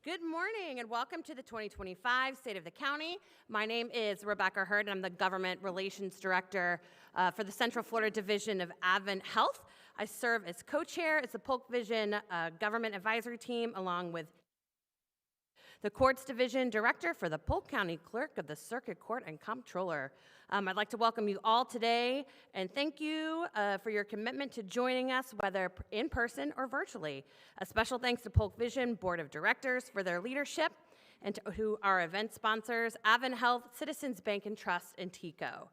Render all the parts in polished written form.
Good morning and welcome to the 2025 State of the County. My name is Rebecca Heid and I'm the Government Relations Director for the Central Florida Division of Advent Health. I serve as co-chair as the Polk Vision Government Advisory Team along with the Courts Division Director for the Polk County Clerk of the Circuit Court and Comptroller. I'd like to welcome you all today and thank you for your commitment to joining us, whether in person or virtually. A special thanks to Polk Vision Board of Directors for their leadership and to our event sponsors, Advent Health, Citizens Bank and Trust, and TECO.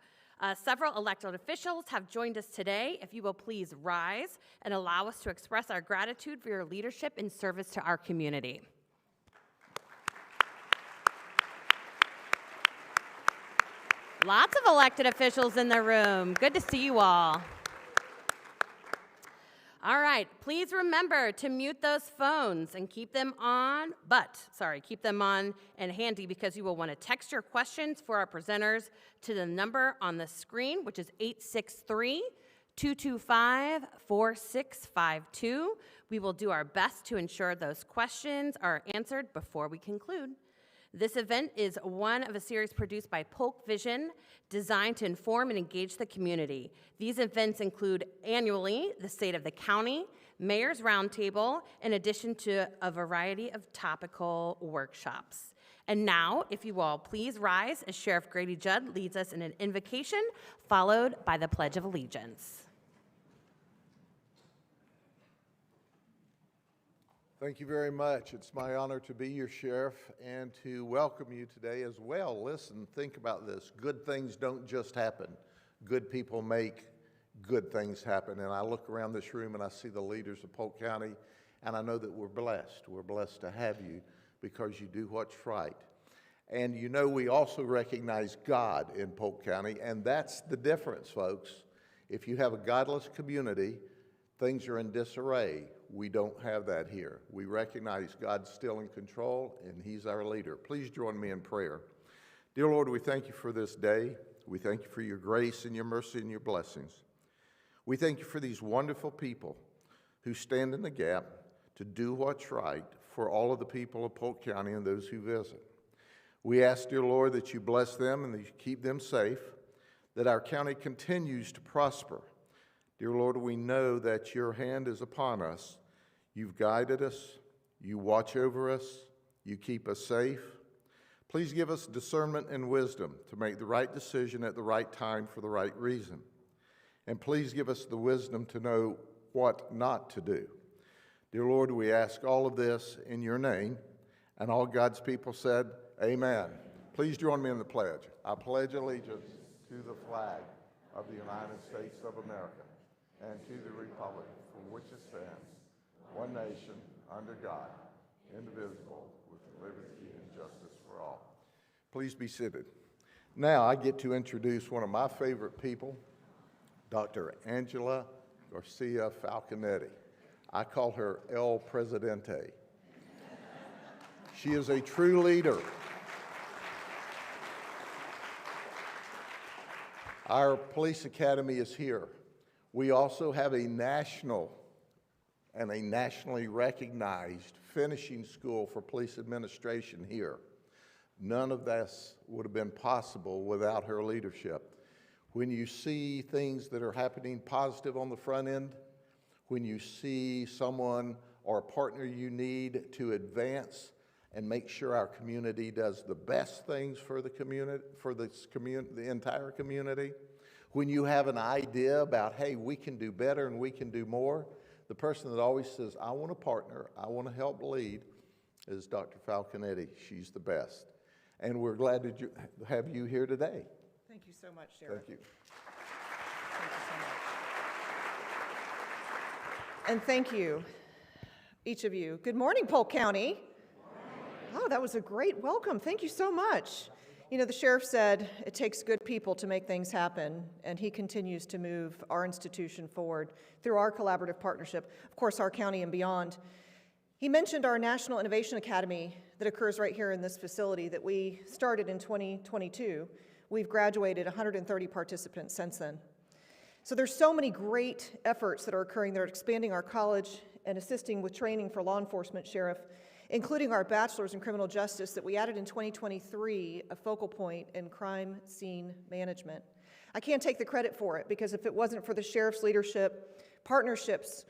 Several elected officials have joined us today. If you will please rise and allow us to express our gratitude for your leadership and service to our community. Lots of elected officials in the room. Good to see you all. All right, please remember to mute those phones and keep them on, keep them on and handy because you will want to text your questions for our presenters to the number on the screen, which is 863-225-4652. We will do our best to ensure those questions are answered before we conclude. This event is one of a series produced by Polk Vision, designed to inform and engage the community. These events include annually the State of the County, Mayor's Roundtable, in addition to a variety of topical workshops. And now, if you all please rise as Sheriff Grady Judd leads us in an invocation, followed by the Pledge of Allegiance. Thank you very much. It's my honor to be your sheriff and to welcome you today as well. Listen, think about this. Good things don't just happen. Good people make good things happen. And I look around this room and I see the leaders of Polk County, and I know that we're blessed. We're blessed to have you because you do what's right. And you know, we also recognize God in Polk County, and that's the difference, folks. If you have a godless community, things are in disarray. We don't have that here. We recognize God's still in control, and He's our leader. Please join me in prayer. Dear Lord, we thank you for this day. We thank you for your grace and your mercy and your blessings. We thank you for these wonderful people who stand in the gap to do what's right for all of the people of Polk County and those who visit. We ask, dear Lord, that you bless them and that you keep them safe, that our county continues to prosper. Dear Lord, we know that your hand is upon us. You've guided us, you watch over us, you keep us safe. Please give us discernment and wisdom to make the right decision at the right time for the right reason. And please give us the wisdom to know what not to do. Dear Lord, we ask all of this in your name, and all God's people said, amen. Please join me in the pledge. I pledge allegiance to the flag of the United States of America and to the republic for which it stands, one nation, under God, indivisible, with liberty and justice for all. Please be seated. Now I get to introduce one of my favorite people, Dr. Angela Garcia Falconetti. I call her El Presidente. She is a true leader. Our police academy is here. We also have a national and a nationally recognized finishing school for police administration here. None of this would have been possible without her leadership. When you see things that are happening positive on the front end, when you see someone or a partner you need to advance and make sure our community does the best things for the community, the entire community, when you have an idea about, hey, we can do better and we can do more, the person that always says, I want to partner, I want to help lead, is Dr. Falconetti. She's the best. And we're glad to have you here today. Thank you so much, Sheriff. Thank you. Thank you so much. And thank you, each of you. Good morning, Polk County. Oh, that was a great welcome. Thank you so much. You know, the sheriff said it takes good people to make things happen, and he continues to move our institution forward through our collaborative partnership, of course, our county and beyond. He mentioned our National Innovation Academy that occurs right here in this facility that we started in 2022. We've graduated 130 participants since then. So there's so many great efforts that are occurring that are expanding our college and assisting with training for law enforcement, Sheriff, including our bachelor's in criminal justice that we added in 2023, a focal point in crime scene management. I can't take the credit for it because if it wasn't for the sheriff's leadership, partnerships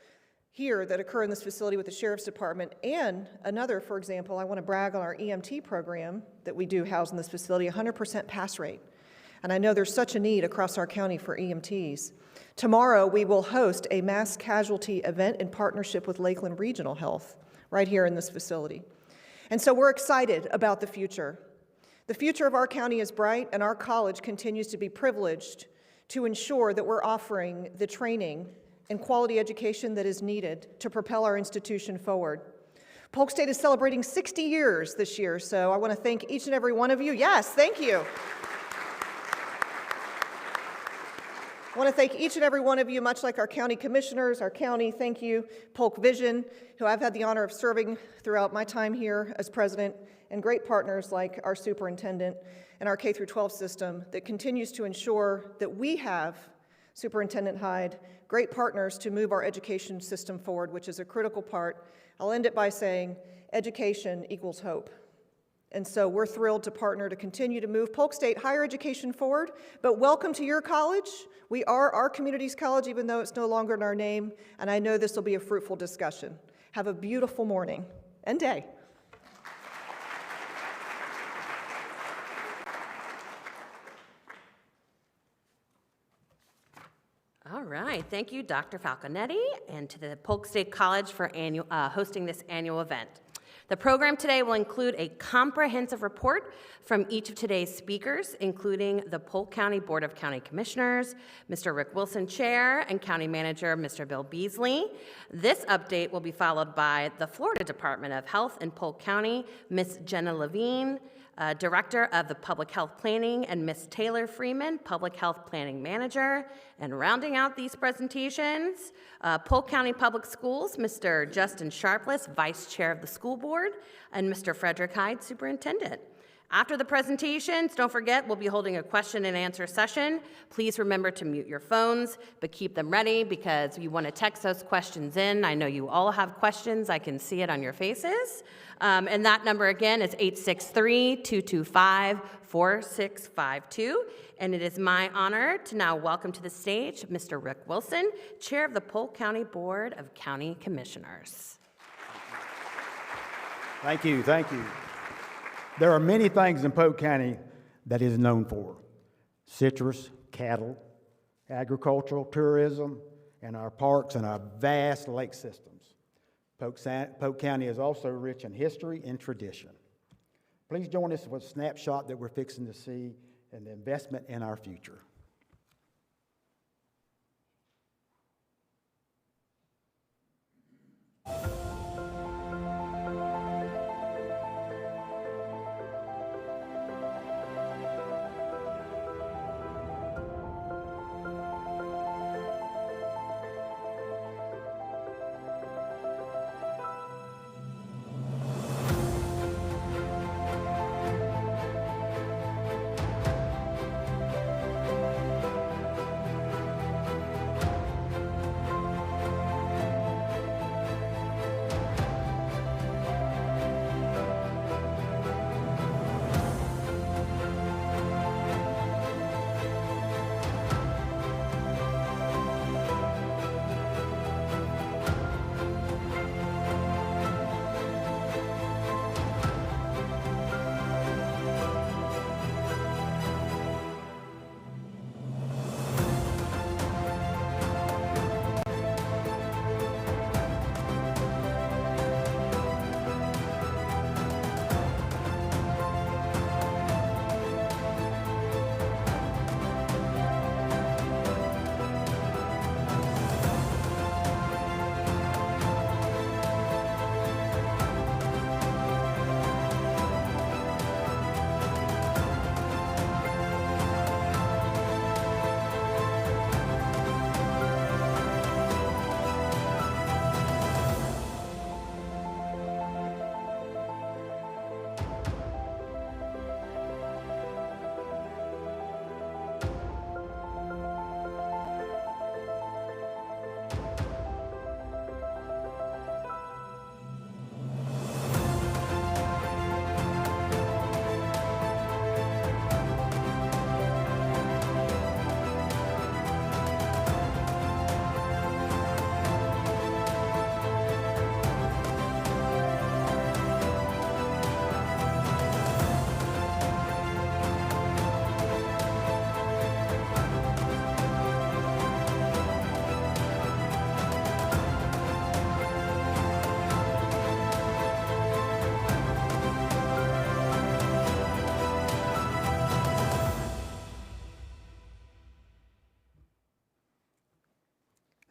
here that occur in this facility with the Sheriff's Department, and another, for example, I want to brag on our EMT program that we do house in this facility, 100% pass rate. And I know there's such a need across our county for EMTs. Tomorrow, we will host a mass casualty event in partnership with Lakeland Regional Health right here in this facility. And so we're excited about the future. The future of our county is bright, and our college continues to be privileged to ensure that we're offering the training and quality education that is needed to propel our institution forward. Polk State is celebrating 60 years this year, so I want to thank each and every one of you. Yes, thank you. I want to thank each and every one of you, much like our county commissioners, our county, thank you, Polk Vision, who I've had the honor of serving throughout my time here as president, and great partners like our superintendent and our K-12 system that continues to ensure that we have, Superintendent Heid, great partners to move our education system forward, which is a critical part. I'll end it by saying education equals hope. And so we're thrilled to partner to continue to move Polk State higher education forward, but welcome to your college. We are our community's college, even though it's no longer in our name, and I know this will be a fruitful discussion. Have a beautiful morning and day. All right, thank you, Dr. Falconetti, and to the Polk State College for hosting this annual event. The program today will include a comprehensive report from each of today's speakers, including the Polk County Board of County Commissioners, Mr. Rick Wilson, Chair, and County Manager, Mr. Bill Beasley. This update will be followed by the Florida Department of Health in Polk County, Ms. Jenna Levine, Director of the Public Health Planning, and Ms. Taylor Freeman, Public Health Planning Manager. And rounding out these presentations, Polk County Public Schools, Mr. Justin Sharpless, Vice Chair of the School Board, and Mr. Frederick Heid, Superintendent. After the presentations, don't forget, we'll be holding a question and answer session. Please remember to mute your phones, but keep them ready because you want to text those questions in. I know you all have questions. I can see it on your faces. And that number again is 863-225-4652. And it is my honor to now welcome to the stage Mr. Rick Wilson, Chair of the Polk County Board of County Commissioners. Thank you, thank you. There are many things in Polk County that it is known for: citrus, cattle, agricultural, tourism, and our parks and our vast lake systems. Polk County is also rich in history and tradition. Please join us with a snapshot that we're fixing to see and the investment in our future.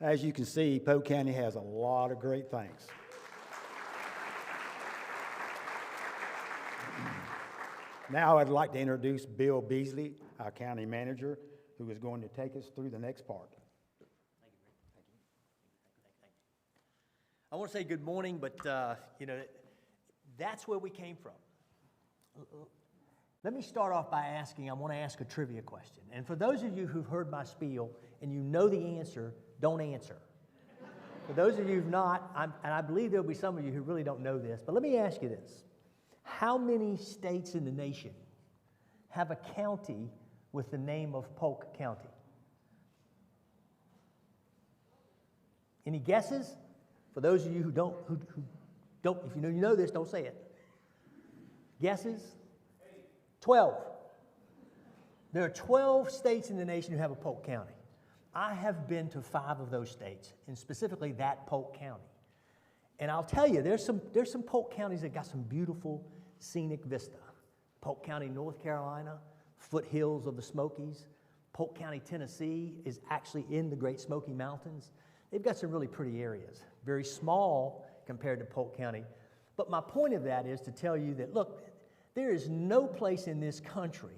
As you can see, Polk County has a lot of great things. Now I'd like to introduce Bill Beasley, our county manager, who is going to take us through the next part. I want to say good morning, but that's where we came from. Let me start off by I want to ask a trivia question. And for those of you who've heard my spiel and you know the answer, don't answer. For those of you who've not, and I believe there'll be some of you who really don't know this, but let me ask you this. How many states in the nation have a county with the name of Polk County? Any guesses? For those of you who don't, if you know this, don't say it. Guesses? 12. There are 12 states in the nation who have a Polk County. I have been to 5 of those states, and specifically that Polk County. And I'll tell you, there's some Polk counties that got some beautiful scenic vista. Polk County, North Carolina, foothills of the Smokies. Polk County, Tennessee is actually in the Great Smoky Mountains. They've got some really pretty areas, very small compared to Polk County. But my point of that is to tell you that, look, there is no place in this country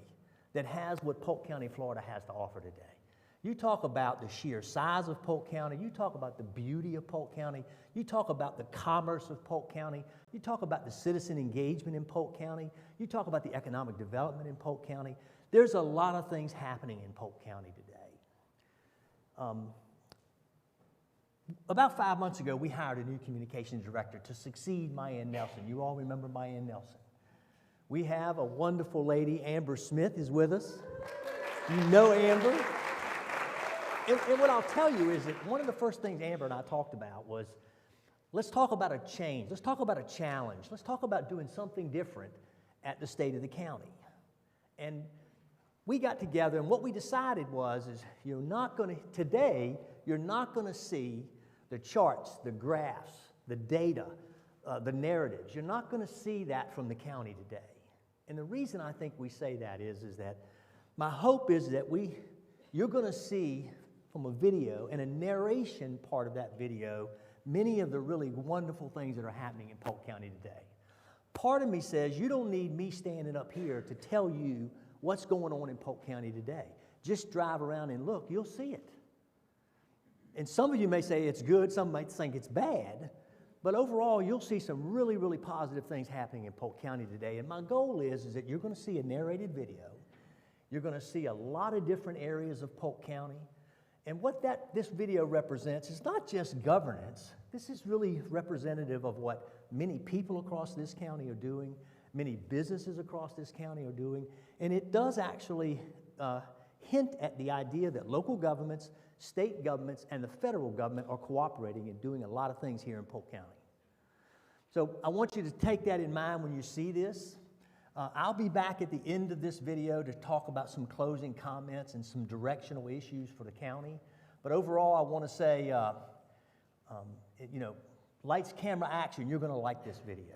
that has what Polk County, Florida has to offer today. You talk about the sheer size of Polk County, you talk about the beauty of Polk County, you talk about the commerce of Polk County, you talk about the citizen engagement in Polk County, you talk about the economic development in Polk County. There's a lot of things happening in Polk County today. About 5 months ago, we hired a new communications director to succeed Mayanne Nelson. You all remember Mayanne Nelson. We have a wonderful lady, Amber Smith, is with us. You know Amber. And what I'll tell you is that one of the first things Amber and I talked about was, let's talk about a change. Let's talk about a challenge. Let's talk about doing something different at the state of the county. And we got together, and what we decided was, today, you're not going to see the charts, the graphs, the data, the narratives. You're not going to see that from the county today. And the reason I think we say that is that my hope is that you're going to see from a video and a narration part of that video many of the really wonderful things that are happening in Polk County today. Part of me says you don't need me standing up here to tell you what's going on in Polk County today. Just drive around and look, you'll see it. And some of you may say it's good, some might think it's bad, but overall you'll see some really, really positive things happening in Polk County today. And my goal is that you're going to see a narrated video. You're going to see a lot of different areas of Polk County. And what this video represents is not just governance. This is really representative of what many people across this county are doing, many businesses across this county are doing, and it does actually hint at the idea that local governments, state governments, and the federal government are cooperating and doing a lot of things here in Polk County. So I want you to take that in mind when you see this. I'll be back at the end of this video to talk about some closing comments and some directional issues for the county. But overall, I want to say, lights, camera, action, you're going to like this video.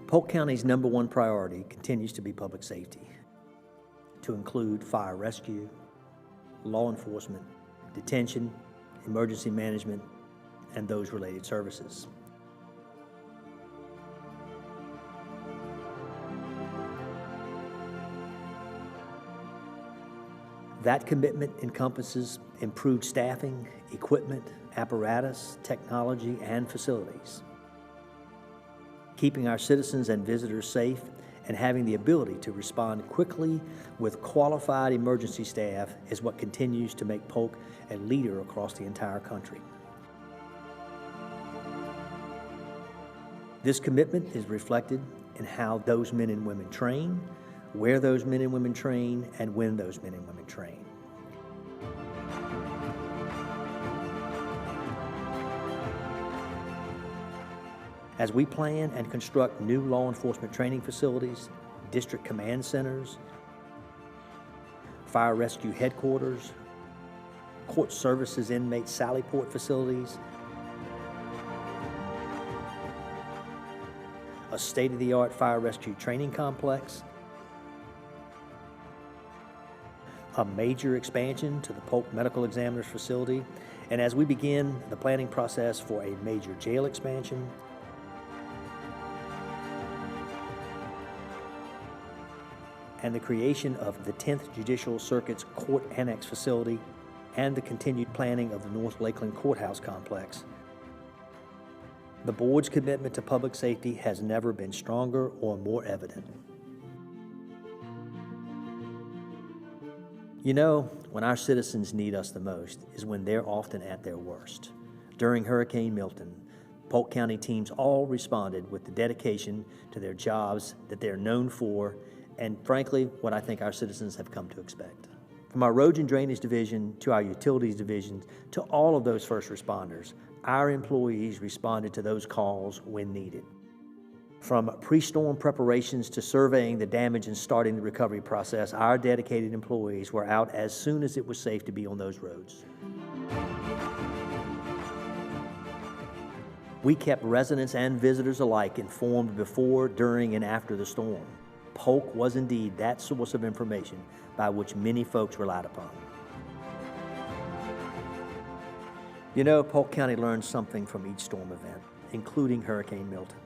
Polk County's #1 priority continues to be public safety, to include fire rescue, law enforcement, detention, emergency management, and those related services. That commitment encompasses improved staffing, equipment, apparatus, technology, and facilities. Keeping our citizens and visitors safe and having the ability to respond quickly with qualified emergency staff is what continues to make Polk a leader across the entire country. This commitment is reflected in how those men and women train, where those men and women train, and when those men and women train. As we plan and construct new law enforcement training facilities, district command centers, fire rescue headquarters, court services inmate Sallyport facilities, a state-of-the-art fire rescue training complex, a major expansion to the Polk Medical Examiner's facility, and as we begin the planning process for a major jail expansion, and the creation of the 10th Judicial Circuit's Court Annex facility, and the continued planning of the North Lakeland Courthouse complex. The board's commitment to public safety has never been stronger or more evident. You know, when our citizens need us the most is when they're often at their worst. During Hurricane Milton, Polk County teams all responded with the dedication to their jobs that they're known for, and frankly, what I think our citizens have come to expect. From our roads and drainage division to our utilities division to all of those first responders, our employees responded to those calls when needed. From pre-storm preparations to surveying the damage and starting the recovery process, our dedicated employees were out as soon as it was safe to be on those roads. We kept residents and visitors alike informed before, during, and after the storm. Polk was indeed that source of information by which many folks relied upon. You know, Polk County learned something from each storm event, including Hurricane Milton.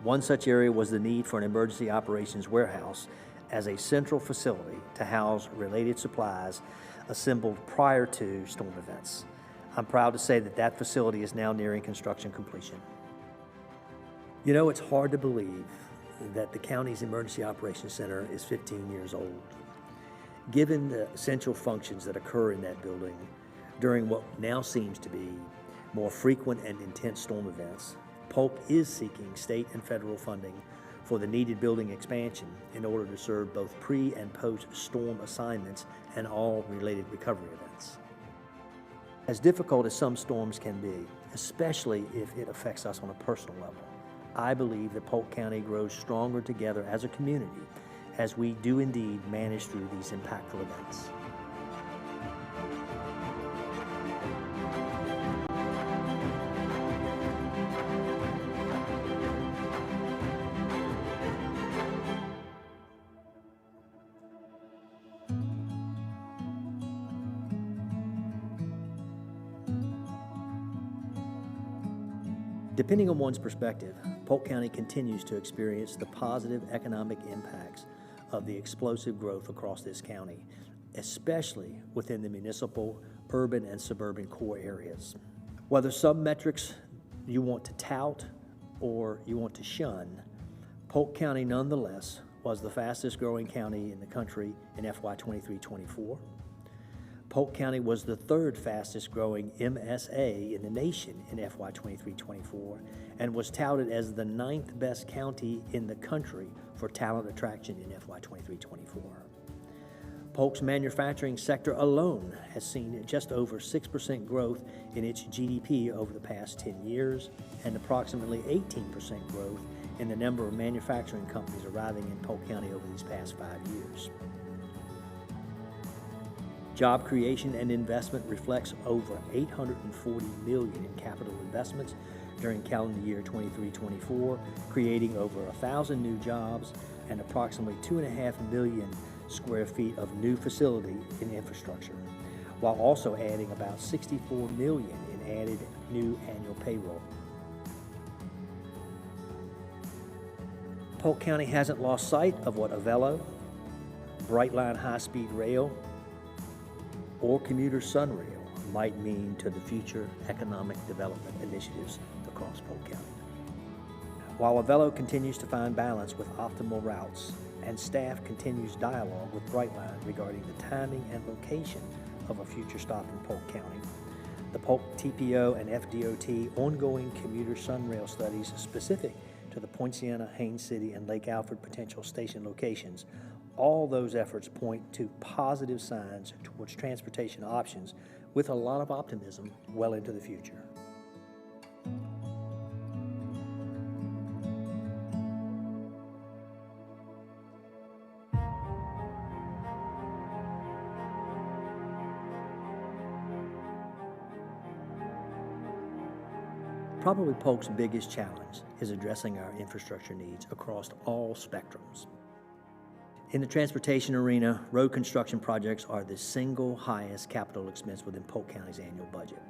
One such area was the need for an emergency operations warehouse as a central facility to house related supplies assembled prior to storm events. I'm proud to say that that facility is now nearing construction completion. You know, it's hard to believe that the county's Emergency Operations Center is 15 years old. Given the essential functions that occur in that building during what now seems to be more frequent and intense storm events, Polk is seeking state and federal funding for the needed building expansion in order to serve both pre- and post-storm assignments and all related recovery events. As difficult as some storms can be, especially if it affects us on a personal level, I believe that Polk County grows stronger together as a community as we do indeed manage through these impactful events. Depending on one's perspective, Polk County continues to experience the positive economic impacts of the explosive growth across this county, especially within the municipal, urban, and suburban core areas. Whether some metrics you want to tout or you want to shun, Polk County nonetheless was the fastest growing county in the country in FY 23-24. Polk County was the third fastest growing MSA in the nation in FY 23-24 and was touted as the 9th best county in the country for talent attraction in FY 23-24. Polk's manufacturing sector alone has seen just over 6% growth in its GDP over the past 10 years and approximately 18% growth in the number of manufacturing companies arriving in Polk County over these past 5 years. Job creation and investment reflects over $840 million in capital investments during calendar year 23-24, creating over 1,000 new jobs and approximately 2.5 million square feet of new facility in infrastructure, while also adding about $64 million in added new annual payroll. Polk County hasn't lost sight of what Avelo, Brightline high-speed rail, or commuter sunrail might mean to the future economic development initiatives across Polk County. While Avelo continues to find balance with optimal routes and staff continues dialogue with Brightline regarding the timing and location of a future stop in Polk County, the Polk TPO and FDOT ongoing commuter sunrail studies specific to the Poinciana, Haines City, and Lake Alfred potential station locations all those efforts point to positive signs towards transportation options with a lot of optimism well into the future. Probably Polk's biggest challenge is addressing our infrastructure needs across all spectrums. In the transportation arena, road construction projects are the single highest capital expense within Polk County's annual budget.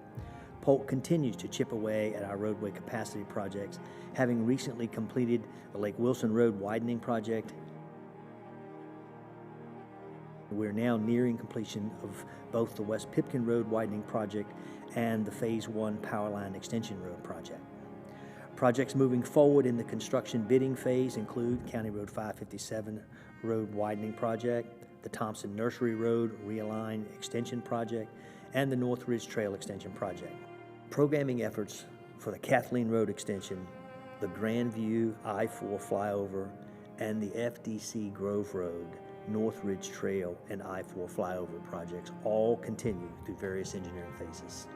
Polk continues to chip away at our roadway capacity projects, having recently completed the Lake Wilson Road widening project. We're now nearing completion of both the West Pipkin Road widening project and the Phase 1 Powerline Extension Road project. Projects moving forward in the construction bidding phase include County Road 557 Road Widening Project, the Thompson Nursery Road Realign Extension Project, and the North Ridge Trail Extension Project. Programming efforts for the Kathleen Road Extension, the Grandview I-4 flyover, and the FDC Grove Road, North Ridge Trail, and I-4 flyover projects all continue through various engineering phases.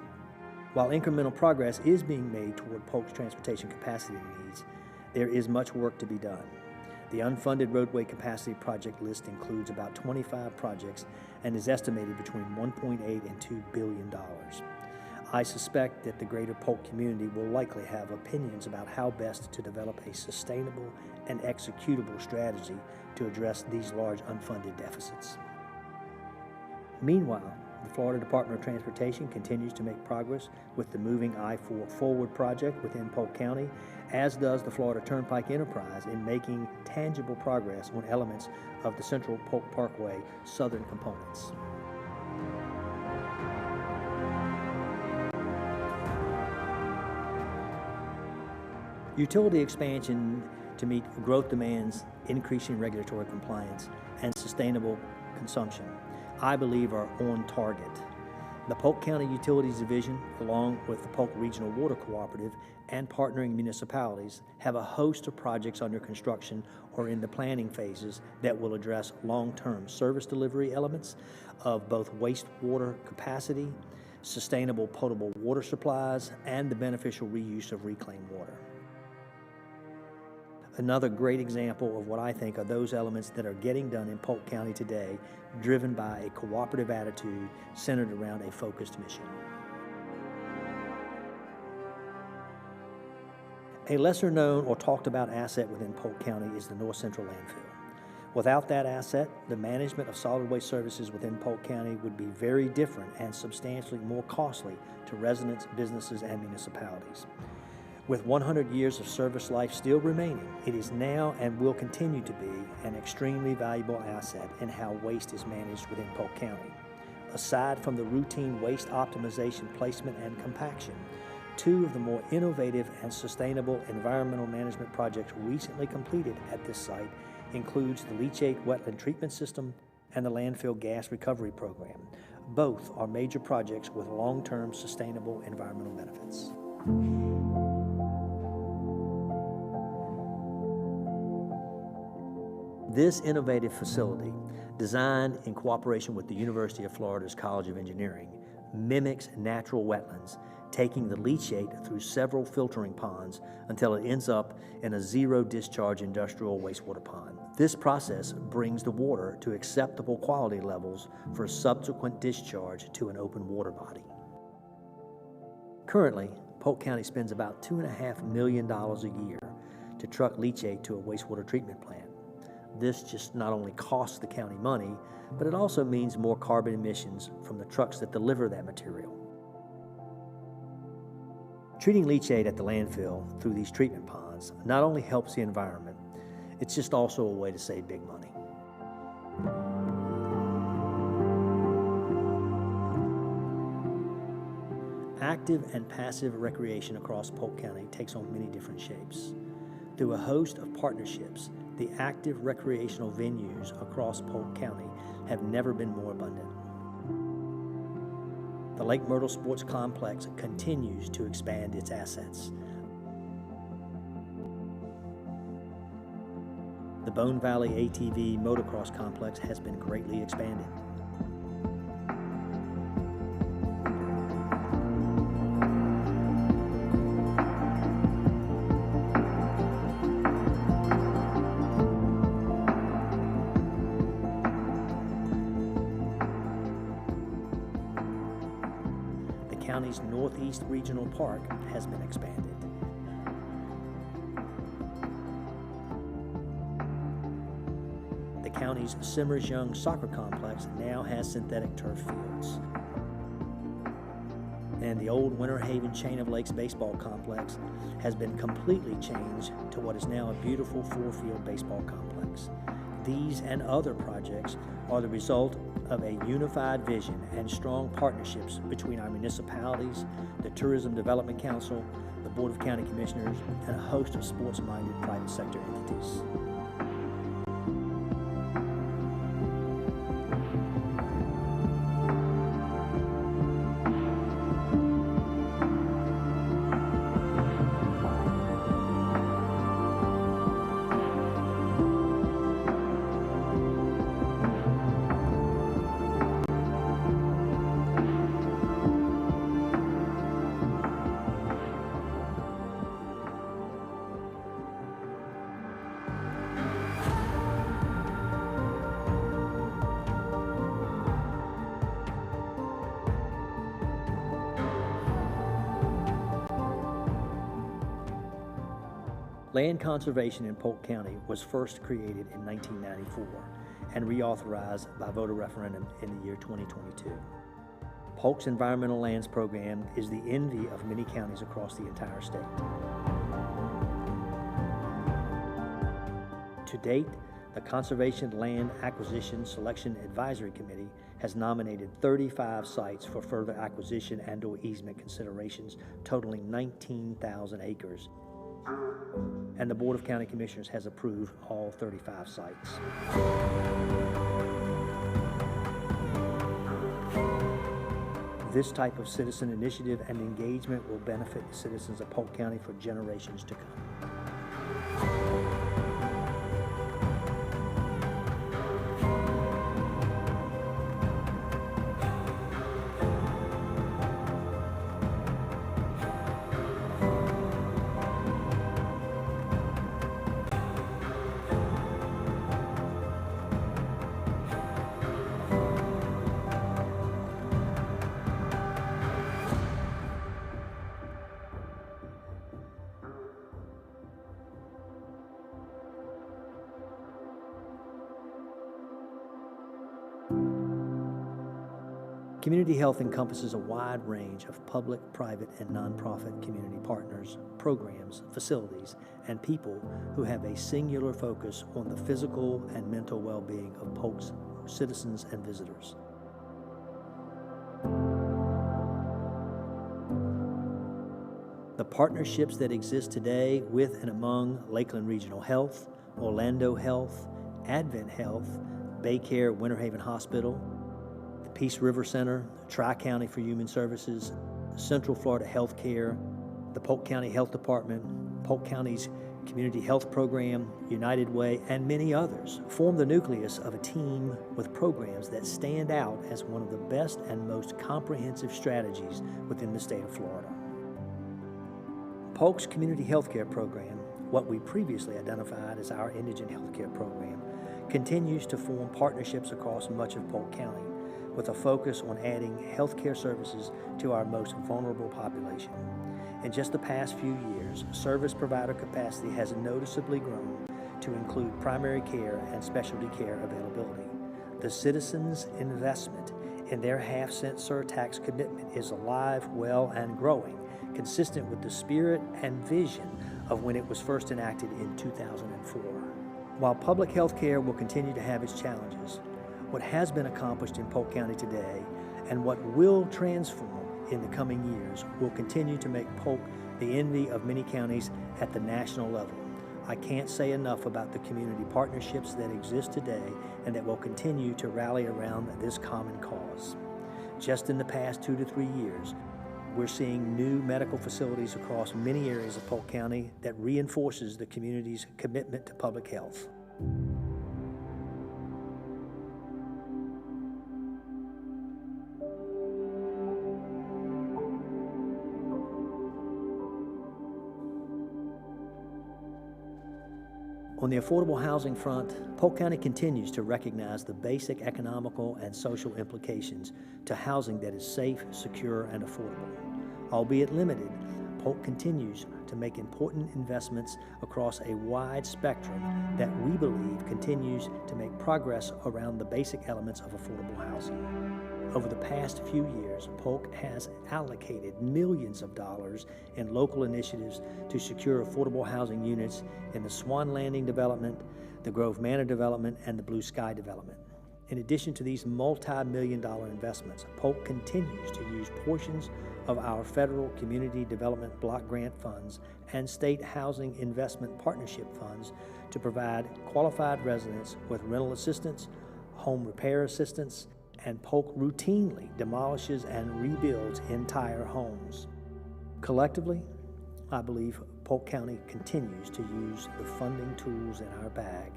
While incremental progress is being made toward Polk's transportation capacity needs, there is much work to be done. The unfunded roadway capacity project list includes about 25 projects and is estimated between $1.8 and $2 billion. I suspect that the greater Polk community will likely have opinions about how best to develop a sustainable and executable strategy to address these large unfunded deficits. Meanwhile, the Florida Department of Transportation continues to make progress with the Moving I-4 Forward project within Polk County, as does the Florida Turnpike Enterprise in making tangible progress on elements of the Central Polk Parkway southern components. Utility expansion to meet growth demands, increasing regulatory compliance, and sustainable consumption, I believe, are on target. The Polk County Utilities Division, along with the Polk Regional Water Cooperative and partnering municipalities, have a host of projects under construction or in the planning phases that will address long-term service delivery elements of both wastewater capacity, sustainable potable water supplies, and the beneficial reuse of reclaimed water. Another great example of what I think are those elements that are getting done in Polk County today, driven by a cooperative attitude centered around a focused mission. A lesser known or talked about asset within Polk County is the North Central Landfill. Without that asset, the management of solid waste services within Polk County would be very different and substantially more costly to residents, businesses, and municipalities. With 100 years of service life still remaining, it is now and will continue to be an extremely valuable asset in how waste is managed within Polk County. Aside from the routine waste optimization, placement, and compaction, two of the more innovative and sustainable environmental management projects recently completed at this site includes the Leachate Wetland Treatment System and the Landfill Gas Recovery Program. Both are major projects with long-term sustainable environmental benefits. This innovative facility, designed in cooperation with the University of Florida's College of Engineering, mimics natural wetlands, taking the leachate through several filtering ponds until it ends up in a zero-discharge industrial wastewater pond. This process brings the water to acceptable quality levels for subsequent discharge to an open water body. Currently, Polk County spends about $2.5 million a year to truck leachate to a wastewater treatment plant. This just not only costs the county money, but it also means more carbon emissions from the trucks that deliver that material. Treating leachate at the landfill through these treatment ponds not only helps the environment, it's just also a way to save big money. Active and passive recreation across Polk County takes on many different shapes. Through a host of partnerships, the active recreational venues across Polk County have never been more abundant. The Lake Myrtle Sports Complex continues to expand its assets. The Bone Valley ATV motocross complex has been greatly expanded. The county's Northeast Regional Park has been expanded. The county's Simmers Young Soccer Complex now has synthetic turf fields. And the old Winter Haven Chain of Lakes Baseball Complex has been completely changed to what is now a beautiful four-field baseball complex. These and other projects are the result of a unified vision and strong partnerships between our municipalities, the Tourism Development Council, the Board of County Commissioners, and a host of sports-minded private sector entities. Land conservation in Polk County was first created in 1994 and reauthorized by voter referendum in the year 2022. Polk's Environmental Lands Program is the envy of many counties across the entire state. To date, the Conservation Land Acquisition Selection Advisory Committee has nominated 35 sites for further acquisition and/or easement considerations totaling 19,000 acres. And the Board of County Commissioners has approved all 35 sites. This type of citizen initiative and engagement will benefit the citizens of Polk County for generations to come. Community health encompasses a wide range of public, private, and nonprofit community partners, programs, facilities, and people who have a singular focus on the physical and mental well-being of Polk's citizens and visitors. The partnerships that exist today with and among Lakeland Regional Health, Orlando Health, Advent Health, Baycare Winter Haven Hospital, the Peace River Center, Tri-County for Human Services, Central Florida Health Care, the Polk County Health Department, Polk County's Community Health Program, United Way, and many others form the nucleus of a team with programs that stand out as one of the best and most comprehensive strategies within the state of Florida. Polk's Community Healthcare Program, what we previously identified as our Indigent Healthcare Program, continues to form partnerships across much of Polk County with a focus on adding healthcare services to our most vulnerable population. In just the past few years, service provider capacity has noticeably grown to include primary care and specialty care availability. The citizens' investment in their half-cent surtax commitment is alive, well, and growing, consistent with the spirit and vision of when it was first enacted in 2004. While public health care will continue to have its challenges, what has been accomplished in Polk County today and what will transform in the coming years will continue to make Polk the envy of many counties at the national level. I can't say enough about the community partnerships that exist today and that will continue to rally around this common cause. Just in the past 2 to 3 years, we're seeing new medical facilities across many areas of Polk County that reinforces the community's commitment to public health. On the affordable housing front, Polk County continues to recognize the basic economical and social implications to housing that is safe, secure, and affordable. Albeit limited, Polk continues to make important investments across a wide spectrum that we believe continues to make progress around the basic elements of affordable housing. Over the past few years, Polk has allocated millions of dollars in local initiatives to secure affordable housing units in the Swan Landing development, the Grove Manor development, and the Blue Sky development. In addition to these multi-million-dollar investments, Polk continues to use portions of our federal community development block grant funds and state housing investment partnership funds to provide qualified residents with rental assistance, home repair assistance, and Polk routinely demolishes and rebuilds entire homes. Collectively, I believe Polk County continues to use the funding tools in our bag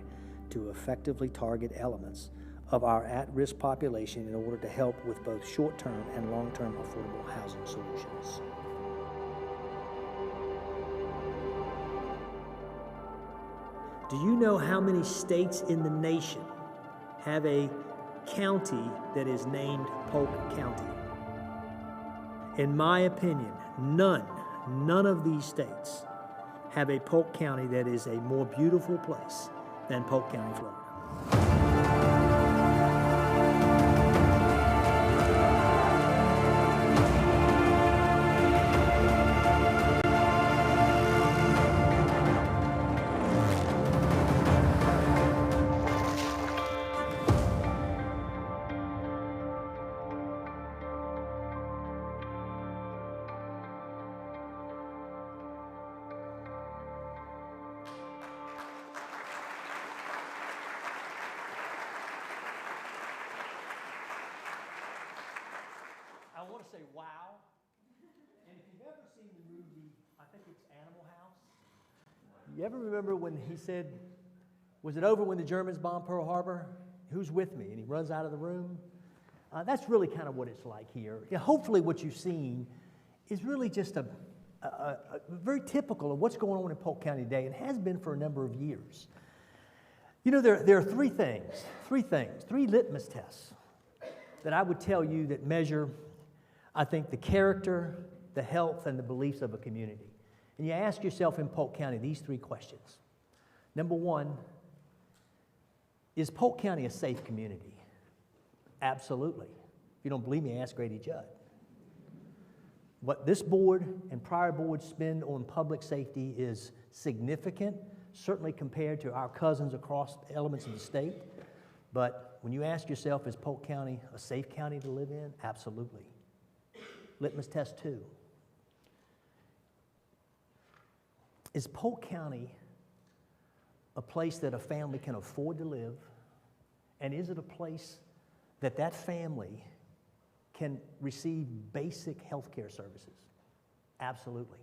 to effectively target elements of our at-risk population in order to help with both short-term and long-term affordable housing solutions. Do you know how many states in the nation have a county that is named Polk County? In my opinion, none of these states have a Polk County that is a more beautiful place than Polk County, Florida. I want to say wow. And if you've ever seen the movie, I think it's Animal House. You ever remember when he said, was it over when the Germans bombed Pearl Harbor? Who's with me? And he runs out of the room. That's really kind of what it's like here. Yeah, hopefully what you've seen is really just a very typical of what's going on in Polk County today and has been for a number of years. You know, there are three litmus tests that I would tell you that measure, I think, the character, the health, and the beliefs of a community. And you ask yourself in Polk County these three questions. Number one, is Polk County a safe community? Absolutely. If you don't believe me, ask Grady Judd. What this board and prior boards spend on public safety is significant, certainly compared to our cousins across elements of the state. But when you ask yourself, is Polk County a safe county to live in? Absolutely. Litmus test 2. Is Polk County a place that a family can afford to live? And is it a place that that family can receive basic health care services? Absolutely.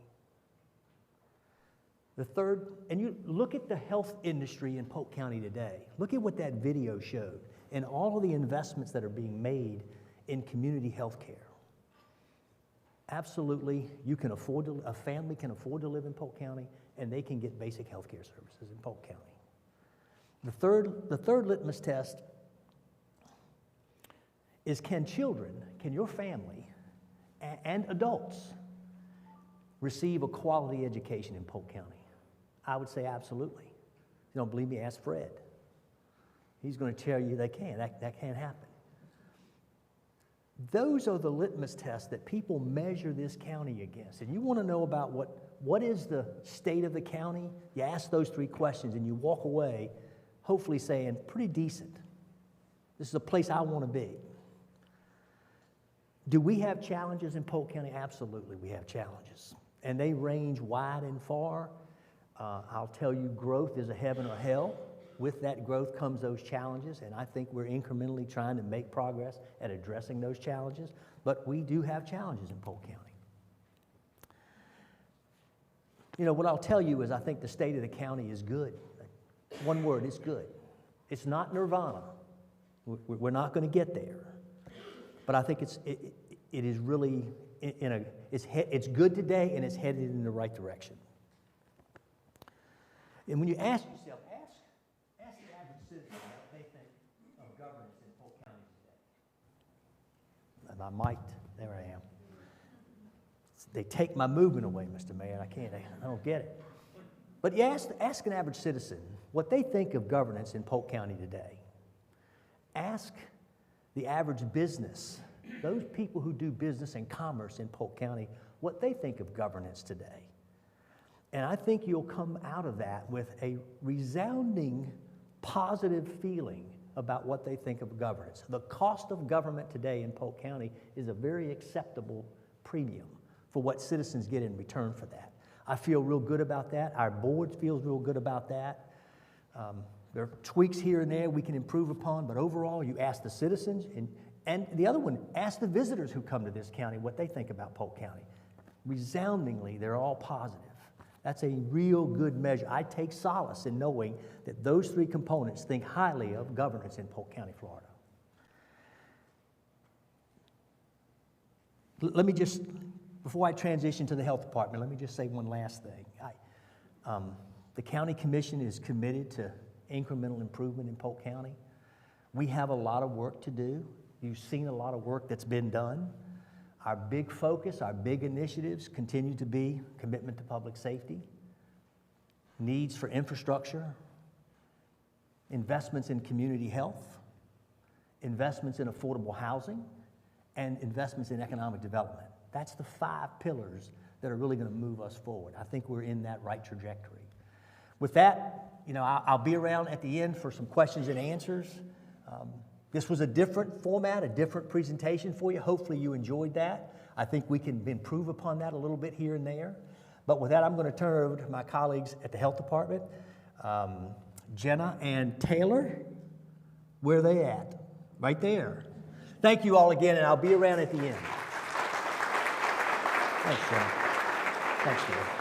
The third, and you look at the health industry in Polk County today. Look at what that video showed and all of the investments that are being made in community health care. Absolutely, a family can afford to live in Polk County, and they can get basic health care services in Polk County. The third litmus test is can your family and adults receive a quality education in Polk County? I would say absolutely. If you don't believe me, ask Fred. He's going to tell you they can. That can't happen. Those are the litmus tests that people measure this county against. And you want to know about what is the state of the county? You ask those three questions and you walk away hopefully saying, pretty decent. This is a place I want to be. Do we have challenges in Polk County? Absolutely, we have challenges. And they range wide and far. I'll tell you, growth is a heaven or hell. With that growth comes those challenges, and I think we're incrementally trying to make progress at addressing those challenges. But we do have challenges in Polk County. You know, what I'll tell you is I think the state of the county is good. One word, it's good. It's not nirvana. We're not going to get there. But I think it is really, it's good today and it's headed in the right direction. And when you ask yourself, ask the average citizen what they think of governance in Polk County today. And I might, there I am. They take my movement away, Mr. Mayor. I don't get it. But you ask an average citizen what they think of governance in Polk County today. Ask the average business, those people who do business and commerce in Polk County, what they think of governance today. And I think you'll come out of that with a resounding positive feeling about what they think of governance. The cost of government today in Polk County is a very acceptable premium for what citizens get in return for that. I feel real good about that. Our board feels real good about that. There are tweaks here and there we can improve upon, but overall, you ask the citizens, and the other one, ask the visitors who come to this county what they think about Polk County. Resoundingly, they're all positive. That's a real good measure. I take solace in knowing that those three components think highly of governance in Polk County, Florida. Let me just, before I transition to the health department, let me just say one last thing. The county commission is committed to incremental improvement in Polk County. We have a lot of work to do. You've seen a lot of work that's been done. Our big focus, our big initiatives continue to be commitment to public safety, needs for infrastructure, investments in community health, investments in affordable housing, and investments in economic development. That's the 5 pillars that are really going to move us forward. I think we're in that right trajectory. With that, I'll be around at the end for some questions and answers. This was a different format, a different presentation for you. Hopefully you enjoyed that. I think we can improve upon that a little bit here and there. But with that, I'm going to turn it over to my colleagues at the health department. Jenna and Taylor, where are they at? Right there. Thank you all again, and I'll be around at the end. Thanks, Jenna. Thanks, Taylor.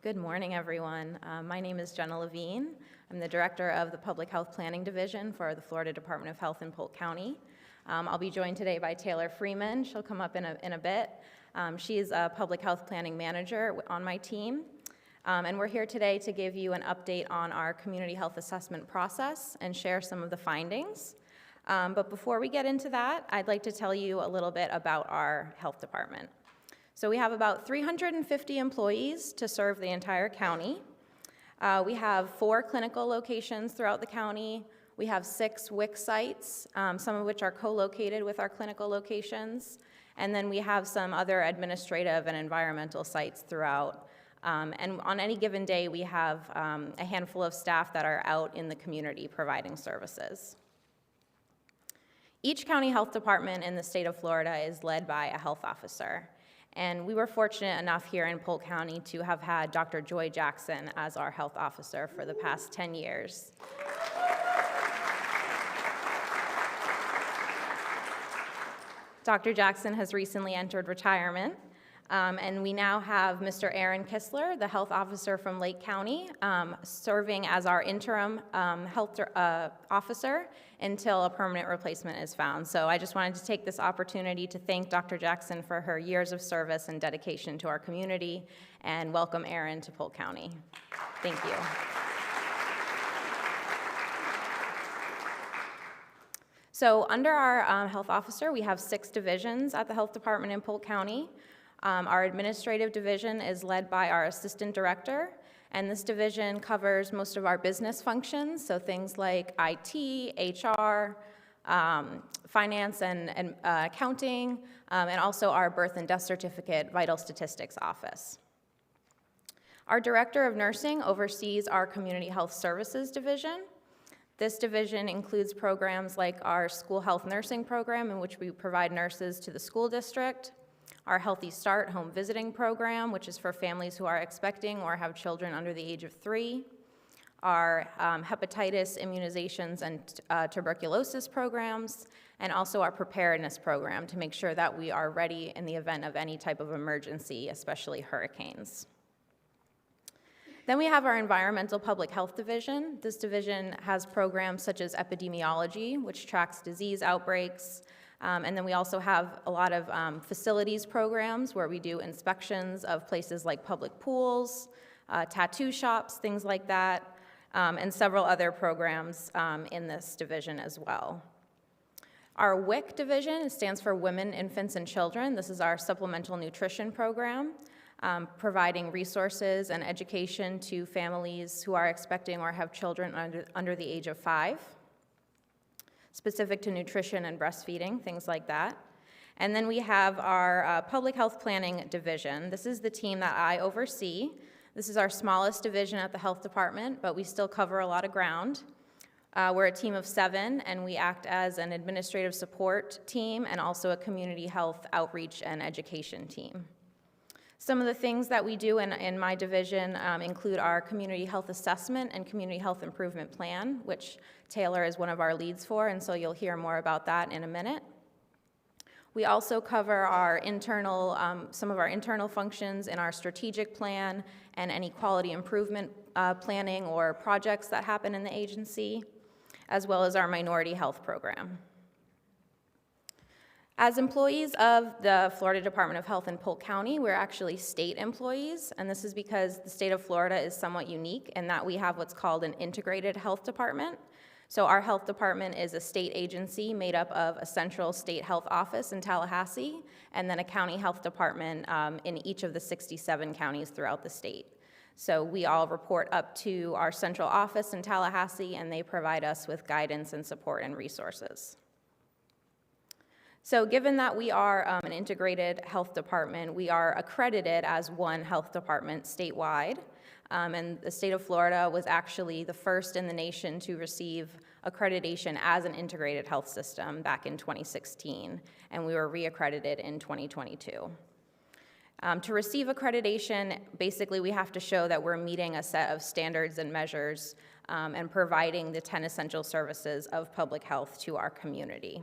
Good morning, everyone. My name is Jenna Levine. I'm the Director of the Public Health Planning Division for the Florida Department of Health in Polk County. I'll be joined today by Taylor Freeman. She'll come up in a bit. She's a Public Health Planning Manager on my team. And we're here today to give you an update on our community health assessment process and share some of the findings. But before we get into that, I'd like to tell you a little bit about our health department. So we have about 350 employees to serve the entire county. We have 4 clinical locations throughout the county. We have 6 WIC sites, some of which are co-located with our clinical locations. And then we have some other administrative and environmental sites throughout. And on any given day, we have a handful of staff that are out in the community providing services. Each county health department in the state of Florida is led by a health officer. And we were fortunate enough here in Polk County to have had Dr. Joy Jackson as our health officer for the past 10 years. Dr. Jackson has recently entered retirement, and we now have Mr. Aaron Kistler, the health officer from Lake County, serving as our interim health officer until a permanent replacement is found. So I just wanted to take this opportunity to thank Dr. Jackson for her years of service and dedication to our community, and welcome Aaron to Polk County. Thank you. So under our health officer, we have 6 divisions at the health department in Polk County. Our administrative division is led by our assistant director, and this division covers most of our business functions, so things like IT, HR, finance and accounting, and also our birth and death certificate vital statistics office. Our director of nursing oversees our community health services division. This division includes programs like our school health nursing program, in which we provide nurses to the school district, our Healthy Start home visiting program, which is for families who are expecting or have children under the age of 3, our hepatitis, immunizations, and tuberculosis programs, and also our preparedness program to make sure that we are ready in the event of any type of emergency, especially hurricanes. Then we have our Environmental Public Health Division. This division has programs such as epidemiology, which tracks disease outbreaks, and then we also have a lot of facilities programs where we do inspections of places like public pools, tattoo shops, things like that, and several other programs in this division as well. Our WIC division stands for Women, Infants, and Children. This is our supplemental nutrition program, providing resources and education to families who are expecting or have children under the age of 5, specific to nutrition and breastfeeding, things like that. And then we have our Public Health Planning Division. This is the team that I oversee. This is our smallest division at the health department, but we still cover a lot of ground. We're a team of 7, and we act as an administrative support team and also a community health outreach and education team. Some of the things that we do in my division include our community health assessment and community health improvement plan, which Taylor is one of our leads for, and so you'll hear more about that in a minute. We also cover our internal, some of our internal functions in our strategic plan and any quality improvement planning or projects that happen in the agency, as well as our minority health program. As employees of the Florida Department of Health in Polk County, we're actually state employees, and this is because the state of Florida is somewhat unique in that we have what's called an integrated health department. So our health department is a state agency made up of a central state health office in Tallahassee and then a county health department in each of the 67 counties throughout the state. So we all report up to our central office in Tallahassee, and they provide us with guidance and support and resources. So given that we are an integrated health department, we are accredited as one health department statewide. And the state of Florida was actually the first in the nation to receive accreditation as an integrated health system back in 2016, and we were reaccredited in 2022. To receive accreditation, basically we have to show that we're meeting a set of standards and measures and providing the 10 essential services of public health to our community.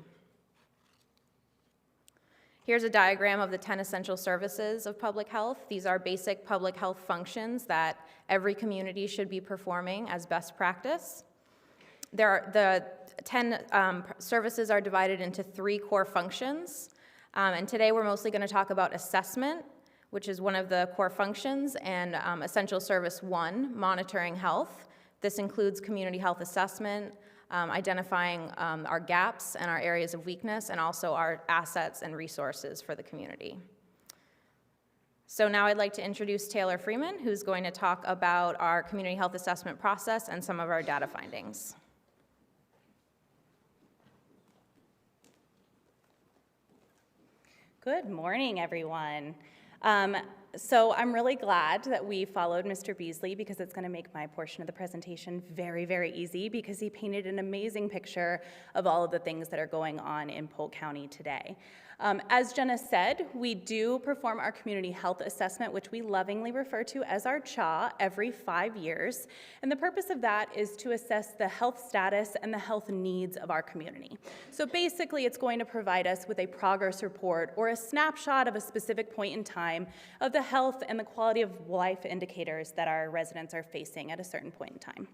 Here's a diagram of the 10 essential services of public health. These are basic public health functions that every community should be performing as best practice. The 10 services are divided into 3 core functions. And today we're mostly going to talk about assessment, which is one of the core functions, and essential service 1, monitoring health. This includes community health assessment, identifying our gaps and our areas of weakness, and also our assets and resources for the community. So now I'd like to introduce Taylor Freeman, who's going to talk about our community health assessment process and some of our data findings. Good morning, everyone. So I'm really glad that we followed Mr. Beasley because it's going to make my portion of the presentation very, very easy because he painted an amazing picture of all of the things that are going on in Polk County today. As Jenna said, we do perform our community health assessment, which we lovingly refer to as our CHA, every 5 years. And the purpose of that is to assess the health status and the health needs of our community. So basically, it's going to provide us with a progress report or a snapshot of a specific point in time of the health and the quality of life indicators that our residents are facing at a certain point in time.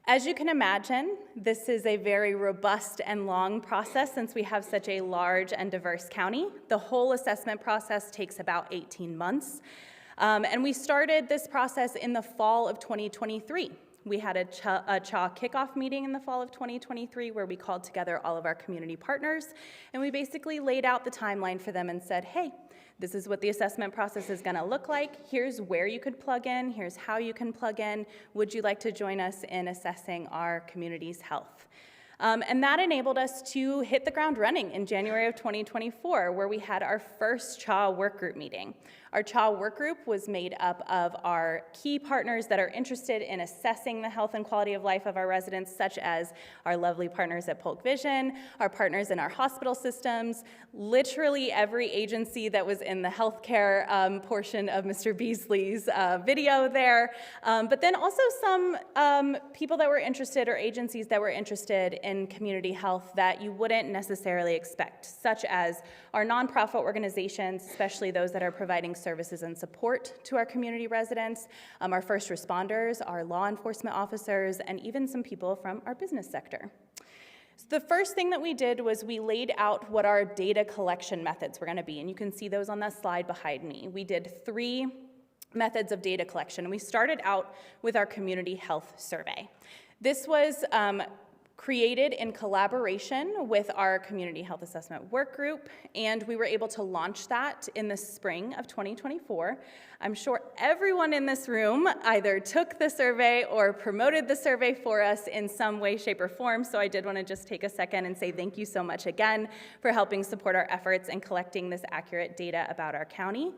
As you can imagine, this is a very robust and long process since we have such a large and diverse county. The whole assessment process takes about 18 months. And we started this process in the fall of 2023. We had a CHA kickoff meeting in the fall of 2023 where we called together all of our community partners, and we basically laid out the timeline for them and said, hey, this is what the assessment process is going to look like. Here's where you could plug in. Here's how you can plug in. Would you like to join us in assessing our community's health? And that enabled us to hit the ground running in January of 2024, where we had our first CHA work group meeting. Our CHA work group was made up of our key partners that are interested in assessing the health and quality of life of our residents, such as our lovely partners at Polk Vision, our partners in our hospital systems, literally every agency that was in the healthcare portion of Mr. Beasley's video there, but then also some people that were interested or agencies that were interested in community health that you wouldn't necessarily expect, such as our nonprofit organizations, especially those that are providing services and support to our community residents, our first responders, our law enforcement officers, and even some people from our business sector. So the first thing that we did was we laid out what our data collection methods were going to be, and you can see those on the slide behind me. We did 3 methods of data collection. We started out with our community health survey. This was created in collaboration with our community health assessment work group, and we were able to launch that in the spring of 2024. I'm sure everyone in this room either took the survey or promoted the survey for us in some way, shape, or form, so I did want to just take a second and say thank you so much again for helping support our efforts and collecting this accurate data about our county.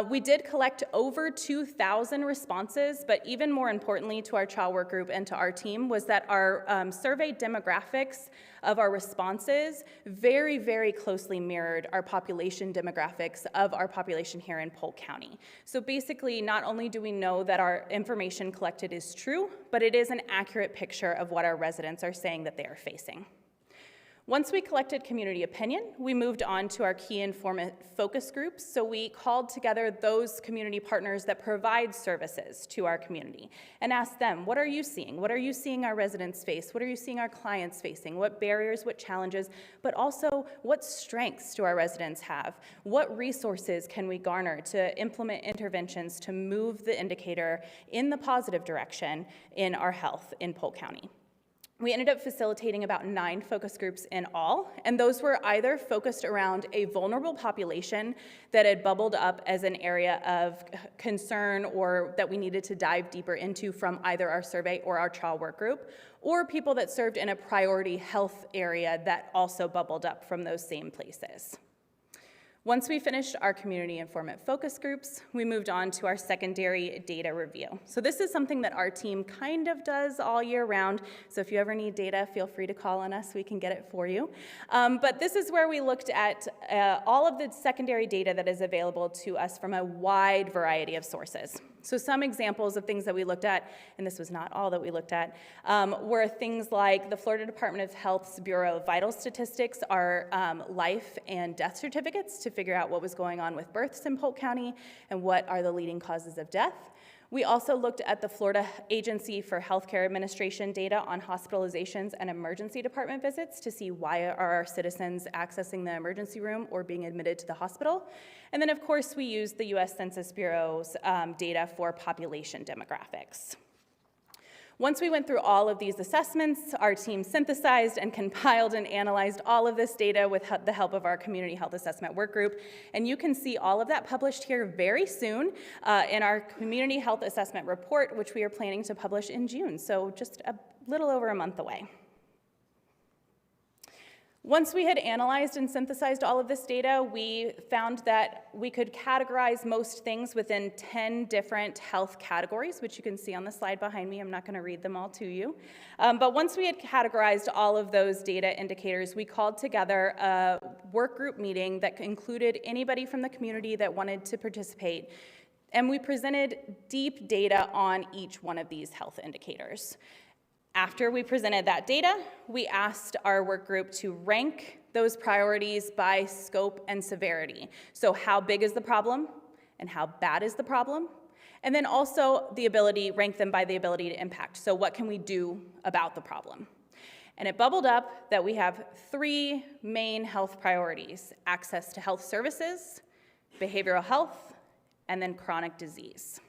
We did collect over 2,000 responses, but even more importantly to our CHA work group and to our team was that our survey demographics of our responses very, very closely mirrored our population demographics of our population here in Polk County. So basically, not only do we know that our information collected is true, but it is an accurate picture of what our residents are saying that they are facing. Once we collected community opinion, we moved on to our key informant focus groups. So we called together those community partners that provide services to our community and asked them, what are you seeing? What are you seeing our residents face? What are you seeing our clients facing? What barriers, what challenges, but also what strengths do our residents have? What resources can we garner to implement interventions to move the indicator in the positive direction in our health in Polk County? We ended up facilitating about 9 focus groups in all, and those were either focused around a vulnerable population that had bubbled up as an area of concern or that we needed to dive deeper into from either our survey or our CHA work group, or people that served in a priority health area that also bubbled up from those same places. Once we finished our community informant focus groups, we moved on to our secondary data review. So this is something that our team kind of does all year round. So if you ever need data, feel free to call on us. We can get it for you. But this is where we looked at all of the secondary data that is available to us from a wide variety of sources. So some examples of things that we looked at, and this was not all that we looked at, were things like the Florida Department of Health's Bureau of Vital Statistics, our life and death certificates to figure out what was going on with births in Polk County and what are the leading causes of death. We also looked at the Florida Agency for Healthcare Administration data on hospitalizations and emergency department visits to see why are our citizens accessing the emergency room or being admitted to the hospital. And then, of course, we used the U.S. Census Bureau's data for population demographics. Once we went through all of these assessments, our team synthesized and compiled and analyzed all of this data with the help of our community health assessment work group. And you can see all of that published here very soon in our community health assessment report, which we are planning to publish in June, so just a little over a month away. Once we had analyzed and synthesized all of this data, we found that we could categorize most things within 10 different health categories, which you can see on the slide behind me. I'm not going to read them all to you. But once we had categorized all of those data indicators, we called together a work group meeting that included anybody from the community that wanted to participate. And we presented deep data on each one of these health indicators. After we presented that data, we asked our work group to rank those priorities by scope and severity. So how big is the problem and how bad is the problem? And then also rank them by the ability to impact. So what can we do about the problem? And it bubbled up that we have 3 main health priorities: access to health services, behavioral health, and then chronic disease.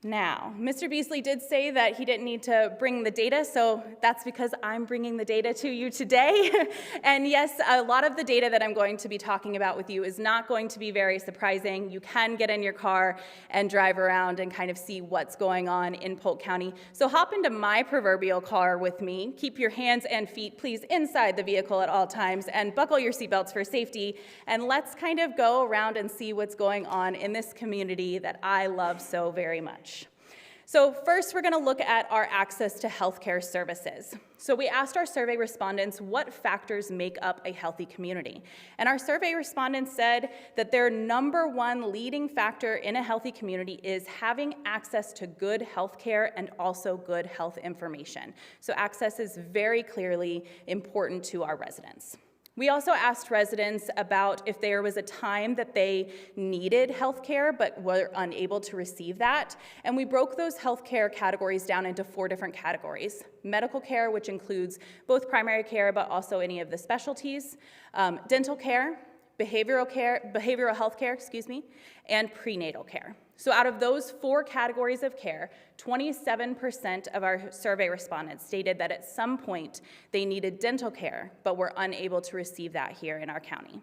Now, Mr. Beasley did say that he didn't need to bring the data, so that's because I'm bringing the data to you today. And yes, a lot of the data that I'm going to be talking about with you is not going to be very surprising. You can get in your car and drive around and kind of see what's going on in Polk County. So hop into my proverbial car with me. Keep your hands and feet, please, inside the vehicle at all times, and buckle your seatbelts for safety. And let's kind of go around and see what's going on in this community that I love so very much. So first, we're going to look at our access to healthcare services. So we asked our survey respondents what factors make up a healthy community. And our survey respondents said that their number one leading factor in a healthy community is having access to good healthcare and also good health information. So access is very clearly important to our residents. We also asked residents about if there was a time that they needed health care but were unable to receive that. And we broke those health care categories down into 4 different categories. Medical care, which includes both primary care but also any of the specialties, dental care, behavioral health care, and prenatal care. So out of those 4 categories of care, 27% of our survey respondents stated that at some point they needed dental care, but were unable to receive that here in our county.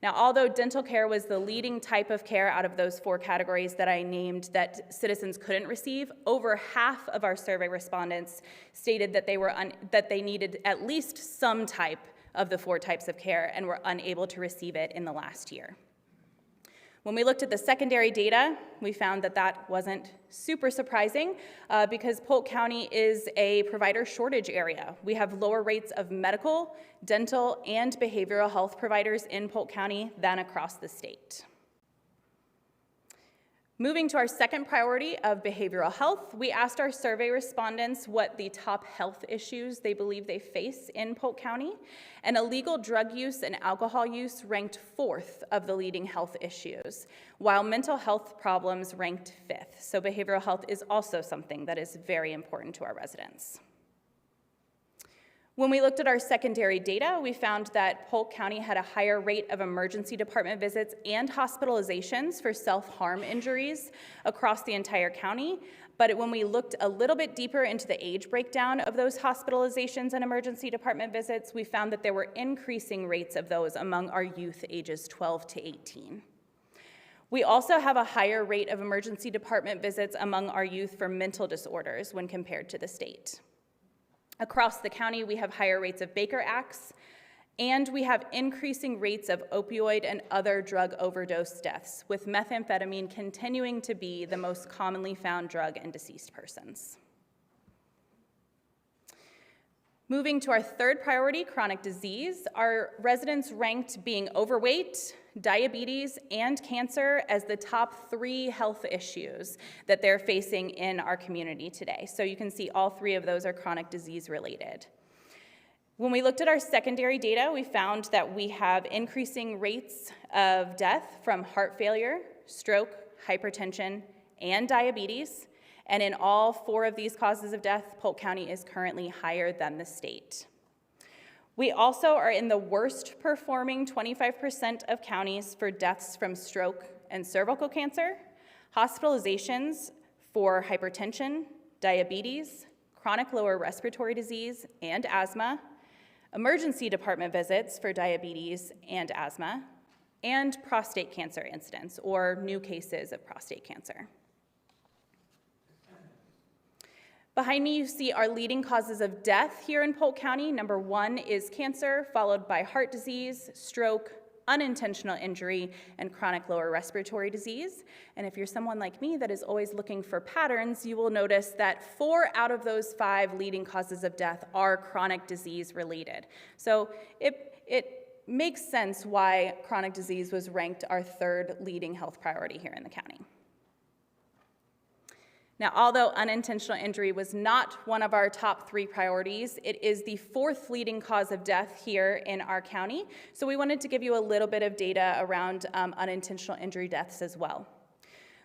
Now, although dental care was the leading type of care out of those 4 categories that I named that citizens couldn't receive, over half of our survey respondents stated that they needed at least some type of the 4 types of care and were unable to receive it in the last year. When we looked at the secondary data, we found that that wasn't super surprising because Polk County is a provider shortage area. We have lower rates of medical, dental, and behavioral health providers in Polk County than across the state. Moving to our second priority of behavioral health, we asked our survey respondents what the top health issues they believe they face in Polk County, and illegal drug use and alcohol use ranked 4th of the leading health issues, while mental health problems ranked 5th. So behavioral health is also something that is very important to our residents. When we looked at our secondary data, we found that Polk County had a higher rate of emergency department visits and hospitalizations for self-harm injuries across the entire county. But when we looked a little bit deeper into the age breakdown of those hospitalizations and emergency department visits, we found that there were increasing rates of those among our youth ages 12 to 18. We also have a higher rate of emergency department visits among our youth for mental disorders when compared to the state. Across the county, we have higher rates of Baker Acts, and we have increasing rates of opioid and other drug overdose deaths, with methamphetamine continuing to be the most commonly found drug in deceased persons. Moving to our third priority, chronic disease, our residents ranked being overweight, diabetes, and cancer as the top 3 health issues that they're facing in our community today. So you can see all 3 of those are chronic disease related. When we looked at our secondary data, we found that we have increasing rates of death from heart failure, stroke, hypertension, and diabetes. And in all 4 of these causes of death, Polk County is currently higher than the state. We also are in the worst performing 25% of counties for deaths from stroke and cervical cancer, hospitalizations for hypertension, diabetes, chronic lower respiratory disease, and asthma, emergency department visits for diabetes and asthma, and prostate cancer incidents, or new cases of prostate cancer. Behind me, you see our leading causes of death here in Polk County. Number 1 is cancer, followed by heart disease, stroke, unintentional injury, and chronic lower respiratory disease. And if you're someone like me that is always looking for patterns, you will notice that 4 out of those 5 leading causes of death are chronic disease related. So it makes sense why chronic disease was ranked our 3rd leading health priority here in the county. Now, although unintentional injury was not one of our top 3 priorities, it is the 4th leading cause of death here in our county. So we wanted to give you a little bit of data around unintentional injury deaths as well.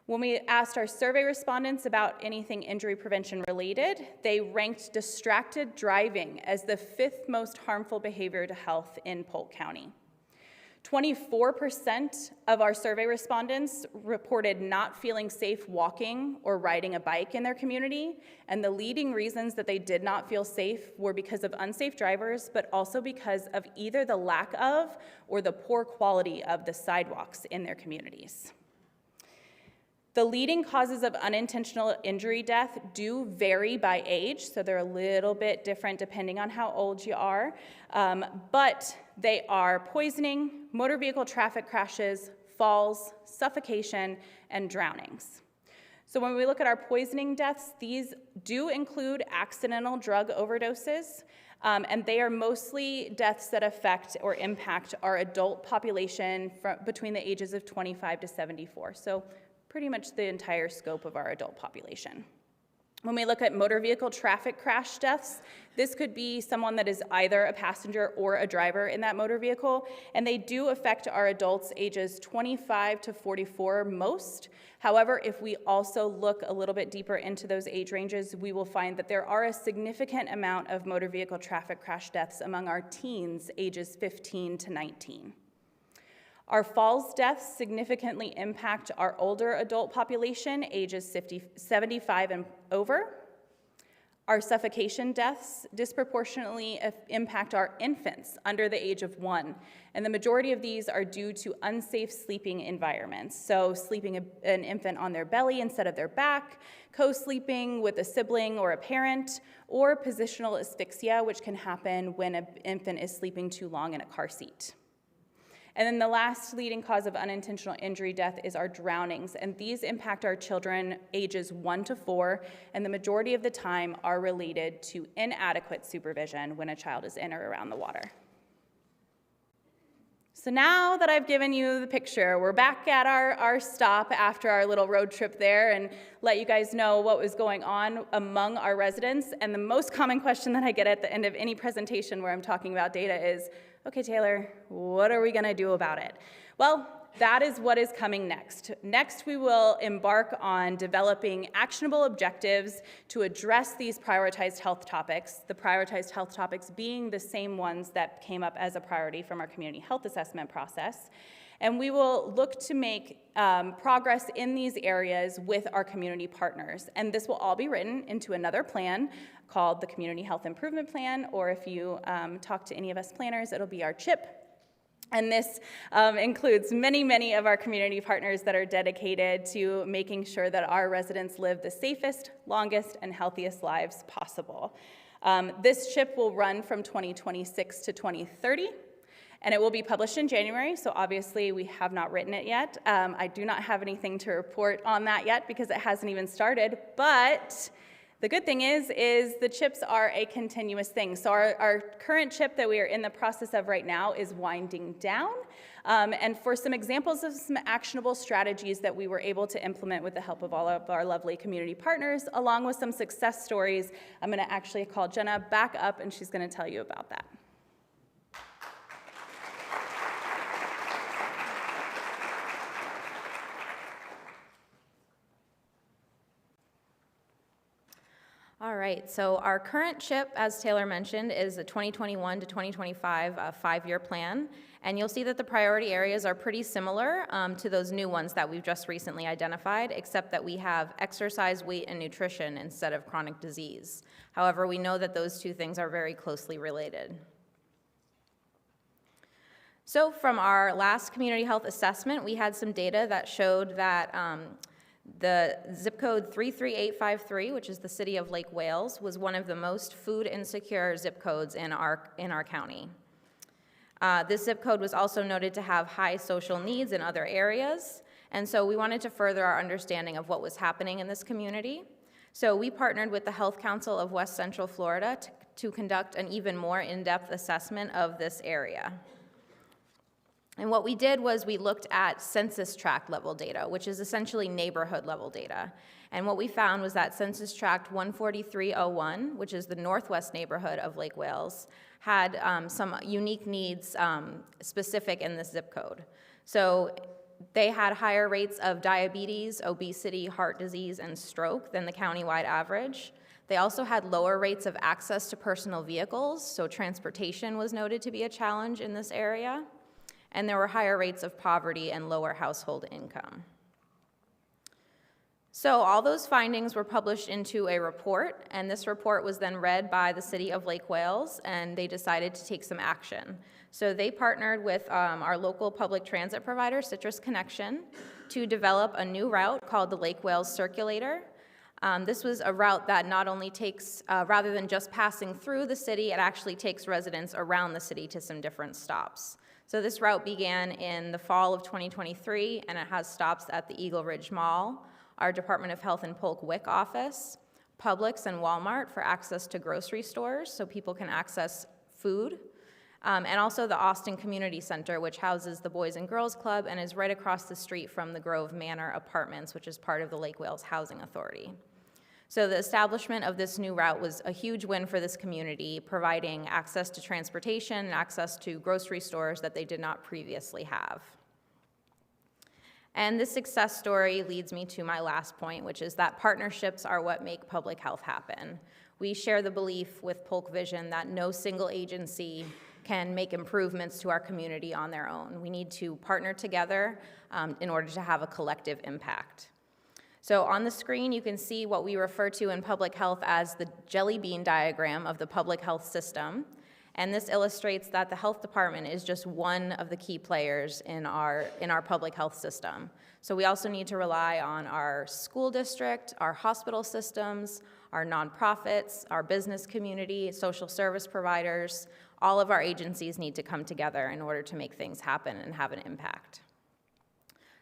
When we asked our survey respondents about anything injury prevention related, they ranked distracted driving as the 5th most harmful behavior to health in Polk County. 24% of our survey respondents reported not feeling safe walking or riding a bike in their community, and the leading reasons that they did not feel safe were because of unsafe drivers, but also because of either the lack of or the poor quality of the sidewalks in their communities. The leading causes of unintentional injury death do vary by age, so they're a little bit different depending on how old you are, but they are poisoning, motor vehicle traffic crashes, falls, suffocation, and drownings. So when we look at our poisoning deaths, these do include accidental drug overdoses, and they are mostly deaths that affect or impact our adult population between the ages of 25 to 74. So pretty much the entire scope of our adult population. When we look at motor vehicle traffic crash deaths, this could be someone that is either a passenger or a driver in that motor vehicle, and they do affect our adults ages 25 to 44 most. However, if we also look a little bit deeper into those age ranges, we will find that there are a significant amount of motor vehicle traffic crash deaths among our teens ages 15 to 19. Our falls deaths significantly impact our older adult population, ages 75 and over. Our suffocation deaths disproportionately impact our infants under the age of 1, and the majority of these are due to unsafe sleeping environments. So sleeping an infant on their belly instead of their back, co-sleeping with a sibling or a parent, or positional asphyxia, which can happen when an infant is sleeping too long in a car seat. And then the last leading cause of unintentional injury death is our drownings, and these impact our children ages 1 to 4, and the majority of the time are related to inadequate supervision when a child is in or around the water. So now that I've given you the picture, we're back at our stop after our little road trip there and let you guys know what was going on among our residents. And the most common question that I get at the end of any presentation where I'm talking about data is, okay, Taylor, what are we gonna do about it? Well, that is what is coming next. Next, we will embark on developing actionable objectives to address these prioritized health topics, the prioritized health topics being the same ones that came up as a priority from our community health assessment process. And we will look to make progress in these areas with our community partners. And this will all be written into another plan called the Community Health Improvement Plan, or if you talk to any of us planners, it'll be our CHIP. And this includes many, many of our community partners that are dedicated to making sure that our residents live the safest, longest, and healthiest lives possible. This CHIP will run from 2026 to 2030. And it will be published in January, so obviously we have not written it yet. I do not have anything to report on that yet because it hasn't even started, but the good thing is the CHIPs are a continuous thing. So our current CHIP that we are in the process of right now is winding down. And for some examples of some actionable strategies that we were able to implement with the help of all of our lovely community partners, along with some success stories, I'm gonna actually call Jenna back up and she's gonna tell you about that. All right, so our current CHIP, as Taylor mentioned, is a 2021 to 2025 5-year plan, and you'll see that the priority areas are pretty similar to those new ones that we've just recently identified, except that we have exercise, weight, and nutrition instead of chronic disease. However, we know that those two things are very closely related. So from our last community health assessment, we had some data that showed that the zip code 33853, which is the city of Lake Wales, was one of the most food insecure zip codes in our county. This zip code was also noted to have high social needs in other areas, and so we wanted to further our understanding of what was happening in this community. So we partnered with the Health Council of West Central Florida to conduct an even more in-depth assessment of this area. And what we did was we looked at census tract level data, which is essentially neighborhood level data. And what we found was that census tract 14301, which is the northwest neighborhood of Lake Wales, had some unique needs specific in this zip code. So they had higher rates of diabetes, obesity, heart disease, and stroke than the countywide average. They also had lower rates of access to personal vehicles, so transportation was noted to be a challenge in this area. and there were higher rates of poverty and lower household income. So all those findings were published into a report, and this report was then read by the City of Lake Wales, and they decided to take some action. So they partnered with our local public transit provider, Citrus Connection, to develop a new route called the Lake Wales Circulator. This was a route that not only takes, rather than just passing through the city, it actually takes residents around the city to some different stops. So this route began in the fall of 2023, and it has stops at the Eagle Ridge Mall, our Department of Health and Polk WIC office, Publix and Walmart for access to grocery stores so people can access food, and also the Austin Community Center, which houses the Boys and Girls Club and is right across the street from the Grove Manor Apartments, which is part of the Lake Wales Housing Authority. So the establishment of this new route was a huge win for this community, providing access to transportation and access to grocery stores that they did not previously have. And this success story leads me to my last point, which is that partnerships are what make public health happen. We share the belief with Polk Vision that no single agency can make improvements to our community on their own. We need to partner together in order to have a collective impact. So on the screen, you can see what we refer to in public health as the jelly bean diagram of the public health system. And this illustrates that the health department is just one of the key players in our public health system. So we also need to rely on our school district, our hospital systems, our nonprofits, our business community, social service providers. All of our agencies need to come together in order to make things happen and have an impact.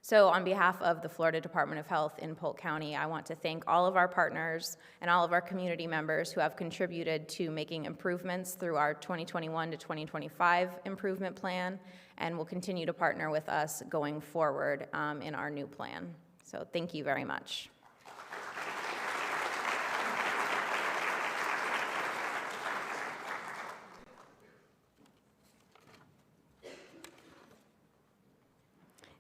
So on behalf of the Florida Department of Health in Polk County, I want to thank all of our partners and all of our community members who have contributed to making improvements through our 2021 to 2025 improvement plan, and will continue to partner with us going forward in our new plan. So thank you very much.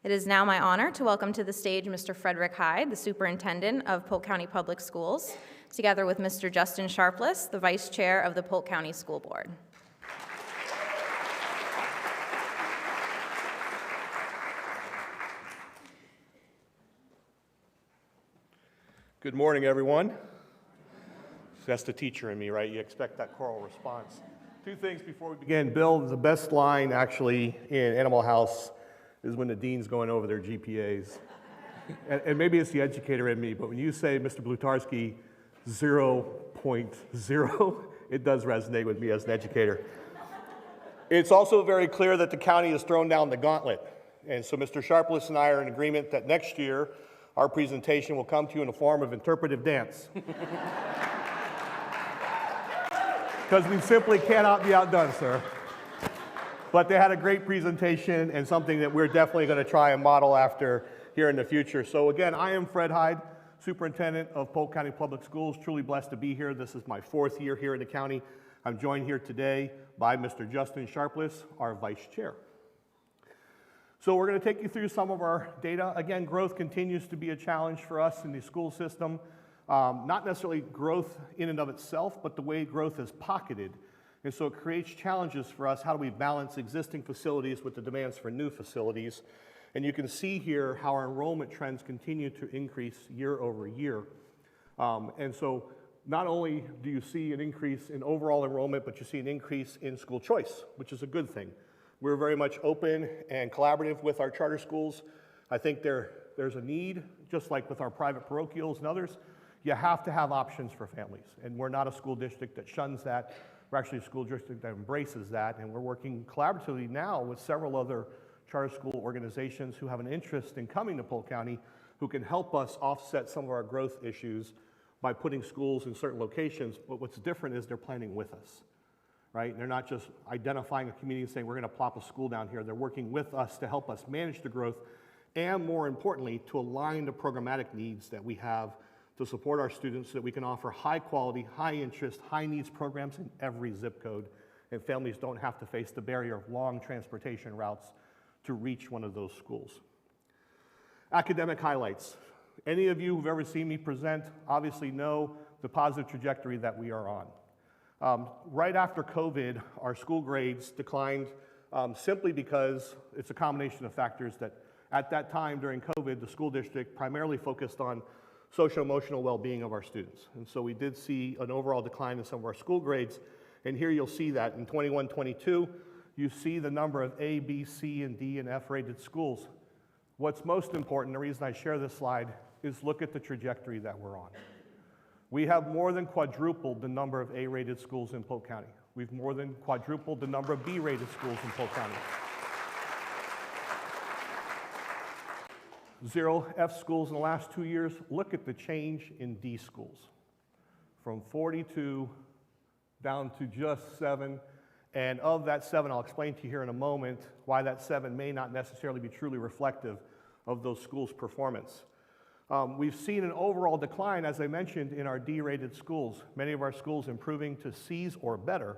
It is now my honor to welcome to the stage Mr. Frederick Heid, the Superintendent of Polk County Public Schools, together with Mr. Justin Sharpless, the Vice Chair of the Polk County School Board. Good morning, everyone. That's the teacher in me, right? You expect that choral response. Two things before we begin. Bill, the best line actually in Animal House is when the dean's going over their GPAs. and maybe it's the educator in me, but when you say, Mr. Blutarski, 0.0, it does resonate with me as an educator. It's also very clear that the county has thrown down the gauntlet. And so Mr. Sharpless and I are in agreement that next year, our presentation will come to you in the form of interpretive dance. Because we simply cannot be outdone, sir. But they had a great presentation and something that we're definitely going to try and model after here in the future. So again, I am Fred Heid, Superintendent of Polk County Public Schools. Truly blessed to be here. This is my 4th year here in the county. I'm joined here today by Mr. Justin Sharpless, our Vice Chair. So we're going to take you through some of our data. Again, growth continues to be a challenge for us in the school system. Not necessarily growth in and of itself, but the way growth is pocketed. And so it creates challenges for us. How do we balance existing facilities with the demands for new facilities? And you can see here how our enrollment trends continue to increase year over year. And so not only do you see an increase in overall enrollment, but you see an increase in school choice, which is a good thing. We're very much open and collaborative with our charter schools. I think there's a need, just like with our private parochials and others, you have to have options for families. And we're not a school district that shuns that. We're actually a school district that embraces that, and we're working collaboratively now with several other charter school organizations who have an interest in coming to Polk County, who can help us offset some of our growth issues by putting schools in certain locations. But what's different is they're planning with us, right? They're not just identifying a community and saying, we're going to plop a school down here. They're working with us to help us manage the growth, and more importantly, to align the programmatic needs that we have to support our students so that we can offer high quality, high interest, high needs programs in every zip code, and families don't have to face the barrier of long transportation routes to reach one of those schools. Academic highlights. Any of you who've ever seen me present obviously know the positive trajectory that we are on. Right after COVID, our school grades declined simply because it's a combination of factors that at that time during COVID, the school district primarily focused on social-emotional well-being of our students. And so we did see an overall decline in some of our school grades. And here you'll see that in 21-22, you see the number of A, B, C, and D, and F rated schools. What's most important, the reason I share this slide, is look at the trajectory that we're on. We have more than quadrupled the number of A-rated schools in Polk County. We've more than quadrupled the number of B-rated schools in Polk County. 0 F schools in the last 2 years. Look at the change in D schools. From 42 down to just 7. And of that 7, I'll explain to you here in a moment why that 7 may not necessarily be truly reflective of those schools' performance. We've seen an overall decline, as I mentioned, in our D-rated schools. Many of our schools improving to C's or better.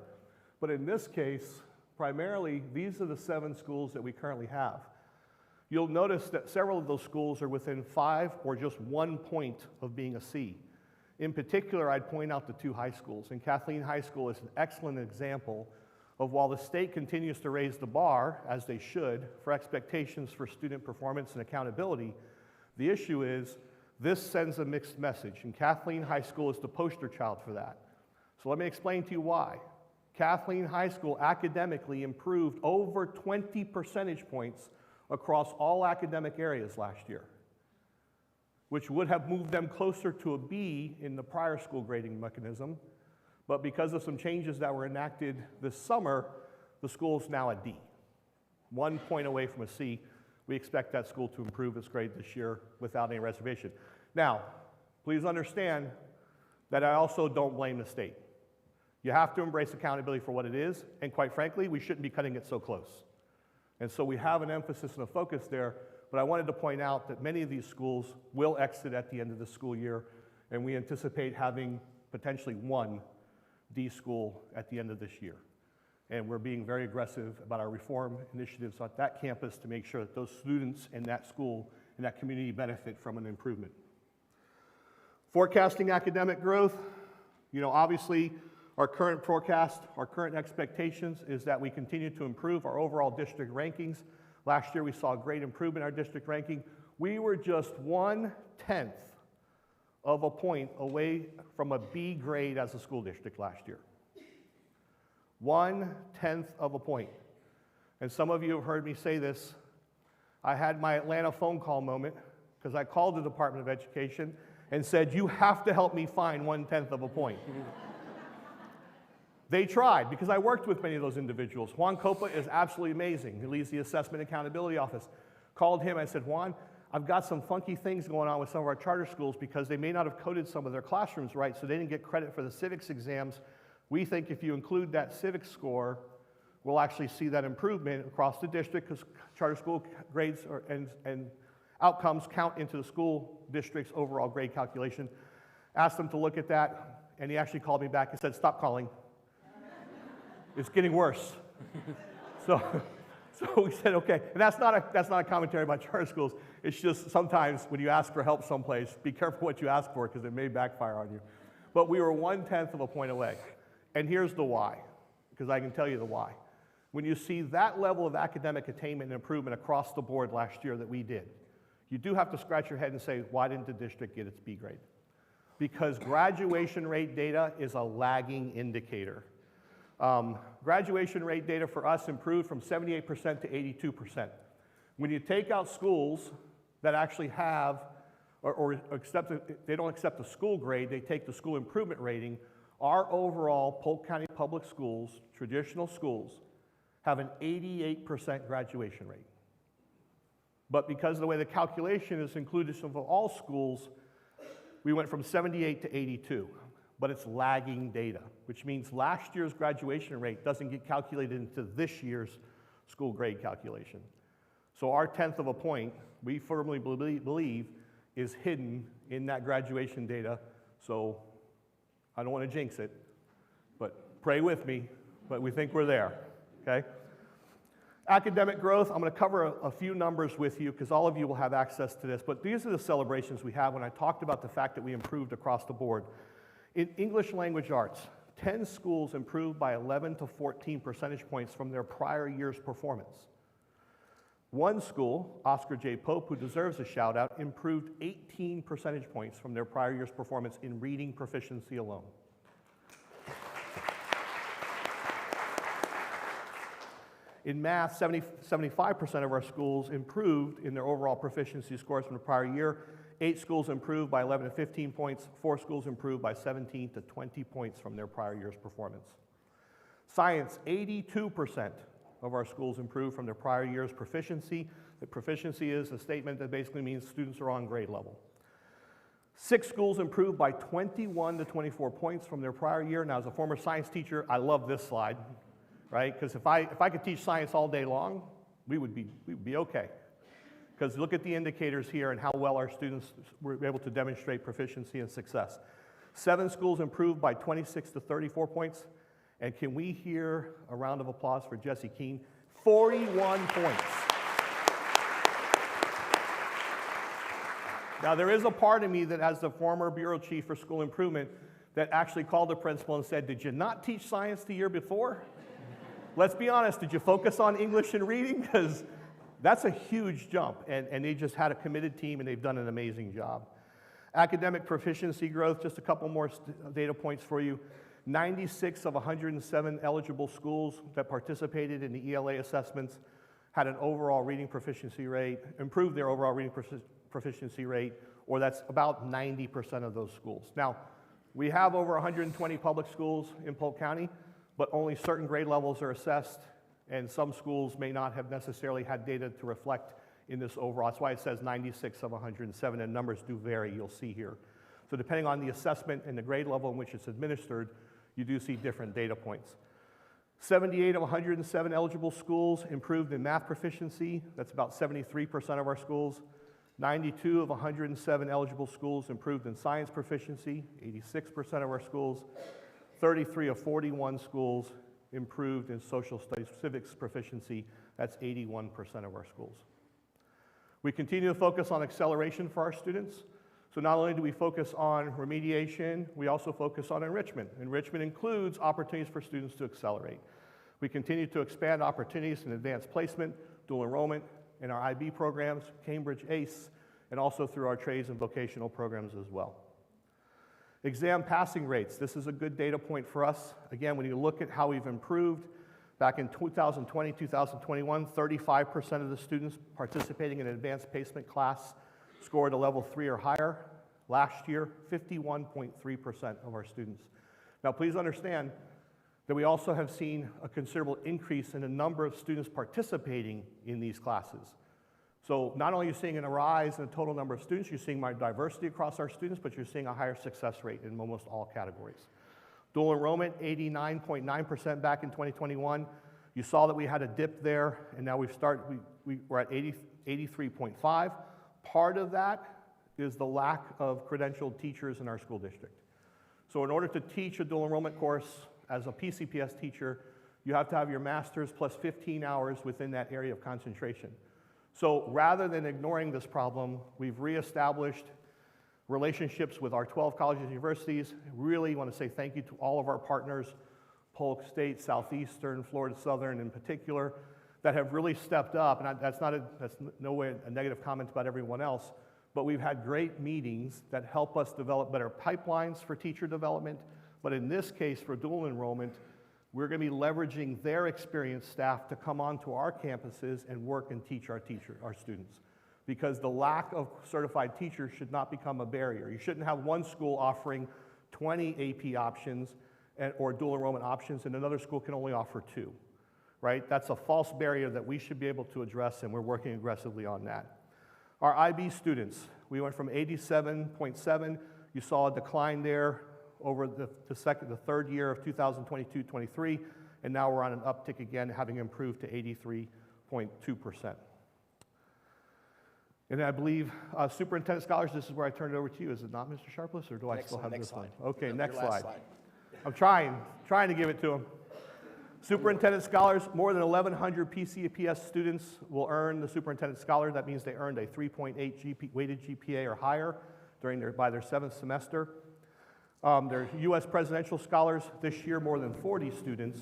But in this case, primarily, these are the 7 schools that we currently have. You'll notice that several of those schools are within 5 or just 1 point of being a C. In particular, I'd point out the 2 high schools. And Kathleen High School is an excellent example of, while the state continues to raise the bar, as they should, for expectations for student performance and accountability, the issue is this sends a mixed message. And Kathleen High School is the poster child for that. So let me explain to you why. Kathleen High School academically improved over 20 percentage points across all academic areas last year, which would have moved them closer to a B in the prior school grading mechanism. But because of some changes that were enacted this summer, the school's now a D. 1 point away from a C. We expect that school to improve its grade this year without any reservation. Now, please understand that I also don't blame the state. You have to embrace accountability for what it is, and quite frankly, we shouldn't be cutting it so close. And so we have an emphasis and a focus there, but I wanted to point out that many of these schools will exit at the end of the school year, and we anticipate having potentially 1 D school at the end of this year. And we're being very aggressive about our reform initiatives at that campus to make sure that those students in that school and that community benefit from an improvement. Forecasting academic growth, obviously our current forecast, our current expectations is that we continue to improve our overall district rankings. Last year we saw a great improvement in our district ranking. We were just 1/10 of a point away from a B grade as a school district last year. 1/10 of a point. And some of you have heard me say this. I had my Atlanta phone call moment because I called the Department of Education and said, you have to help me find 1/10 of a point. They tried, because I worked with many of those individuals. Juan Copa is absolutely amazing. He leads the Assessment Accountability Office. Called him, I said, Juan, I've got some funky things going on with some of our charter schools because they may not have coded some of their classrooms right, so they didn't get credit for the civics exams. We think if you include that civics score, we'll actually see that improvement across the district because charter school grades and outcomes count into the school district's overall grade calculation. Asked him to look at that, and he actually called me back and said, stop calling. It's getting worse. So we said, okay. And that's not a commentary about charter schools. It's just sometimes when you ask for help someplace, be careful what you ask for because it may backfire on you. But we were 1/10 of a point away. And here's the why, because I can tell you the why. When you see that level of academic attainment and improvement across the board last year that we did, you do have to scratch your head and say, why didn't the district get its B grade? Because graduation rate data is a lagging indicator. Graduation rate data for us improved from 78% to 82%. When you take out schools that actually have, or accept, they don't accept the school grade, they take the school improvement rating, our overall Polk County Public Schools, traditional schools, have an 88% graduation rate. But because of the way the calculation is inclusive of all schools, we went from 78 to 82. But it's lagging data, which means last year's graduation rate doesn't get calculated into this year's school grade calculation. So our 1/10 of a point, we firmly believe, is hidden in that graduation data. So I don't want to jinx it, but pray with me, but we think we're there, okay? Academic growth, I'm going to cover a few numbers with you because all of you will have access to this, but these are the celebrations we have when I talked about the fact that we improved across the board. In English language arts, 10 schools improved by 11 to 14 percentage points from their prior year's performance. One school, Oscar J. Pope, who deserves a shout out, improved 18 percentage points from their prior year's performance in reading proficiency alone. In math, 75% of our schools improved in their overall proficiency scores from the prior year. 8 schools improved by 11 to 15 points. 4 schools improved by 17 to 20 points from their prior year's performance. Science, 82% of our schools improved from their prior year's proficiency. The proficiency is a statement that basically means students are on grade level. 6 schools improved by 21 to 24 points from their prior year. Now, as a former science teacher, I love this slide, right? Because if I could teach science all day long, we would be okay. Because look at the indicators here and how well our students were able to demonstrate proficiency and success. 7 schools improved by 26 to 34 points. And can we hear a round of applause for Jesse Keene? 41 points. Now, there is a part of me that, as the former bureau chief for school improvement, that actually called the principal and said, did you not teach science the year before? Let's be honest, did you focus on English and reading? Because that's a huge jump, and they just had a committed team, and they've done an amazing job. Academic proficiency growth, just a couple more data points for you. 96 of 107 eligible schools that participated in the ELA assessments had an overall reading proficiency rate, improved their overall reading proficiency rate, or that's about 90% of those schools. Now, we have over 120 public schools in Polk County, but only certain grade levels are assessed, and some schools may not have necessarily had data to reflect in this overall. That's why it says 96 of 107, and numbers do vary, you'll see here. So depending on the assessment and the grade level in which it's administered, you do see different data points. 78 of 107 eligible schools improved in math proficiency. That's about 73% of our schools. 92 of 107 eligible schools improved in science proficiency, 86% of our schools. 33 of 41 schools improved in social studies civics proficiency. That's 81% of our schools. We continue to focus on acceleration for our students. So not only do we focus on remediation, we also focus on enrichment. Enrichment includes opportunities for students to accelerate. We continue to expand opportunities in advanced placement, dual enrollment, in our IB programs, Cambridge ACE, and also through our trades and vocational programs as well. Exam passing rates. This is a good data point for us. Again, when you look at how we've improved, back in 2020, 2021, 35% of the students participating in an advanced placement class scored a level 3 or higher. Last year, 51.3% of our students. Now, please understand that we also have seen a considerable increase in the number of students participating in these classes. So not only are you seeing a rise in the total number of students, you're seeing more diversity across our students, but you're seeing a higher success rate in almost all categories. Dual enrollment, 89.9% back in 2021. You saw that we had a dip there, and now we're at 83.5. Part of that is the lack of credentialed teachers in our school district. So in order to teach a dual enrollment course as a PCPS teacher, you have to have your master's plus 15 hours within that area of concentration. So rather than ignoring this problem, we've reestablished relationships with our 12 colleges and universities. Really want to say thank you to all of our partners, Polk State, Southeastern, Florida Southern in particular, that have really stepped up, and that's no way a negative comment about everyone else, but we've had great meetings that help us develop better pipelines for teacher development, but in this case, for dual enrollment, we're going to be leveraging their experienced staff to come onto our campuses and work and teach our students. Because the lack of certified teachers should not become a barrier. You shouldn't have one school offering 20 AP options or dual enrollment options, and another school can only offer 2. Right? That's a false barrier that we should be able to address, and we're working aggressively on that. Our IB students, we went from 87.7. You saw a decline there over the third year of 2022-23, and now we're on an uptick again, having improved to 83.2%. And I believe Superintendent Scholars, this is where I turn it over to you. Is it not, Mr. Sharpless, or do I still have this one? Okay, next slide. I'm trying to give it to him. Superintendent Scholars, more than 1,100 PCPS students will earn the Superintendent Scholar. That means they earned a 3.8 weighted GPA or higher by their 7th semester. They're U.S. Presidential Scholars. This year, more than 40 students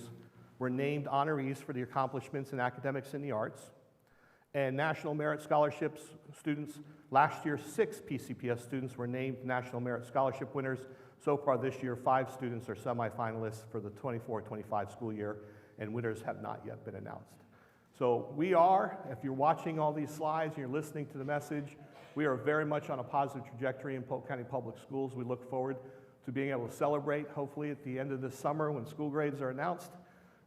were named honorees for the accomplishments in academics and the arts. And National Merit Scholarships students, last year 6 PCPS students were named National Merit Scholarship winners. So far this year, 5 students are semifinalists for the 24-25 school year, and winners have not yet been announced. So we are, if you're watching all these slides and you're listening to the message, we are very much on a positive trajectory in Polk County Public Schools. We look forward to being able to celebrate, hopefully at the end of this summer when school grades are announced.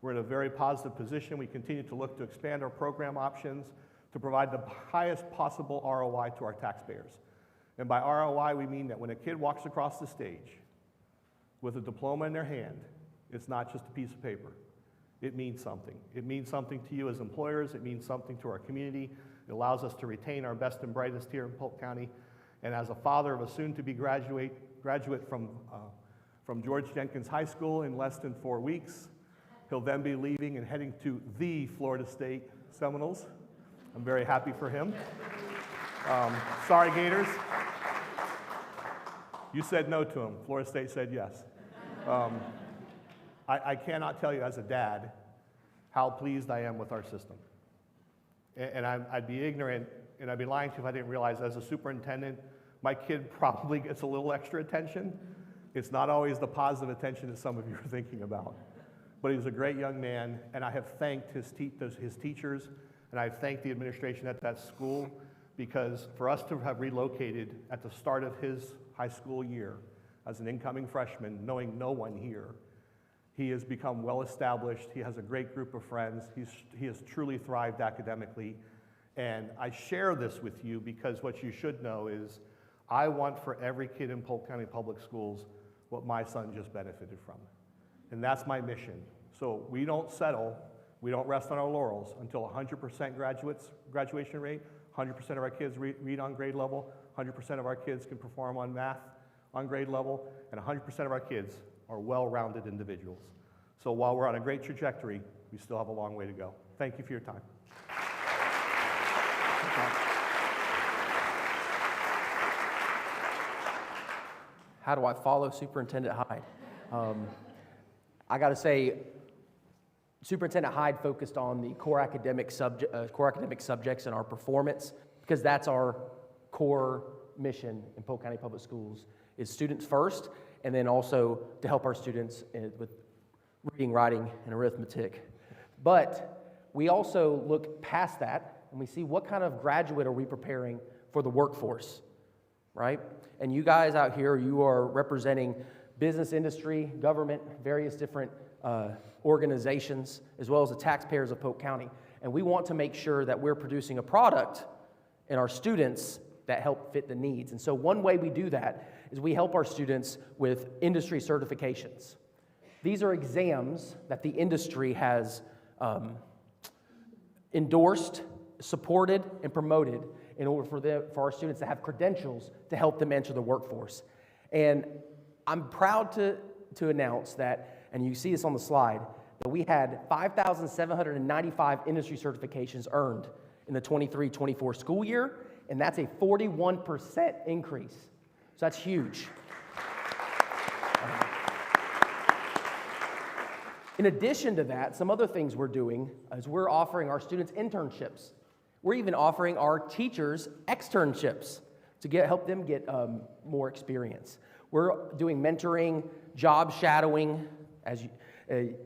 We're in a very positive position. We continue to look to expand our program options to provide the highest possible ROI to our taxpayers. And by ROI, we mean that when a kid walks across the stage with a diploma in their hand, it's not just a piece of paper. It means something. It means something to you as employers. It means something to our community. It allows us to retain our best and brightest here in Polk County. And as a father of a soon-to-be graduate from George Jenkins High School in less than 4 weeks, he'll then be leaving and heading to the Florida State Seminoles. I'm very happy for him. Sorry, Gators. You said no to him. Florida State said yes. I cannot tell you as a dad how pleased I am with our system. And I'd be ignorant, and I'd be lying to you if I didn't realize as a superintendent, my kid probably gets a little extra attention. It's not always the positive attention that some of you are thinking about. But he's a great young man, and I have thanked his teachers, and I've thanked the administration at that school, because for us to have relocated at the start of his high school year as an incoming freshman, knowing no one here, he has become well established. He has a great group of friends. He has truly thrived academically. And I share this with you because what you should know is I want for every kid in Polk County Public Schools what my son just benefited from. And that's my mission. So we don't settle, we don't rest on our laurels until 100% graduation rate, 100% of our kids read on grade level, 100% of our kids can perform on math on grade level, and 100% of our kids are well-rounded individuals. So while we're on a great trajectory, we still have a long way to go. Thank you for your time. How do I follow Superintendent Heid? I got to say, Superintendent Heid focused on the core academic subjects and our performance, because that's our core mission in Polk County Public Schools, is students first, and then also to help our students with reading, writing, and arithmetic. But we also look past that, and we see what kind of graduate are we preparing for the workforce, right? And you guys out here, you are representing business, industry, government, various different organizations, as well as the taxpayers of Polk County. And we want to make sure that we're producing a product in our students that help fit the needs. And so one way we do that is we help our students with industry certifications. These are exams that the industry has endorsed, supported, and promoted in order for our students to have credentials to help them enter the workforce. And I'm proud to announce that, and you see this on the slide, that we had 5,795 industry certifications earned in the 23-24 school year, and that's a 41% increase. So that's huge. In addition to that, some other things we're doing is we're offering our students internships. We're even offering our teachers externships to help them get more experience. We're doing mentoring, job shadowing.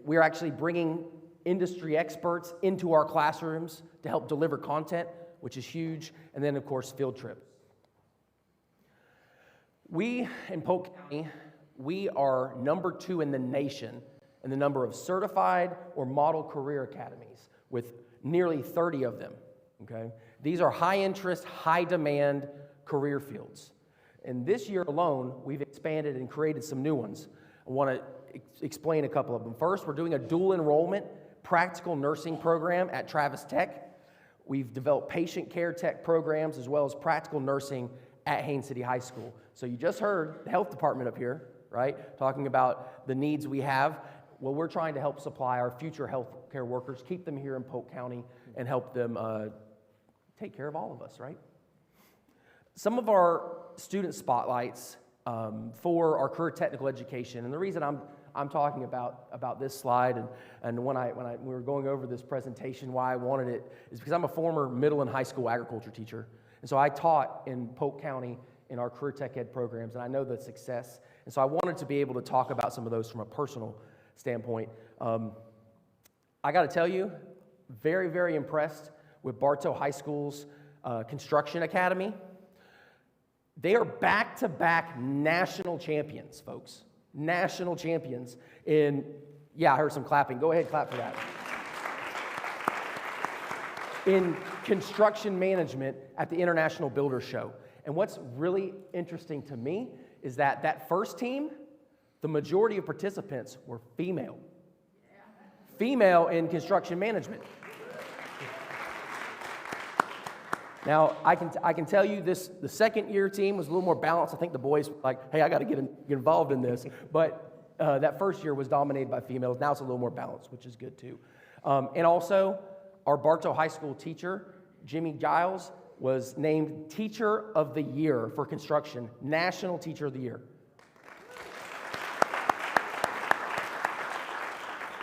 We're actually bringing industry experts into our classrooms to help deliver content, which is huge. And then, of course, field trips. We, in Polk County, we are number 2 in the nation in the number of certified or model career academies, with nearly 30 of them, okay? These are high-interest, high-demand career fields. And this year alone, we've expanded and created some new ones. I want to explain a couple of them. First, we're doing a dual enrollment practical nursing program at Travis Tech. We've developed patient care tech programs as well as practical nursing at Haines City High School. So you just heard the health department up here, right, talking about the needs we have. Well, we're trying to help supply our future health care workers, keep them here in Polk County, and help them take care of all of us, right? Some of our student spotlights for our career technical education. And the reason I'm talking about this slide and when we were going over this presentation, why I wanted it is because I'm a former middle and high school agriculture teacher. And so I taught in Polk County in our career tech ed programs, and I know the success. And so I wanted to be able to talk about some of those from a personal standpoint. I got to tell you, very, very impressed with Bartow High School's Construction Academy. They are back-to-back national champions, folks. National champions in, yeah, I heard some clapping. Go ahead, clap for that. In construction management at the International Builders Show. And what's really interesting to me is that first team, the majority of participants were female. Female in construction management. Now, I can tell you this, the second year team was a little more balanced. I think the boys were like, hey, I got to get involved in this. But that first year was dominated by females. Now it's a little more balanced, which is good too. And also, our Bartow High School teacher, Jimmy Giles, was named Teacher of the Year for construction, National Teacher of the Year.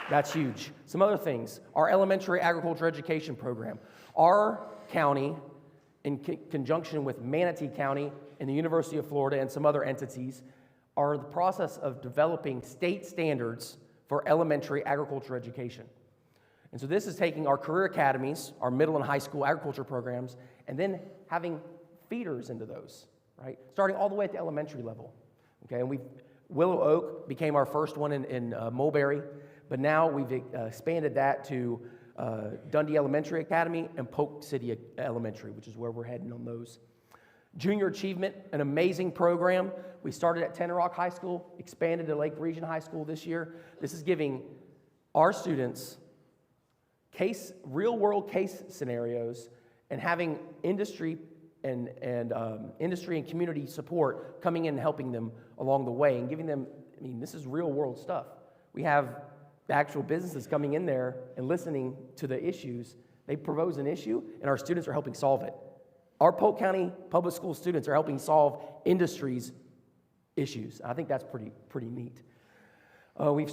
That's huge. Some other things, our elementary agriculture education program. Our county, in conjunction with Manatee County and the University of Florida and some other entities, are in the process of developing state standards for elementary agriculture education. And so this is taking our career academies, our middle and high school agriculture programs, and then having feeders into those, right? Starting all the way at the elementary level, okay? And Willow Oak became our first one in Mulberry, but now we've expanded that to Dundee Elementary Academy and Polk City Elementary, which is where we're heading on those. Junior Achievement, an amazing program. We started at Tender Rock High School, expanded to Lake Region High School this year. This is giving our students real-world case scenarios and having industry and community support coming in and helping them along the way and giving them, I mean, this is real-world stuff. We have the actual businesses coming in there and listening to the issues. They propose an issue, and our students are helping solve it. Our Polk County public school students are helping solve industries' issues. I think that's pretty neat. We've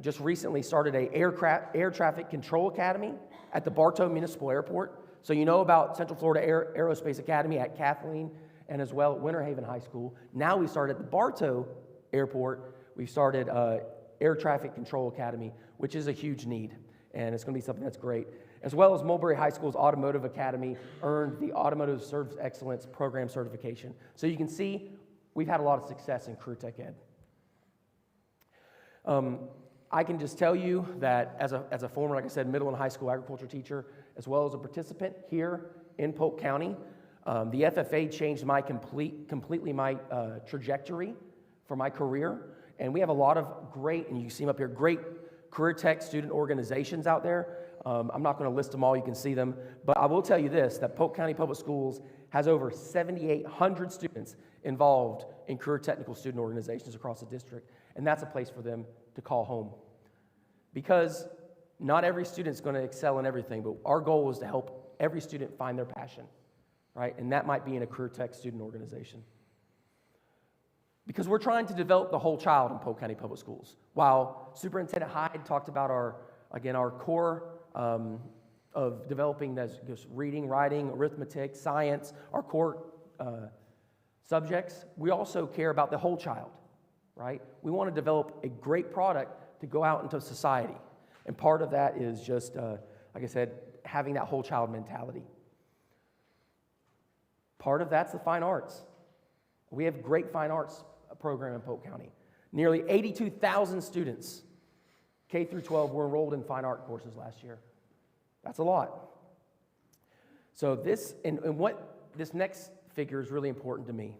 just recently started a air traffic control academy at the Bartow Municipal Airport. So you know about Central Florida Aerospace Academy at Kathleen and as well at Winter Haven High School. Now we started at the Bartow Airport. We've started Air Traffic Control Academy, which is a huge need, and it's going to be something that's great. As well as Mulberry High School's Automotive Academy earned the Automotive Service Excellence Program certification. So you can see we've had a lot of success in career tech ed. I can just tell you that as a former, like I said, middle and high school agriculture teacher, as well as a participant here in Polk County, the FFA changed completely my trajectory for my career. And we have a lot of great, and you can see them up here, great career tech student organizations out there. I'm not going to list them all, you can see them. But I will tell you this, that Polk County Public Schools has over 7,800 students involved in career technical student organizations across the district. And that's a place for them to call home. Because not every student's going to excel in everything, but our goal is to help every student find their passion, right? And that might be in a career tech student organization. Because we're trying to develop the whole child in Polk County Public Schools. While Superintendent Heid talked about our core of developing just reading, writing, arithmetic, science, our core subjects, we also care about the whole child, right? We want to develop a great product to go out into society. And part of that is just, like I said, having that whole child mentality. Part of that's the fine arts. We have great fine arts program in Polk County. Nearly 82,000 students, K through 12, were enrolled in fine art courses last year. That's a lot. So this, and what this next figure is really important to me.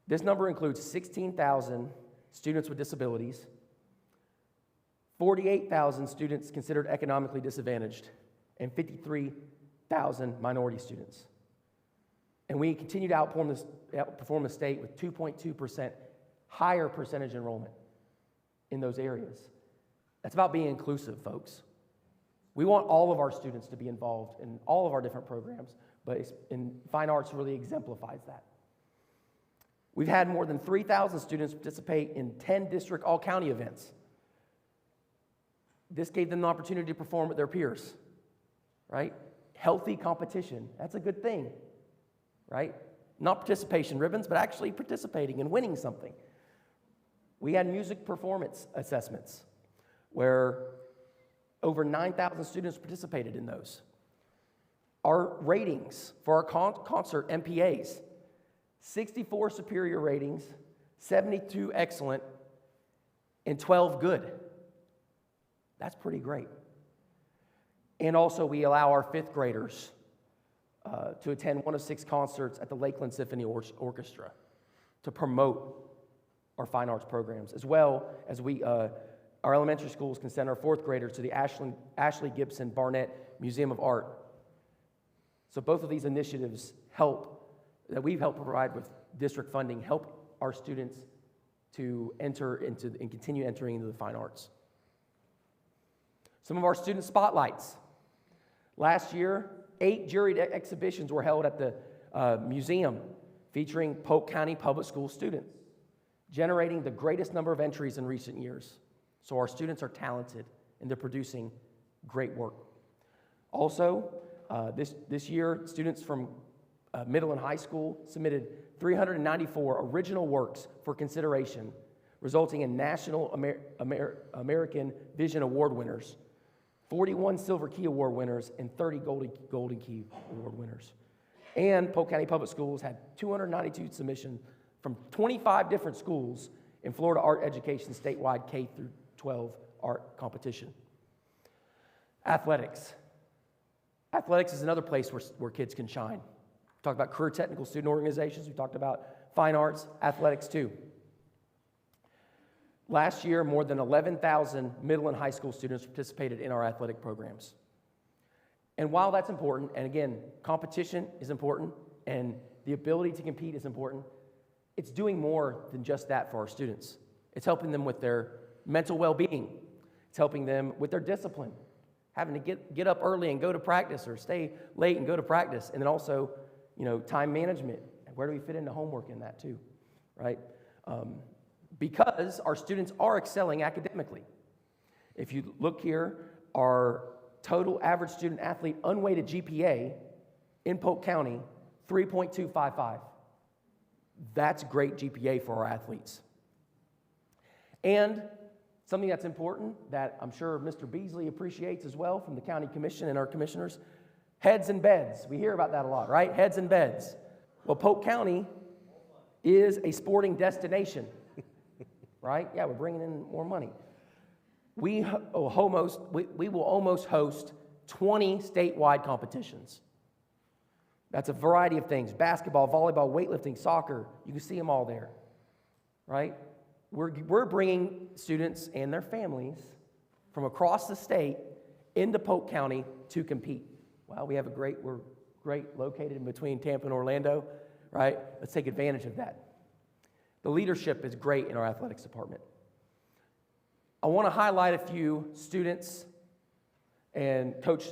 This number includes 16,000 students with disabilities, 48,000 students considered economically disadvantaged, and 53,000 minority students. And we continue to outperform the state with 2.2% higher percentage enrollment in those areas. That's about being inclusive, folks. We want all of our students to be involved in all of our different programs, but fine arts really exemplifies that. We've had more than 3,000 students participate in 10 district all-county events. This gave them the opportunity to perform with their peers, right? Healthy competition, that's a good thing, right? Not participation ribbons, but actually participating and winning something. We had music performance assessments where over 9,000 students participated in those. Our ratings for our concert MPAs, 64 superior ratings, 72 excellent, and 12 good. That's pretty great. And also we allow our fifth graders to attend one of 6 concerts at the Lakeland Symphony Orchestra to promote our fine arts programs, as well as our elementary schools can send our 4th graders to the Ashley Gibson Barnett Museum of Art. So both of these initiatives that we've helped provide with district funding, help our students to enter into and continue entering into the fine arts. Some of our student spotlights. Last year, 8 juried exhibitions were held at the museum featuring Polk County Public School students, generating the greatest number of entries in recent years. So our students are talented and they're producing great work. Also, this year, students from middle and high school submitted 394 original works for consideration, resulting in National American Vision Award winners, 41 Silver Key Award winners, and 30 Golden Key Award winners. And Polk County Public Schools had 292 submissions from 25 different schools in Florida Art Education statewide K through 12 art competition. Athletics. Athletics is another place where kids can shine. We talked about career technical student organizations. We talked about fine arts, athletics too. Last year, more than 11,000 middle and high school students participated in our athletic programs. And while that's important, and again, competition is important, and the ability to compete is important, it's doing more than just that for our students. It's helping them with their mental well-being. It's helping them with their discipline, having to get up early and go to practice or stay late and go to practice. And then also, time management. Where do we fit into homework in that too, right? Because our students are excelling academically. If you look here, our total average student athlete unweighted GPA in Polk County, 3.255. That's great GPA for our athletes. And something that's important that I'm sure Mr. Beasley appreciates as well from the county commission and our commissioners, heads and beds. We hear about that a lot, right? Heads and beds. Well, Polk County is a sporting destination, right? Yeah, we're bringing in more money. We will almost host 20 statewide competitions. That's a variety of things: basketball, volleyball, weightlifting, soccer. You can see them all there, right? We're bringing students and their families from across the state into Polk County to compete. Well, we're great located in between Tampa and Orlando, right? Let's take advantage of that. The leadership is great in our athletics department. I want to highlight a few students and coach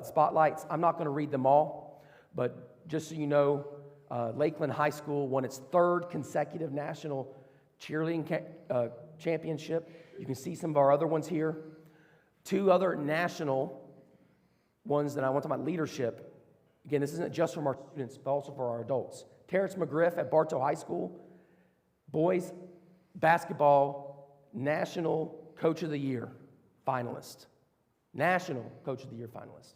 spotlights. I'm not going to read them all, but just so you know, Lakeland High School won its 3rd consecutive national cheerleading championship. You can see some of our other ones here. 2 other national ones that I want to talk about leadership. Again, this isn't just from our students, but also for our adults. Terrence McGriff at Bartow High School, boys basketball National Coach of the Year finalist. National Coach of the Year finalist.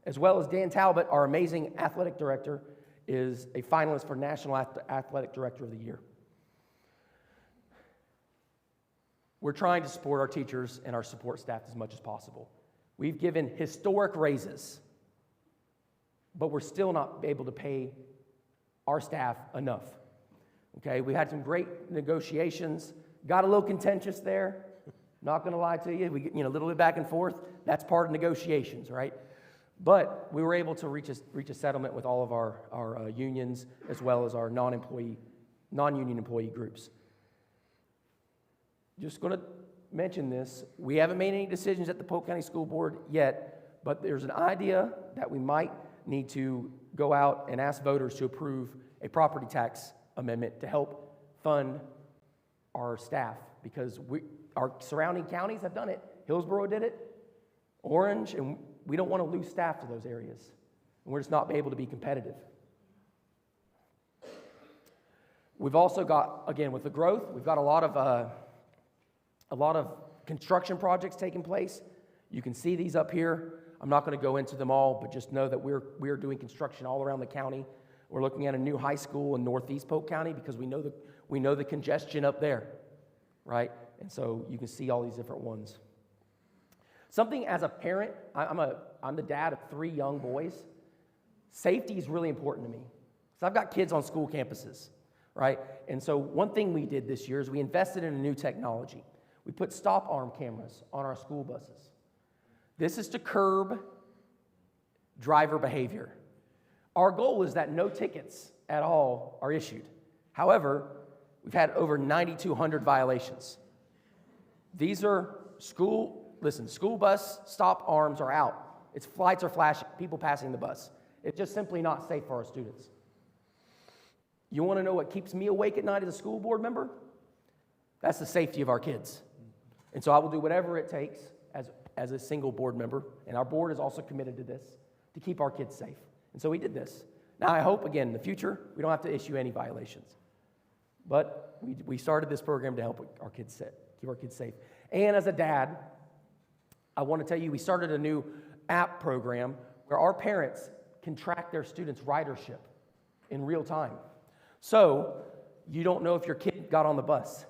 As well as Dan Talbot, our amazing athletic director, is a finalist for National Athletic Director of the Year. We're trying to support our teachers and our support staff as much as possible. We've given historic raises, but we're still not able to pay our staff enough. Okay, we had some great negotiations, got a little contentious there, not going to lie to you. We get a little bit back and forth. That's part of negotiations, right? But we were able to reach a settlement with all of our unions as well as our non-union employee groups. Just going to mention this. We haven't made any decisions at the Polk County School Board yet, but there's an idea that we might need to go out and ask voters to approve a property tax amendment to help fund our staff because our surrounding counties have done it. Hillsborough did it, Orange, and we don't want to lose staff to those areas. And we're just not able to be competitive. We've also got, again, with the growth, we've got a lot of construction projects taking place. You can see these up here. I'm not going to go into them all, but just know that we're doing construction all around the county. We're looking at a new high school in northeast Polk County because we know the congestion up there, right? And so you can see all these different ones. Something as a parent, I'm the dad of 3 young boys. Safety is really important to me. So I've got kids on school campuses, right? And so one thing we did this year is we invested in a new technology. We put stop arm cameras on our school buses. This is to curb driver behavior. Our goal is that no tickets at all are issued. However, we've had over 9,200 violations. These are school bus stop arms are out. Lights are flashing, people passing the bus. It's just simply not safe for our students. You want to know what keeps me awake at night as a school board member? That's the safety of our kids. And so I will do whatever it takes as a single board member, and our board is also committed to this, to keep our kids safe. And so we did this. Now I hope, again, in the future, we don't have to issue any violations. But we started this program to help our kids keep our kids safe. And as a dad, I want to tell you, we started a new app program where our parents can track their students' ridership in real time. So you don't know if your kid got on the bus,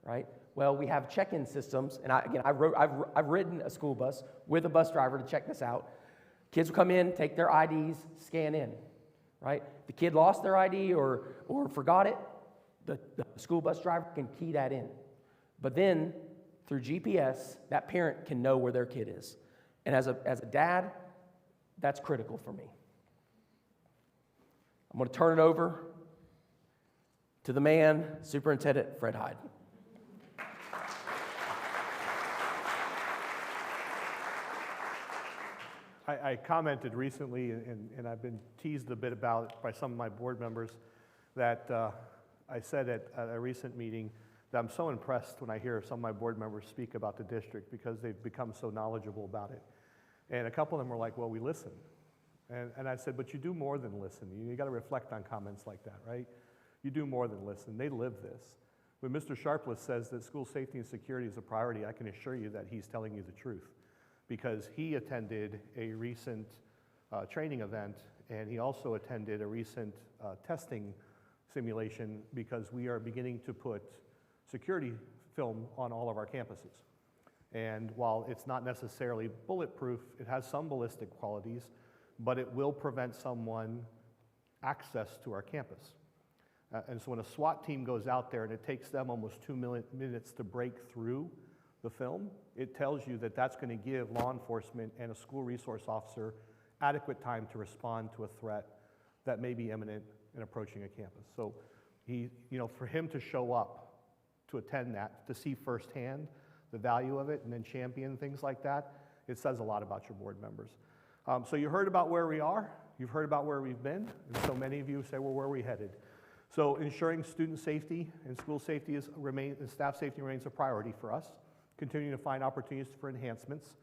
right? Well, we have check-in systems, and I've ridden a school bus with a bus driver to check this out. Kids will come in, take their IDs, scan in, right? If the kid lost their ID or forgot it, the school bus driver can key that in. But then, through GPS, that parent can know where their kid is. And as a dad, that's critical for me. I'm going to turn it over to the man, Superintendent Fred Heid. I commented recently, and I've been teased a bit about it by some of my board members, that I said at a recent meeting that I'm so impressed when I hear some of my board members speak about the district because they've become so knowledgeable about it. And a couple of them were like, well, we listen. And I said, but you do more than listen. You got to reflect on comments like that, right? You do more than listen. They live this. When Mr. Sharpless says that school safety and security is a priority, I can assure you that he's telling you the truth, because he attended a recent training event, and he also attended a recent testing simulation because we are beginning to put security film on all of our campuses. And while it's not necessarily bulletproof, it has some ballistic qualities, but it will prevent someone access to our campus. And so when a SWAT team goes out there and it takes them almost 2 minutes to break through the film, it tells you that that's going to give law enforcement and a school resource officer adequate time to respond to a threat that may be imminent and approaching a campus. So for him to show up, to attend that, to see firsthand the value of it and then champion things like that, it says a lot about your board members. So you heard about where we are, you've heard about where we've been, and so many of you say, well, where are we headed? So ensuring student safety and school safety and staff safety remains a priority for us, continuing to find opportunities for enhancements.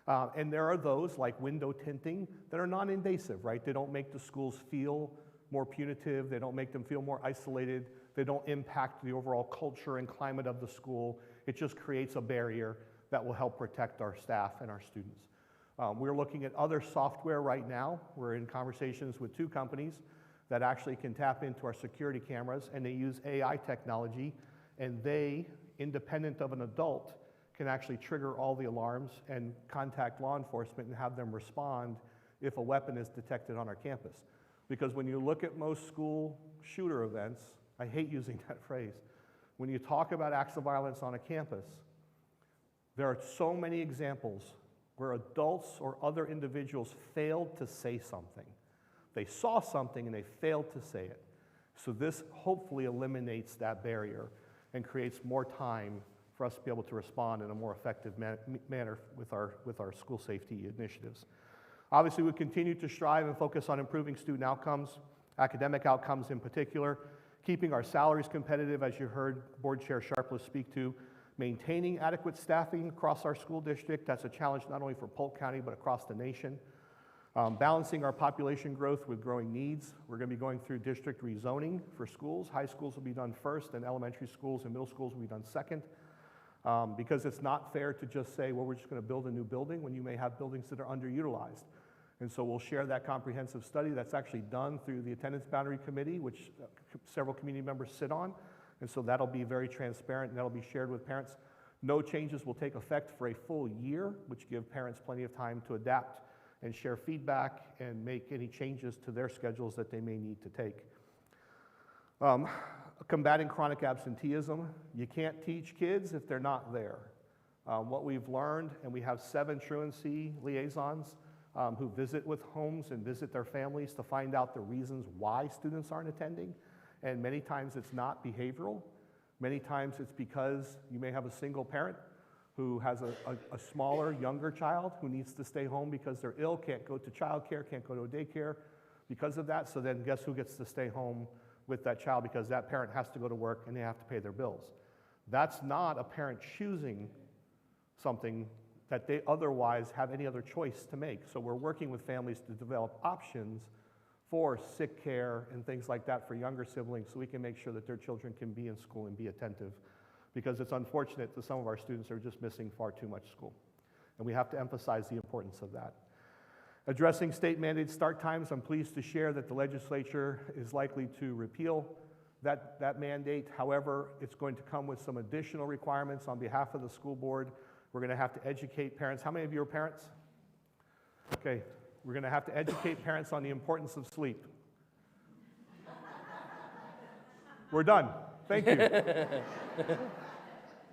And there are those, like window tinting, that are non-invasive, right? They don't make the schools feel more punitive, they don't make them feel more isolated, they don't impact the overall culture and climate of the school. It just creates a barrier that will help protect our staff and our students. We're looking at other software right now. We're in conversations with 2 companies that actually can tap into our security cameras, and they use AI technology, and they, independent of an adult, can actually trigger all the alarms and contact law enforcement and have them respond if a weapon is detected on our campus. Because when you look at most school shooter events, I hate using that phrase, when you talk about acts of violence on a campus, there are so many examples where adults or other individuals failed to say something. They saw something and they failed to say it. So this hopefully eliminates that barrier and creates more time for us to be able to respond in a more effective manner with our school safety initiatives. Obviously, we continue to strive and focus on improving student outcomes, academic outcomes in particular, keeping our salaries competitive, as you heard Board Chair Sharpless speak to, maintaining adequate staffing across our school district. That's a challenge not only for Polk County, but across the nation. Balancing our population growth with growing needs. We're going to be going through district rezoning for schools. High schools will be done first, and elementary schools and middle schools will be done second. Because it's not fair to just say, well, we're just going to build a new building when you may have buildings that are underutilized. And so we'll share that comprehensive study that's actually done through the Attendance Boundary Committee, which several community members sit on. And so that'll be very transparent, and that'll be shared with parents. No changes will take effect for a full year, which give parents plenty of time to adapt and share feedback and make any changes to their schedules that they may need to take. Combating chronic absenteeism. You can't teach kids if they're not there. What we've learned, and we have 7 truancy liaisons who visit with homes and visit their families to find out the reasons why students aren't attending. And many times it's not behavioral. Many times it's because you may have a single parent who has a smaller, younger child who needs to stay home because they're ill, can't go to childcare, can't go to a daycare because of that. So then guess who gets to stay home with that child, because that parent has to go to work and they have to pay their bills. That's not a parent choosing something that they otherwise have any other choice to make. So we're working with families to develop options for sick care and things like that for younger siblings, so we can make sure that their children can be in school and be attentive, because it's unfortunate that some of our students are just missing far too much school. And we have to emphasize the importance of that. Addressing state mandated start times, I'm pleased to share that the legislature is likely to repeal that mandate. However, it's going to come with some additional requirements on behalf of the school board. We're going to have to educate parents. How many of you are parents? Okay, we're going to have to educate parents on the importance of sleep. We're done. Thank you.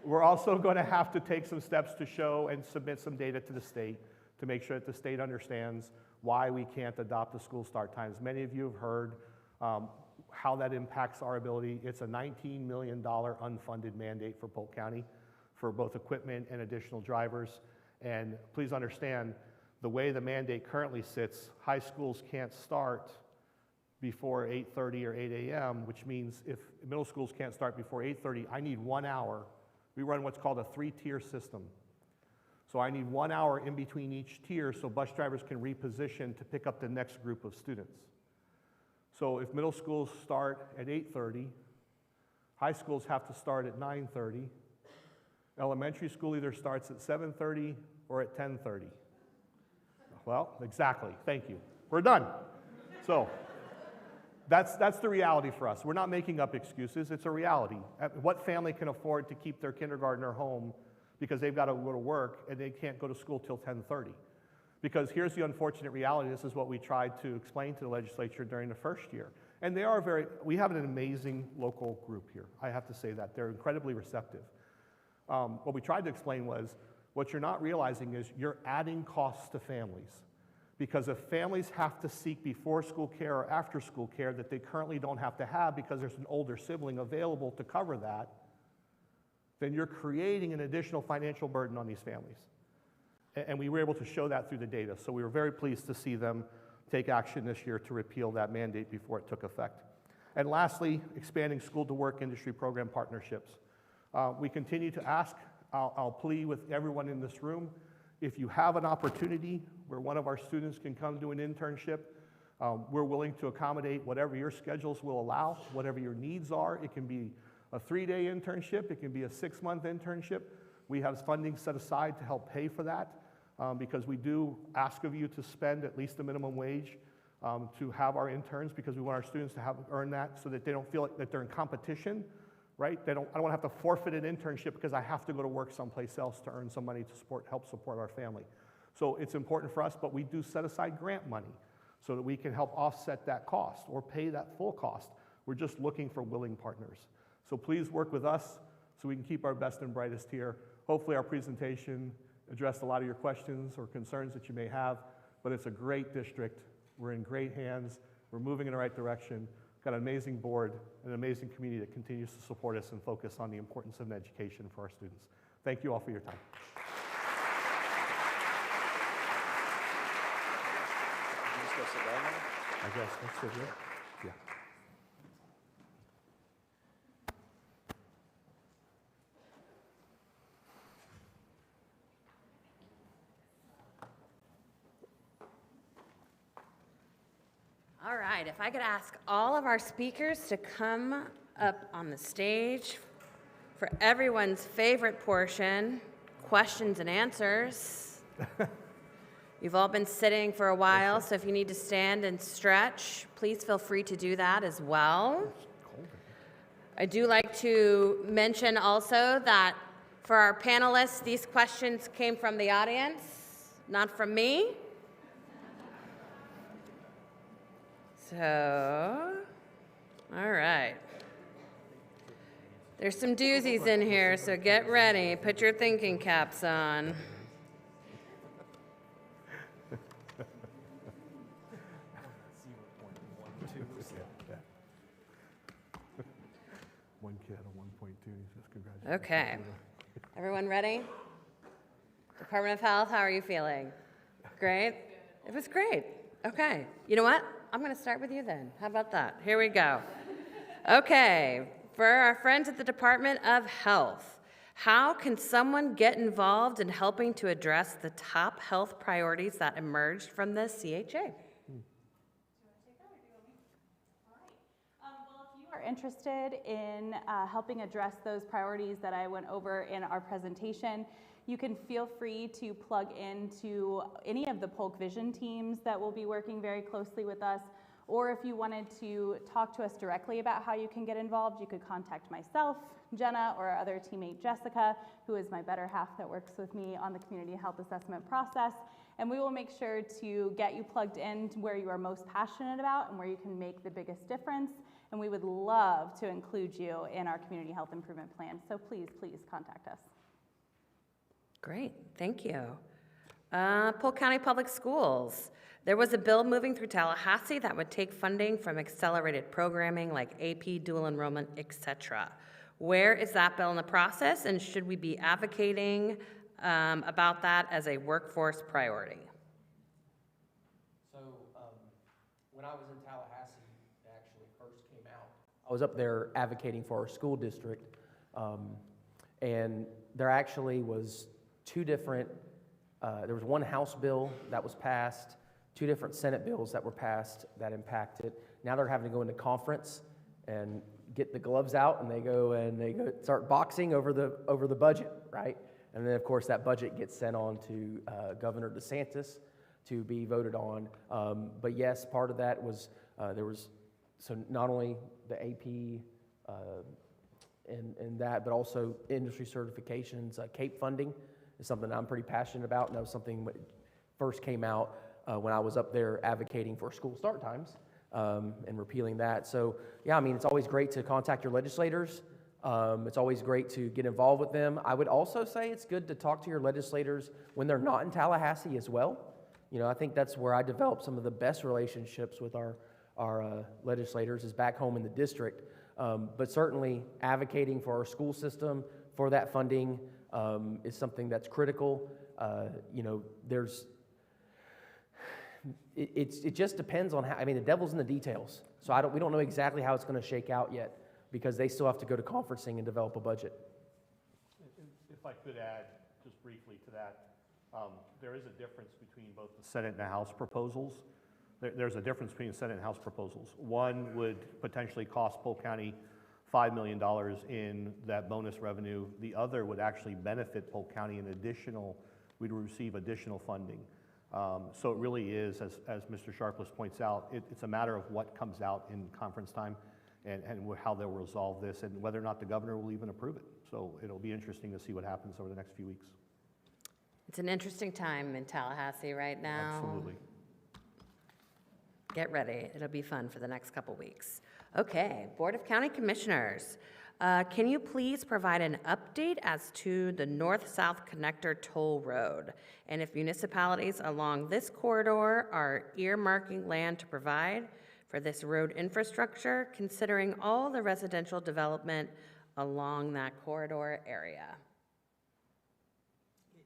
We're also going to have to take some steps to show and submit some data to the state to make sure that the state understands why we can't adopt the school start times. Many of you have heard how that impacts our ability. It's a $19 million unfunded mandate for Polk County for both equipment and additional drivers. And please understand, the way the mandate currently sits, high schools can't start before 8:30 or 8 a.m., which means if middle schools can't start before 8:30, I need 1 hour. We run what's called a 3-tier system. So I need 1 hour in between each tier so bus drivers can reposition to pick up the next group of students. So if middle schools start at 8:30, high schools have to start at 9:30. Elementary school either starts at 7:30 or at 10:30. Well, exactly, thank you. We're done. So that's the reality for us. We're not making up excuses, it's a reality. What family can afford to keep their kindergartner home because they've got to go to work and they can't go to school till 10:30? Because here's the unfortunate reality. This is what we tried to explain to the legislature during the first year. And we have an amazing local group here. I have to say that. They're incredibly receptive. What we tried to explain was, what you're not realizing is you're adding costs to families. Because if families have to seek before school care or after school care that they currently don't have to have because there's an older sibling available to cover that, then you're creating an additional financial burden on these families. And we were able to show that through the data. So we were very pleased to see them take action this year to repeal that mandate before it took effect. And lastly, expanding school-to-work industry program partnerships. We continue to ask, I'll plea with everyone in this room, if you have an opportunity where one of our students can come do an internship, we're willing to accommodate whatever your schedules will allow, whatever your needs are. It can be a 3-day internship, it can be a 6-month internship. We have funding set aside to help pay for that because we do ask of you to spend at least the minimum wage to have our interns, because we want our students to earn that so that they don't feel like that they're in competition, right? I don't want to have to forfeit an internship because I have to go to work someplace else to earn some money to help support our family. So it's important for us, but we do set aside grant money so that we can help offset that cost or pay that full cost. We're just looking for willing partners. So please work with us so we can keep our best and brightest here. Hopefully our presentation addressed a lot of your questions or concerns that you may have, but it's a great district. We're in great hands. We're moving in the right direction. Got an amazing board, an amazing community that continues to support us and focus on the importance of education for our students. Thank you all for your time. I guess that's it. Yeah. All right, if I could ask all of our speakers to come up on the stage for everyone's favorite portion, questions and answers. You've all been sitting for a while, so if you need to stand and stretch, please feel free to do that as well. I do like to mention also that for our panelists, these questions came from the audience, not from me. So, all right. There's some doozies in here, so get ready. Put your thinking caps on. One kid on 1.2, he says congratulations. Okay. Everyone ready? Department of Health, how are you feeling? Great? It was great. Okay. You know what? I'm going to start with you then. How about that? Here we go. Okay. For our friends at the Department of Health, how can someone get involved in helping to address the top health priorities that emerged from the CHA? Are interested in helping address those priorities that I went over in our presentation, you can feel free to plug into any of the Polk Vision teams that will be working very closely with us, or if you wanted to talk to us directly about how you can get involved, you could contact myself, Jenna, or our other teammate Jessica, who is my better half that works with me on the community health assessment process, and we will make sure to get you plugged in to where you are most passionate about and where you can make the biggest difference. And we would love to include you in our community health improvement plan. So please, please contact us. Great, thank you. Polk County Public Schools. There was a bill moving through Tallahassee that would take funding from accelerated programming like AP, dual enrollment, etc. Where is that bill in the process, and should we be advocating about that as a workforce priority? So when I was in Tallahassee, I was up there advocating for our school district, and there actually was two different, there was one House bill that was passed, two different Senate bills that were passed that impacted. Now they're having to go into conference and get the gloves out, and they go start boxing over the budget, right? And then of course that budget gets sent on to Governor DeSantis to be voted on. But yes, part of that was so not only the AP and that, but also industry certifications. CAPE funding is something I'm pretty passionate about, and that was something that first came out when I was up there advocating for school start times and repealing that. So yeah, I mean, it's always great to contact your legislators. It's always great to get involved with them. I would also say it's good to talk to your legislators when they're not in Tallahassee as well. You know, I think that's where I developed some of the best relationships with our legislators is back home in the district, but certainly advocating for our school system for that funding is something that's critical. You know, it just depends on how. I mean, the devil's in the details, so we don't know exactly how it's going to shake out yet because they still have to go to conferencing and develop a budget. If I could add just briefly to that, there is a difference between both the Senate and the House proposals. There's a difference between Senate and House proposals. One would potentially cost Polk County $5 million in that bonus revenue. The other would actually benefit Polk County in additional, we'd receive additional funding. So it really is, as Mr. Sharpless points out, it's a matter of what comes out in conference time and how they'll resolve this and whether or not the governor will even approve it. So it'll be interesting to see what happens over the next few weeks. It's an interesting time in Tallahassee right now. Absolutely. Get ready. It'll be fun for the next couple weeks. Okay, Board of County Commissioners. Can you please provide an update as to the north-south connector toll road? And if municipalities along this corridor are earmarking land to provide for this road infrastructure, considering all the residential development along that corridor area? Did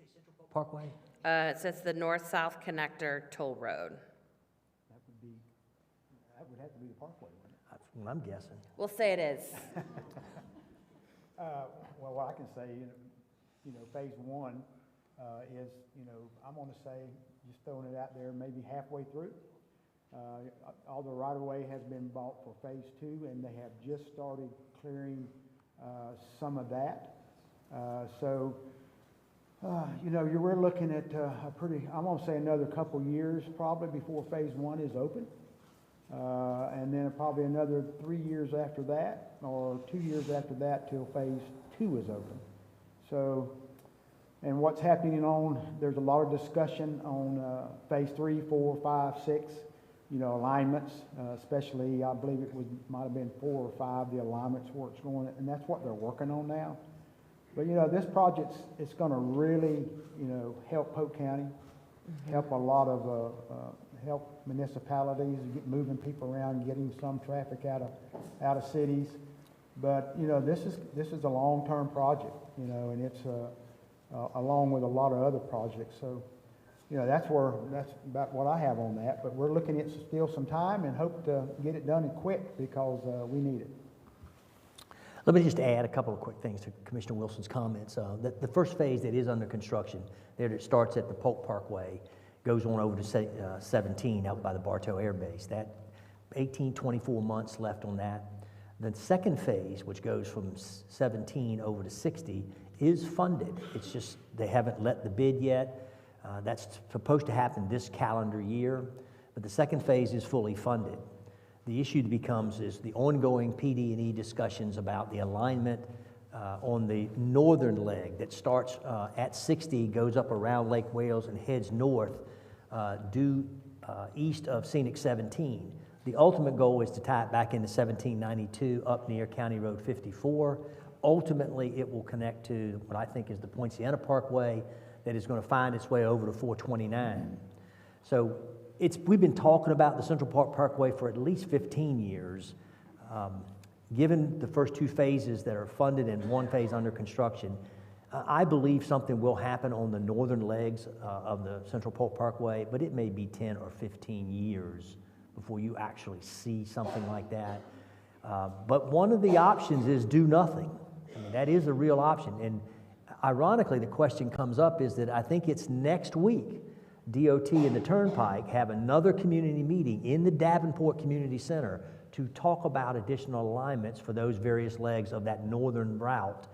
you say Central Parkway? It says the north-south connector toll road. That would have to be the Parkway, wouldn't it? That's what I'm guessing. We'll say it is. Well, what I can say, phase one is, I'm going to say, just throwing it out there, maybe halfway through. All the right-of-way has been bought for phase 2, and they have just started clearing some of that. We're looking at a pretty, I'm gonna say another couple years probably before phase 1 is open. And then probably another 3 years after that, or 2 years after that till phase 2 is open. So, and what's happening there's a lot of discussion on phase 3, 4, 5, 6, alignments, especially I believe might have been 4 or 5, the alignments where it's going, and that's what they're working on now. But this project is going to really, help Polk County, help a lot of help municipalities get moving people around, getting some traffic out of cities. But this is a long-term project, and it's along with a lot of other projects. So that's about what I have on that. But we're looking at still some time and hope to get it done quick because we need it. Let me just add a couple of quick things to Commissioner Wilson's comments. The first phase that is under construction, there it starts at the Polk Parkway, goes on over to 17 out by the Bartow Air Base. That 24 months left on that. The second phase, which goes from 17 over to 60, is funded. It's just they haven't let the bid yet. That's supposed to happen this calendar year, but the second phase is fully funded. The issue that becomes is the ongoing PD&E discussions about the alignment on the northern leg that starts at 60, goes up around Lake Wales and heads north due east of Scenic 17. The ultimate goal is to tie it back into 1792 up near County Road 54. Ultimately, it will connect to what I think is the Poinciana Parkway that is going to find its way over to 429. So we've been talking about the Central Park Parkway for at least 15 years. Given the first 2 phases that are funded and 1 phase under construction, I believe something will happen on the northern legs of the Central Polk Parkway, but it may be 10 or 15 years before you actually see something like that. But one of the options is do nothing. I mean, that is a real option. And ironically, the question comes up is that I think it's next week, DOT and the Turnpike have another community meeting in the Davenport Community Center to talk about additional alignments for those various legs of that northern route.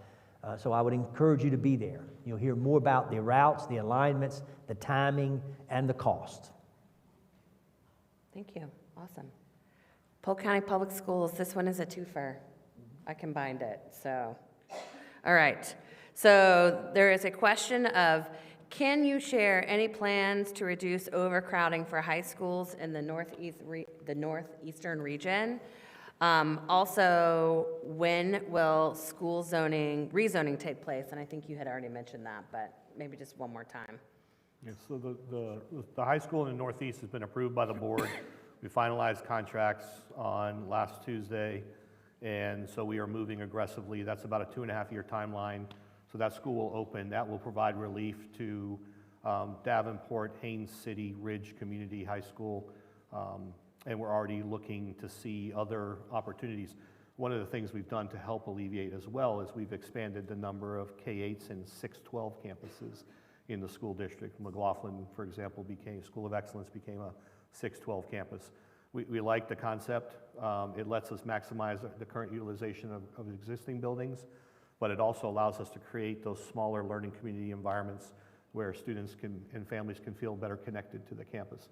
So I would encourage you to be there. You'll hear more about the routes, the alignments, the timing, and the cost. Thank you. Awesome. Polk County Public Schools, this one is a twofer. I combined it, so. All right. So there is a question of, can you share any plans to reduce overcrowding for high schools in the northeastern region? Also, when will school rezoning take place? And I think you had already mentioned that, but maybe just one more time. Yeah, so the high school in the Northeast has been approved by the board. We finalized contracts on last Tuesday, and so we are moving aggressively. That's about a 2.5-year timeline. So that school will open. That will provide relief to Davenport, Haines City, Ridge Community High School, and we're already looking to see other opportunities. One of the things we've done to help alleviate as well is we've expanded the number of K-8s and 6-12 campuses in the school district. McLaughlin, for example, School of Excellence became a 6-12 campus. We like the concept. It lets us maximize the current utilization of existing buildings, but it also allows us to create those smaller learning community environments where students and families can feel better connected to the campus.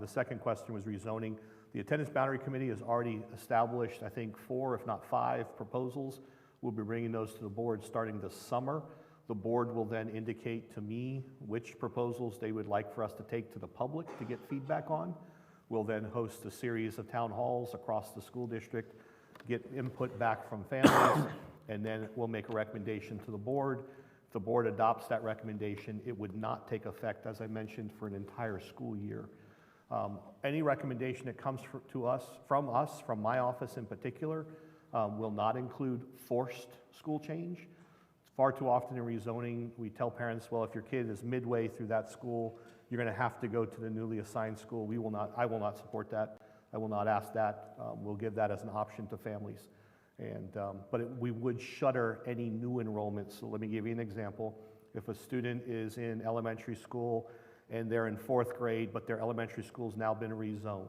The second question was rezoning. The Attendance Boundary Committee has already established, I think, 4, if not 5 proposals. We'll be bringing those to the board starting this summer. The board will then indicate to me which proposals they would like for us to take to the public to get feedback on. We'll then host a series of town halls across the school district, get input back from families, and then we'll make a recommendation to the board. If the board adopts that recommendation, it would not take effect, as I mentioned, for an entire school year. Any recommendation that comes from my office in particular, will not include forced school change. Far too often in rezoning, we tell parents, well, if your kid is midway through that school, you're going to have to go to the newly assigned school. I will not support that. I will not ask that. We'll give that as an option to families. We would shutter any new enrollments. So let me give you an example. If a student is in elementary school and they're in 4th grade, but their elementary school's now been rezoned.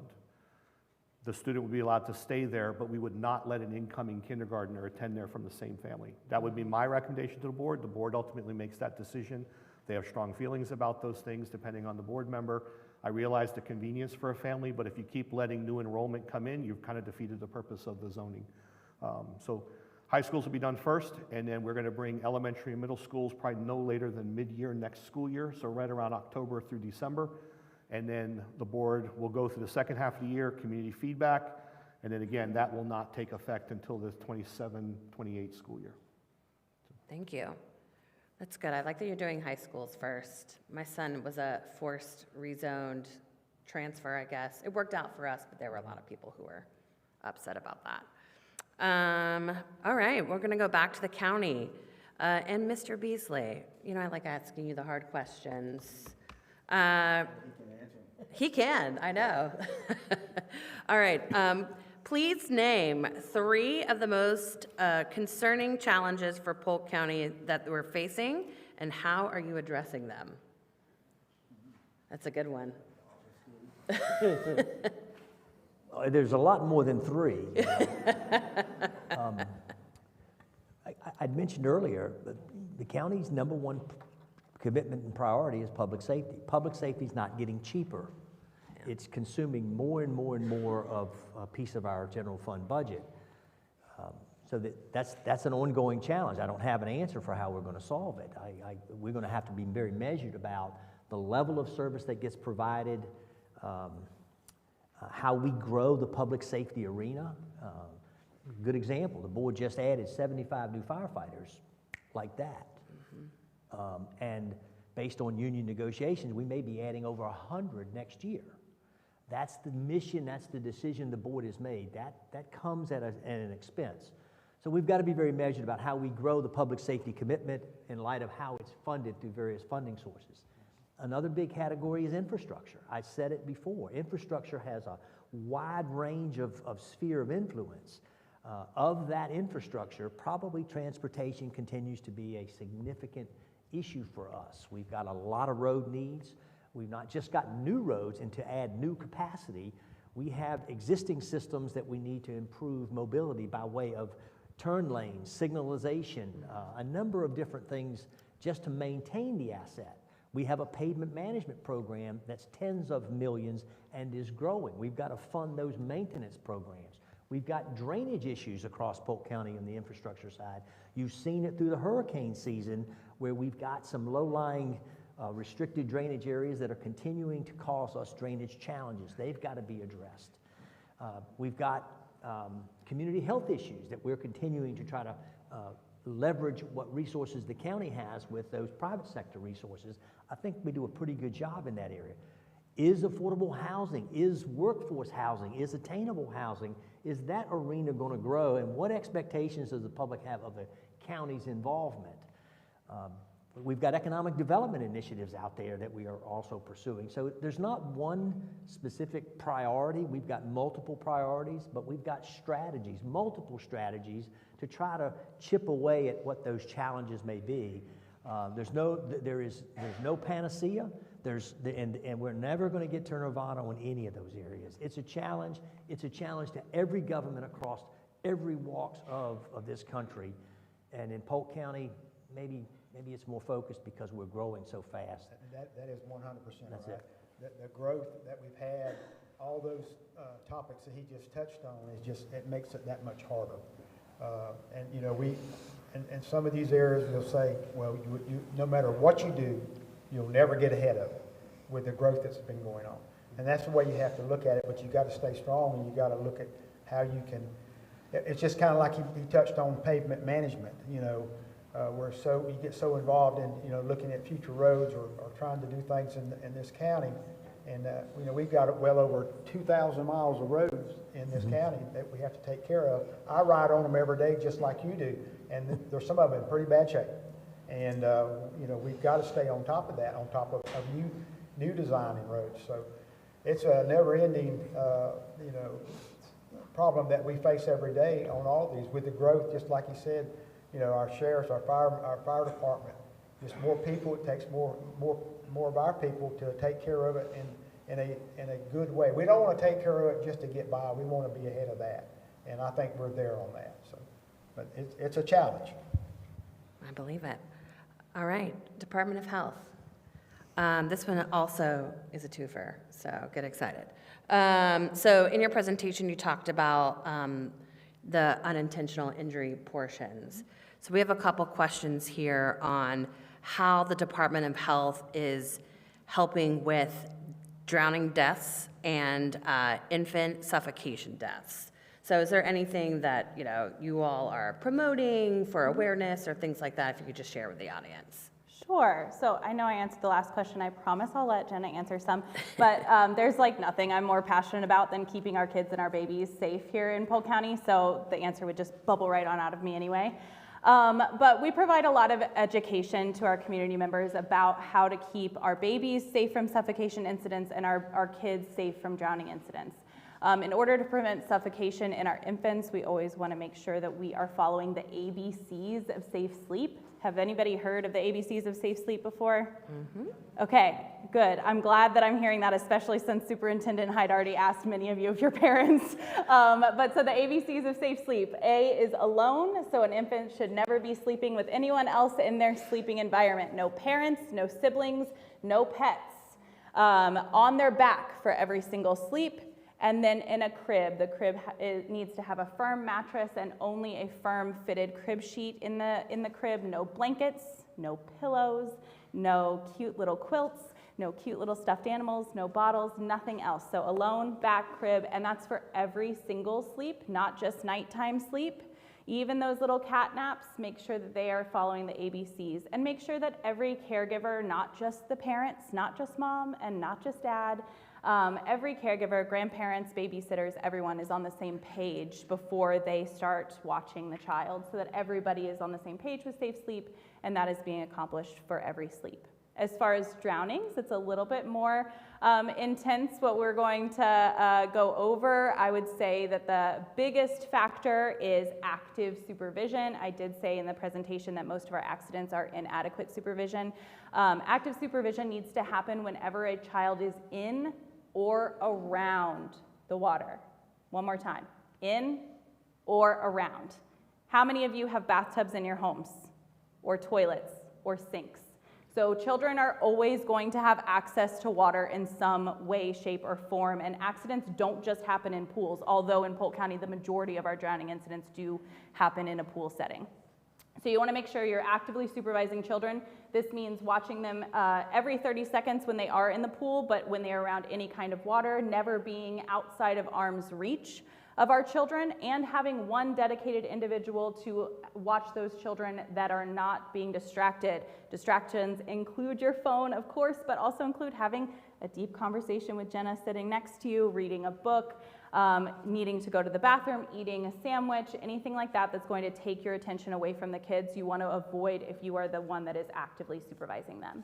The student would be allowed to stay there, but we would not let an incoming kindergartner attend there from the same family. That would be my recommendation to the board. The board ultimately makes that decision. They have strong feelings about those things depending on the board member. I realize the convenience for a family, but if you keep letting new enrollment come in, you've kind of defeated the purpose of the zoning. So high schools will be done first, and then we're going to bring elementary and middle schools probably no later than mid-year next school year, so right around October through December. And then the board will go through the second half of the year, community feedback, and then again, that will not take effect until the 27-28 school year. Thank you. That's good. I like that you're doing high schools first. My son was a forced rezoned transfer, I guess. It worked out for us, but there were a lot of people who were upset about that. All right, we're going to go back to the county. And Mr. Beasley, you know, I like asking you the hard questions. He can, I know. All right. Please name 3 of the most concerning challenges for Polk County that we're facing, and how are you addressing them? That's a good one. There's a lot more than 3. I'd mentioned earlier that the county's #1 commitment and priority is public safety. Public safety is not getting cheaper. It's consuming more and more and more of a piece of our general fund budget. So that's an ongoing challenge. I don't have an answer for how we're going to solve it. We're going to have to be very measured about the level of service that gets provided, how we grow the public safety arena. Good example, the board just added 75 new firefighters like that. And based on union negotiations, we may be adding over 100 next year. That's the mission, that's the decision the board has made. That comes at an expense. So we've got to be very measured about how we grow the public safety commitment in light of how it's funded through various funding sources. Another big category is infrastructure. I said it before. Infrastructure has a wide range of sphere of influence. Of that infrastructure, probably transportation continues to be a significant issue for us. We've got a lot of road needs. We've not just got new roads and to add new capacity. We have existing systems that we need to improve mobility by way of turn lanes, signalization, a number of different things just to maintain the asset. We have a pavement management program that's tens of millions and is growing. We've got to fund those maintenance programs. We've got drainage issues across Polk County on the infrastructure side. You've seen it through the hurricane season where we've got some low-lying restricted drainage areas that are continuing to cause us drainage challenges. They've got to be addressed. We've got community health issues that we're continuing to try to leverage what resources the county has with those private sector resources. I think we do a pretty good job in that area. Is affordable housing, is workforce housing, is attainable housing, is that arena going to grow, and what expectations does the public have of the county's involvement? We've got economic development initiatives out there that we are also pursuing. So there's not one specific priority. We've got multiple priorities, but we've got strategies, multiple strategies to try to chip away at what those challenges may be. There's no panacea. And we're never going to get to nirvana on any of those areas. It's a challenge. It's a challenge to every government across every walks of this country. And in Polk County, maybe it's more focused because we're growing so fast. That is 100% That's right. it. The growth that we've had, all those topics that he just touched on, it makes it that much harder. And you know, in some of these areas, we'll say, well, you no matter what you do, you'll never get ahead of it with the growth that's been going on. And that's the way you have to look at it, but you got to stay strong and you got to look at how you can, it's just kind of like he touched on pavement management, you know, you get so involved in, you know, looking at future roads or trying to do things in this county. And, you know, we've got well over 2,000 miles of roads in this county that we have to take care of. I ride on them every day just like you do, and there's some of them in pretty bad shape. And, you know, we've got to stay on top of that, on top of new design in roads. So it's a never-ending, you know, problem that we face every day on all these with the growth, just like he said. You know, our sheriffs, our fire department, just more people. It takes more of our people to take care of it in a good way. We don't want to take care of it just to get by. We want to be ahead of that, and I think we're there on that. So, but it's a challenge. I believe it. All right, Department of Health. This one also is a twofer, so get excited. So in your presentation, you talked about the unintentional injury portions. So we have a couple questions here on how the Department of Health is helping with drowning deaths and infant suffocation deaths. So is there anything that you all are promoting for awareness or things like that, if you could just share with the audience? Sure. So I know I answered the last question. I promise I'll let Jenna answer some. But there's like nothing I'm more passionate about than keeping our kids and our babies safe here in Polk County. So the answer would just bubble right on out of me anyway. But we provide a lot of education to our community members about how to keep our babies safe from suffocation incidents and our kids safe from drowning incidents. In order to prevent suffocation in our infants, we always want to make sure that we are following the ABCs of safe sleep. Have anybody heard of the ABCs of safe sleep before? Mm-hmm. Okay, good. I'm glad that I'm hearing that, especially since Superintendent Heid already asked many of you if you're parents. But so the ABCs of safe sleep. A is alone, so an infant should never be sleeping with anyone else in their sleeping environment. No parents, no siblings, no pets. On their back for every single sleep. And then in a crib, the crib needs to have a firm mattress and only a firm fitted crib sheet in the crib. No blankets, no pillows, no cute little quilts, no cute little stuffed animals, no bottles, nothing else. So alone, back, crib, and that's for every single sleep, not just nighttime sleep. Even those little cat naps, make sure that they are following the ABCs, and make sure that every caregiver, not just the parents, not just mom and not just dad, every caregiver, grandparents, babysitters, everyone is on the same page before they start watching the child, so that everybody is on the same page with safe sleep, and that is being accomplished for every sleep. As far as drownings, it's a little bit more intense what we're going to go over. I would say that the biggest factor is active supervision. I did say in the presentation that most of our accidents are inadequate supervision. Active supervision needs to happen whenever a child is in or around the water. One more time, in or around. How many of you have bathtubs in your homes, or toilets, or sinks? So children are always going to have access to water in some way, shape, or form, and accidents don't just happen in pools, although in Polk County the majority of our drowning incidents do happen in a pool setting. So you want to make sure you're actively supervising children. This means watching them every 30 seconds when they are in the pool, but when they're around any kind of water, never being outside of arm's reach of our children, and having one dedicated individual to watch those children that are not being distracted. Distractions include your phone, of course, but also include having a deep conversation with Jenna sitting next to you, reading a book, needing to go to the bathroom, eating a sandwich, anything like that that's going to take your attention away from the kids. You want to avoid if you are the one that is actively supervising them.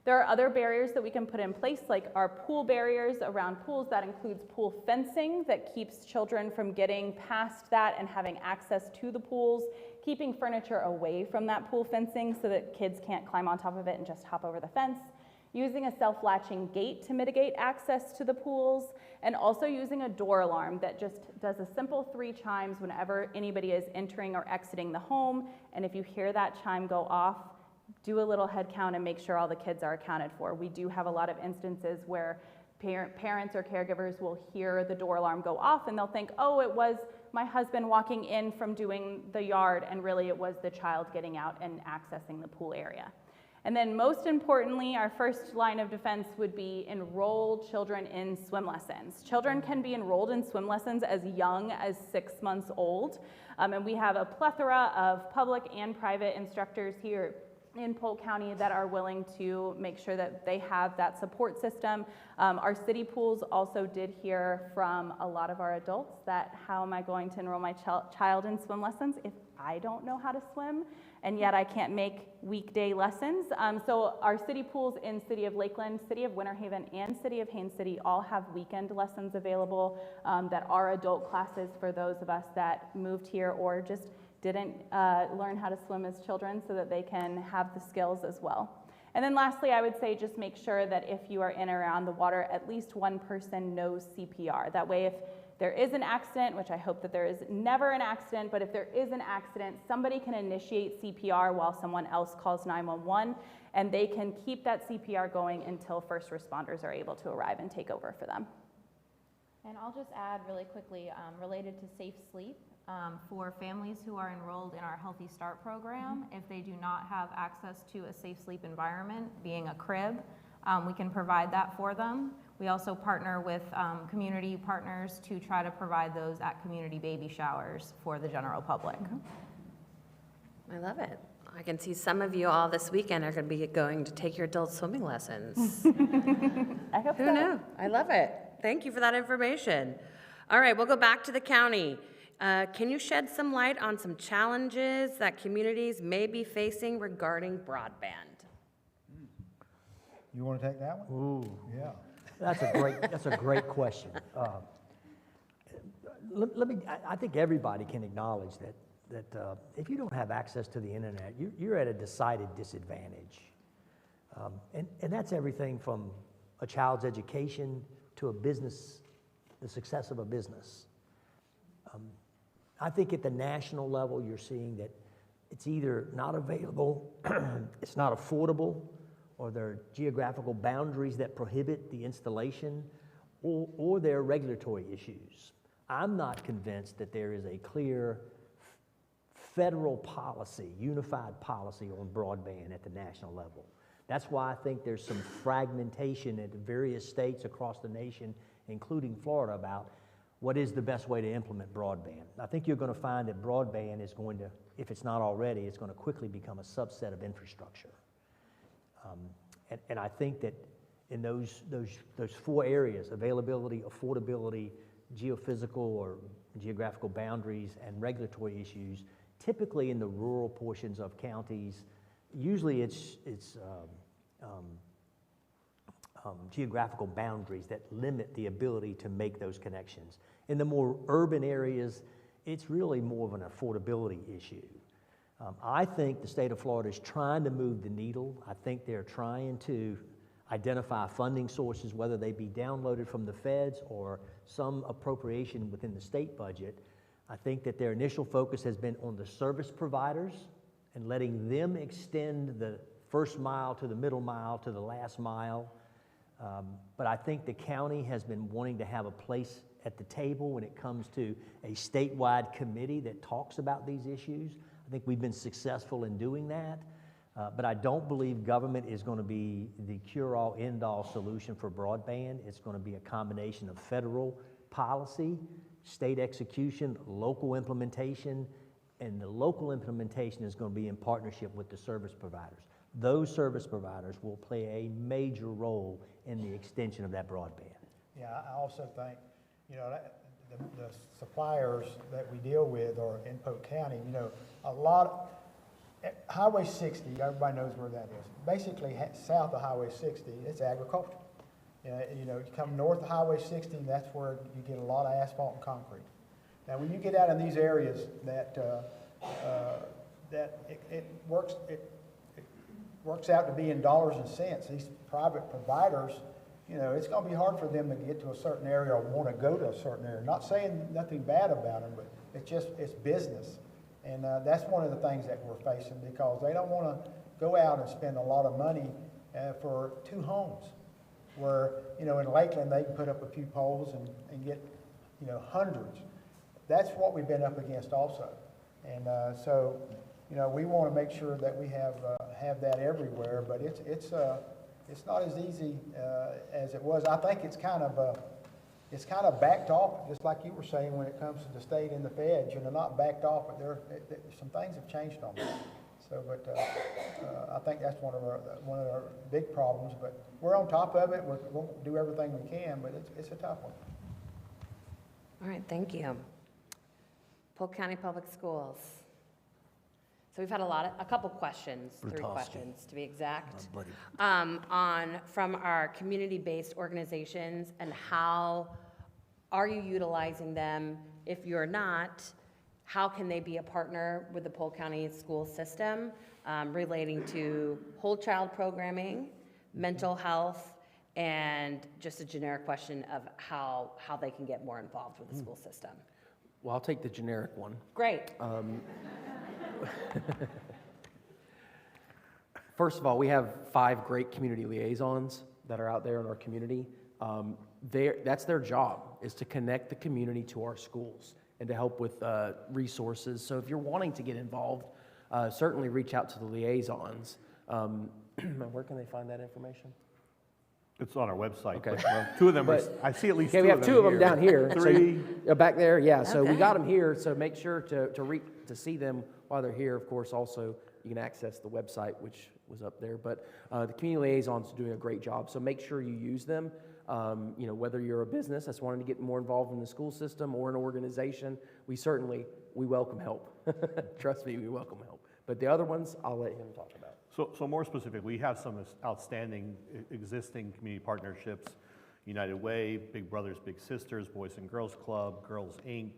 There are other barriers that we can put in place, like our pool barriers around pools. That includes pool fencing that keeps children from getting past that and having access to the pools, keeping furniture away from that pool fencing so that kids can't climb on top of it and just hop over the fence, using a self-latching gate to mitigate access to the pools, and also using a door alarm that just does a simple 3 chimes whenever anybody is entering or exiting the home. And if you hear that chime go off, do a little head count and make sure all the kids are accounted for. We do have a lot of instances where parents or caregivers will hear the door alarm go off and they'll think, oh, it was my husband walking in from doing the yard, and really it was the child getting out and accessing the pool area. And then most importantly, our first line of defense would be enroll children in swim lessons. Children can be enrolled in swim lessons as young as 6 months old. And we have a plethora of public and private instructors here in Polk County that are willing to make sure that they have that support system. Our city pools also did hear from a lot of our adults that how am I going to enroll my child in swim lessons if I don't know how to swim, and yet I can't make weekday lessons. So our city pools in City of Lakeland, City of Winter Haven, and City of Haines City all have weekend lessons available that are adult classes for those of us that moved here or just didn't learn how to swim as children so that they can have the skills as well. And then lastly, I would say just make sure that if you are in or around the water, at least one person knows CPR. That way, if there is an accident, which I hope that there is never an accident, but if there is an accident, somebody can initiate CPR while someone else calls 911, and they can keep that CPR going until first responders are able to arrive and take over for them. And I'll just add really quickly, related to safe sleep, for families who are enrolled in our Healthy Start program, if they do not have access to a safe sleep environment, being a crib, we can provide that for them. We also partner with community partners to try to provide those at community baby showers for the general public. I love it. I can see some of you all this weekend are going to be going to take your adult swimming lessons. I hope Who so. knew? I love it. Thank you for that information. All right, we'll go back to the county. Can you shed some light on some challenges that communities may be facing regarding broadband? You want to take that one? Ooh, Yeah. that's a great question. I think everybody can acknowledge that if you don't have access to the internet, you're at a decided disadvantage. And that's everything from a child's education to a business, the success of a business. I think at the national level, you're seeing that it's either not available, it's not affordable, or there are geographical boundaries that prohibit the installation, or there are regulatory issues. I'm not convinced that there is a clear federal policy, unified policy on broadband at the national level. That's why I think there's some fragmentation at the various states across the nation, including Florida, about what is the best way to implement broadband. I think you're going to find that broadband is going to, if it's not already, it's going to quickly become a subset of infrastructure. And I think that in those four areas, availability, affordability, geophysical or geographical boundaries, and regulatory issues, typically in the rural portions of counties, usually it's geographical boundaries that limit the ability to make those connections. In the more urban areas, it's really more of an affordability issue. I think the state of Florida is trying to move the needle. I think they're trying to identify funding sources, whether they be downloaded from the feds or some appropriation within the state budget. I think that their initial focus has been on the service providers and letting them extend the first mile to the middle mile to the last mile. But I think the county has been wanting to have a place at the table when it comes to a statewide committee that talks about these issues. I think we've been successful in doing that, but I don't believe government is going to be the cure-all, end-all solution for broadband. It's going to be a combination of federal policy, state execution, local implementation, and the local implementation is going to be in partnership with the service providers. Those service providers will play a major role in the extension of that broadband. Yeah, I also think, the suppliers that we deal with are in Polk County, Highway 60, everybody knows where that is. Basically, south of Highway 60, it's agriculture. You come north of Highway 60, that's where you get a lot of asphalt and concrete. Now, when you get out in these areas that it works out to be in dollars and cents, these private providers, it's going to be hard for them to get to a certain area or want to go to a certain area. Not saying nothing bad about them, but it's business. And that's one of the things that we're facing, because they don't want to go out and spend a lot of money for two homes, where, in Lakeland, they can put up a few poles and get, hundreds. That's what we've been up against also. And so, we want to make sure that we have that everywhere, but it's not as easy as it was. I think it's kind of backed off, just like you were saying, when it comes to the state and the feds. Not backed off, but some things have changed on that. So, but I think that's one of our big problems. But we're on top of it. We'll do everything we can, but it's a tough one. All right, thank you. Polk County Public Schools. So we've had a couple questions, 3 questions to be exact, from our community-based organizations, and how are you utilizing them? If you're not, how can they be a partner with the Polk County school system relating to whole child programming, mental health, and just a generic question of how they can get more involved with the school system. Well, I'll take the generic one. Great. First of all, we have 5 great community liaisons that are out there in our community. That's their job, is to connect the community to our schools and to help with resources. So if you're wanting to get involved, certainly reach out to the liaisons. Where can they find that information? It's on our website. Okay. But, 2 of them, I see at least 2 Okay, we have of them 2 of them here. down here. 3. So, back there, yeah. So we Okay. got them here, so make sure to see them while they're here. Of course, also, you can access the website, which was up there. But the community liaisons are doing a great job, so make sure you use them. Whether you're a business that's wanting to get more involved in the school system or an organization, we welcome help. Trust me, we welcome help. But the other ones, I'll let him talk about. So more specific, we have some outstanding existing community partnerships: United Way, Big Brothers Big Sisters, Boys and Girls Club, Girls Inc.,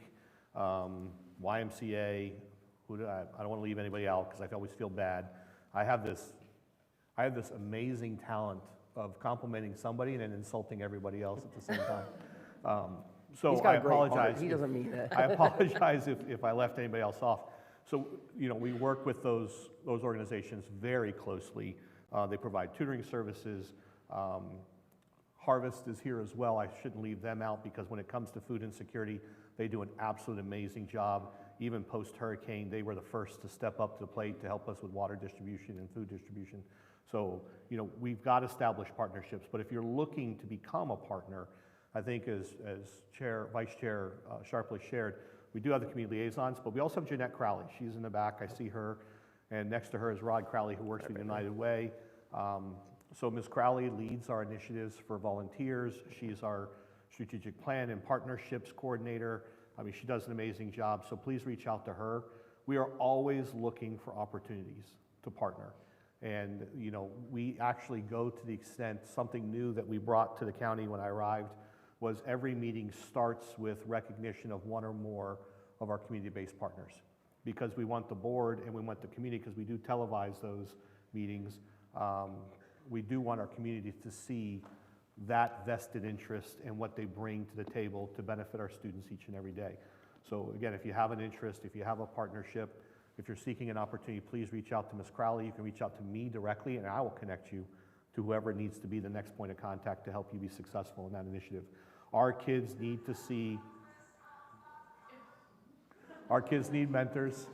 YMCA. I don't want to leave anybody out because I always feel bad. I have this amazing talent of complimenting somebody and then insulting everybody else at the same time. So He's got I a great heart. apologize. He doesn't mean that. I apologize if I left anybody else off. So, we work with those organizations very closely. They provide tutoring services. Harvest is here as well. I shouldn't leave them out because when it comes to food insecurity, they do an absolute amazing job. Even post-hurricane, they were the first to step up to the plate to help us with water distribution and food distribution. So, we've got established partnerships, but if you're looking to become a partner, I think as Vice Chair Sharpless shared, we do have the community liaisons, but we also have Jeanette Crowley. She's in the back, I see her, and next to her is Rod Crowley, who works with United Way. So Ms. Crowley leads our initiatives for volunteers. She's our strategic plan and partnerships coordinator. I mean, she does an amazing job, so please reach out to her. We are always looking for opportunities to partner. And, we actually go to the extent, something new that we brought to the county when I arrived was every meeting starts with recognition of one or more of our community-based partners, because we want the board and we want the community, because we do televise those meetings. We do want our community to see that vested interest and what they bring to the table to benefit our students each and every day. So again, if you have an interest, if you have a partnership, if you're seeking an opportunity, please reach out to Ms. Crowley. You can reach out to me directly, and I will connect you to whoever needs to be the next point of contact to help you be successful in that initiative. Our kids need to see, our kids need mentors.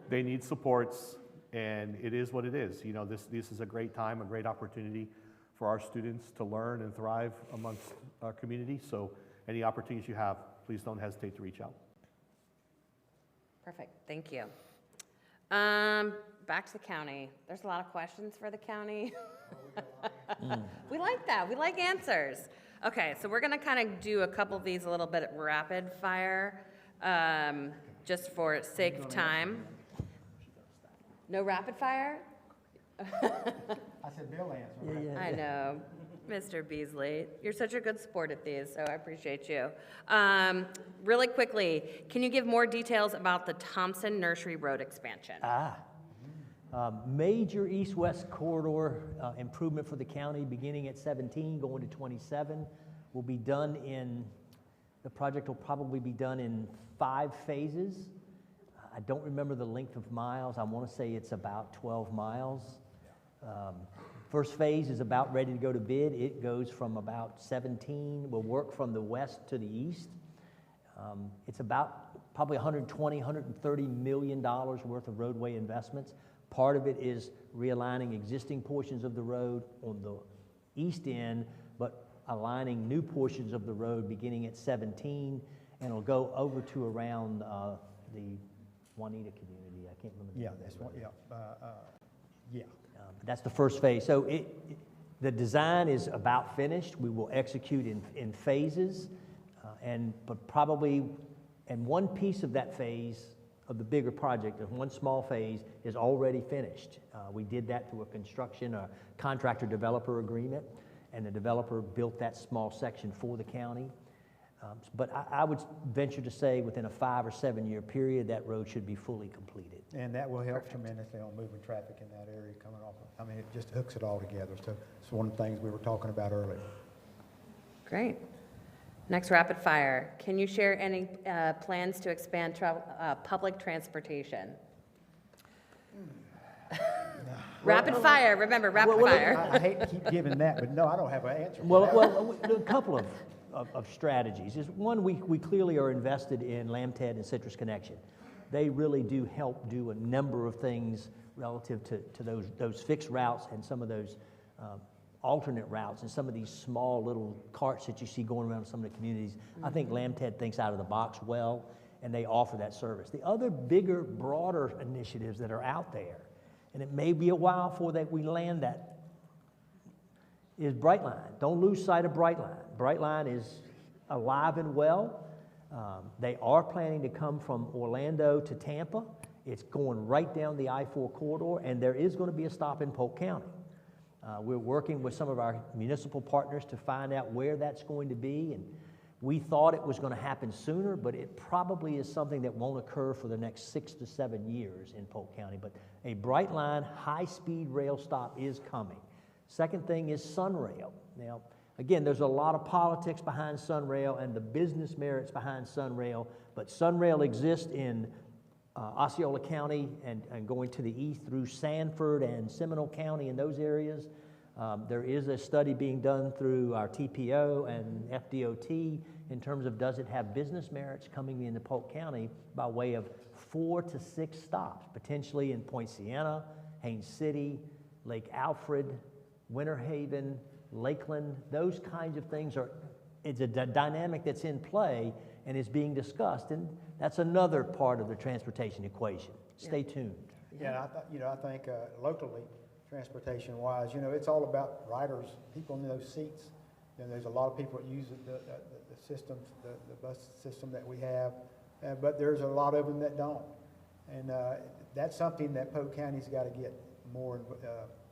They need supports, and it is what it is. This is a great time, a great opportunity for our students to learn and thrive amongst our community. So any opportunities you have, please don't hesitate to reach out. Perfect, thank you. Back to the county. There's a lot of questions for the county. We like that, we like answers. Okay, so we're gonna kind of do a couple of these a little bit rapid fire, just for sake of time. No rapid fire? I said Bill answer. I know, Mr. Beasley. You're such a good sport at these, so I appreciate you. Really quickly, can you give more details about the Thompson Nursery Road expansion? Major east-west corridor improvement for the county beginning at 17, going to 27. Will be done the project will probably be done in 5 phases. I don't remember the length of miles. I want to say it's about 12 miles. First phase is about ready to go to bid. It goes from about 17, will work from the west to the east. It's about probably $120–130 million worth of roadway investments. Part of it is realigning existing portions of the road on the east end, but aligning new portions of the road beginning at 17, and it'll go over to around the Juanita community. I can't remember. Yeah, that's one, yeah. That's the first phase. So the design is about finished. We will execute in phases, but probably, and one piece of that phase of the bigger project, one small phase, is already finished. We did that through a contractor-developer agreement, and the developer built that small section for the county. But I would venture to say within a 5 or 7 year period, that road should be fully completed. And that will help tremendously on moving traffic in that area coming off. I mean, it just hooks it all together. So it's one of the things we were talking about earlier. Great. Next, rapid fire. Can you share any plans to expand public transportation? Rapid fire, remember, rapid fire. I hate to keep giving that, but no, I don't have an answer. Well, a couple of strategies. Is one, we clearly are invested in Lambted and Citrus Connection. They really do help do a number of things relative to those fixed routes and some of those alternate routes and some of these small little carts that you see going around some of the communities. I think Lambted thinks out of the box well, and they offer that service. The other bigger, broader initiatives that are out there, and it may be a while before that we land that, is Brightline. Don't lose sight of Brightline. Brightline is alive and well. They are planning to come from Orlando to Tampa. It's going right down the I-4 corridor, and there is going to be a stop in Polk County. We're working with some of our municipal partners to find out where that's going to be, and we thought it was going to happen sooner, but it probably is something that won't occur for the next 6 to 7 years in Polk County. But a Brightline high-speed rail stop is coming. Second thing is Sunrail. Now, again, there's a lot of politics behind Sunrail and the business merits behind Sunrail, but Sunrail exists in Osceola County and going to the east through Sanford and Seminole County and those areas. There is a study being done through our TPO and FDOT in terms of does it have business merits coming into Polk County by way of 4 to 6 stops, potentially in Point Siena, Haines City, Lake Alfred, Winter Haven, Lakeland. Those kinds of things it's a dynamic that's in play and is being discussed, and that's another part of the transportation equation. Stay tuned. Yeah, I think locally, transportation-wise, it's all about riders, people in those seats. There's a lot of people that use the systems, the bus system that we have, but there's a lot of them that don't. And that's something that Polk County's got to get more,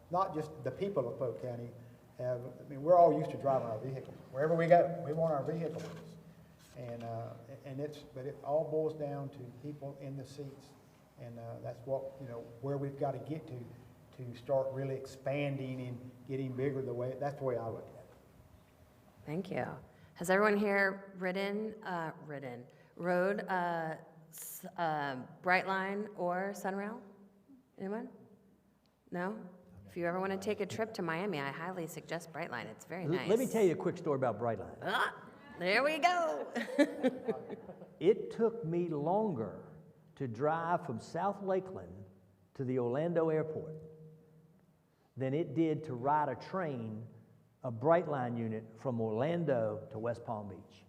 not just the people of Polk County have. I mean, we're all used to driving our vehicles. Wherever we go, we want our vehicle with us. But it all boils down to people in the seats. And that's what, where we've got to get to start really expanding and getting bigger that's the way I look at it. Thank you. Has everyone here rode Brightline or Sunrail? Anyone? No? If you ever want to take a trip to Miami, I highly suggest Brightline. It's very nice. Let me tell you a quick story about Brightline. There we go. It took me longer to drive from South Lakeland to the Orlando airport than it did to ride a train, a Brightline unit from Orlando to West Palm Beach.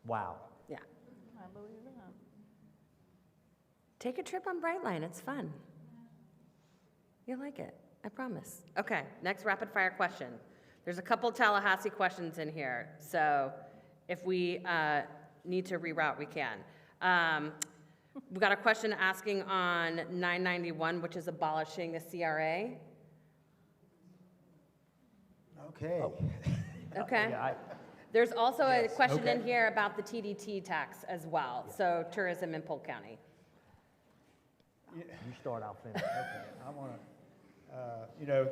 Wow. Yeah. I believe that. Take a trip on Brightline. It's fun. You'll like it. I promise. Okay, next rapid fire question. There's a couple Tallahassee questions in here, so if we need to reroute, we can. We've got a question asking on 991, which is abolishing the CRA. Okay. Oh. Okay. Yeah, There's also a question in here about the TDT tax as well, so tourism in Polk County. You start, I'll finish. Okay. I want to,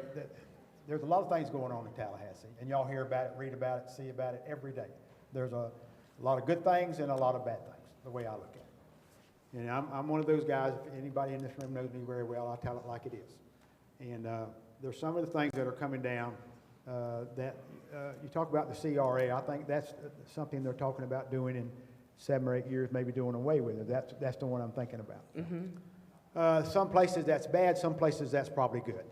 there's a lot of things going on in Tallahassee, and y'all hear about it, read about it, see about it every day. There's a lot of good things and a lot of bad things, the way I look at it. I'm one of those guys, if anybody in this room knows me very well, I tell it like it is. And there's some of the things that are coming down that you talk about the CRA. I think that's something they're talking about doing in 7 or 8 years, maybe doing away with it. That's the one I'm thinking about. Mm-hmm. Some places that's bad, some places that's probably good,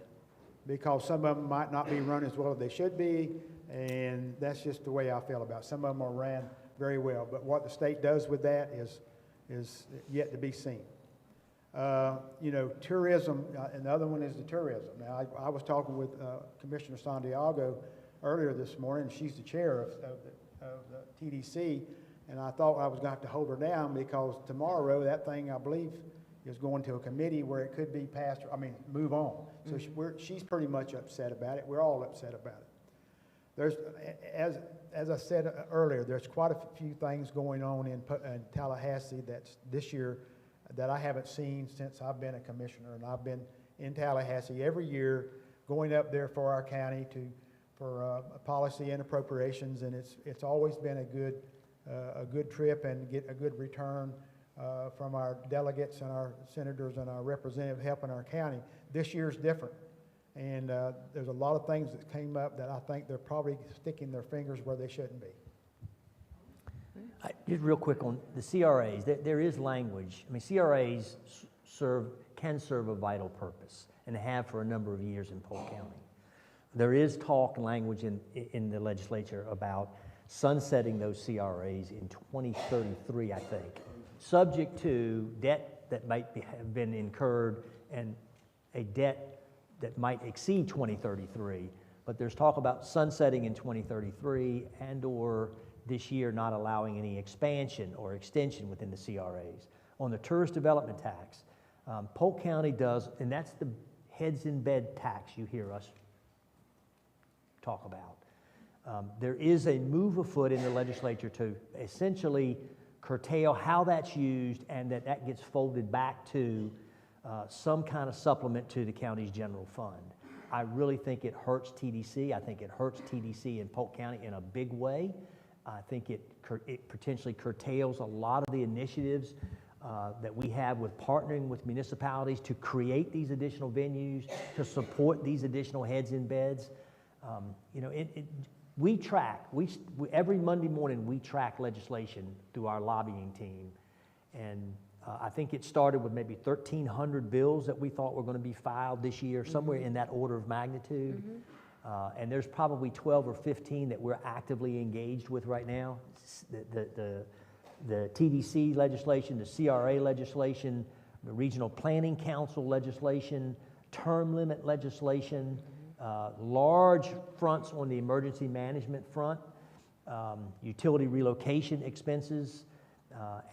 because some of them might not be run as well as they should be, and that's just the way I feel about it. Some of them are ran very well, but what the state does with that is yet to be seen. Tourism, and the other one is the tourism. Now, I was talking with Commissioner Santiago earlier this morning, and she's the chair of the TDC, and I thought I was going to have to hold her down because tomorrow that thing, I believe, is going to a committee where it could be move on. So she's pretty much upset about it. We're all upset about it. There's, as I said earlier, there's quite a few things going on in Tallahassee that's this year that I haven't seen since I've been a commissioner, and I've been in Tallahassee every year, going up there for our county for policy and appropriations, and it's always been a good trip and get a good return from our delegates and our senators and our representatives helping our county. This year's different. And there's a lot of things that came up that I think they're probably sticking their fingers where they shouldn't be. Just real quick on the CRAs, there is language. I mean, CRAs can serve a vital purpose and have for a number of years in Polk County. There is talk and language in the legislature about sunsetting those CRAs in 2033, I think, subject to debt that might have been incurred and a debt that might exceed 2033, but there's talk about sunsetting in 2033 and/or this year not allowing any expansion or extension within the CRAs. On the tourist development tax, Polk County does, and that's the heads in bed tax you hear us talk about. There is a move afoot in the legislature to essentially curtail how that's used and that gets folded back to some kind of supplement to the county's general fund. I really think it hurts TDC. I think it hurts TDC in Polk County in a big way. I think it potentially curtails a lot of the initiatives that we have with partnering with municipalities to create these additional venues, to support these additional heads in beds. We track, every Monday morning we track legislation through our lobbying team, and I think it started with maybe 1,300 bills that we thought were going to be filed this year, somewhere in that order of magnitude. And there's probably 12 or 15 that we're actively engaged with right now. The TDC legislation, the CRA legislation, the Regional Planning Council legislation, term limit legislation, large fronts on the emergency management front, utility relocation expenses,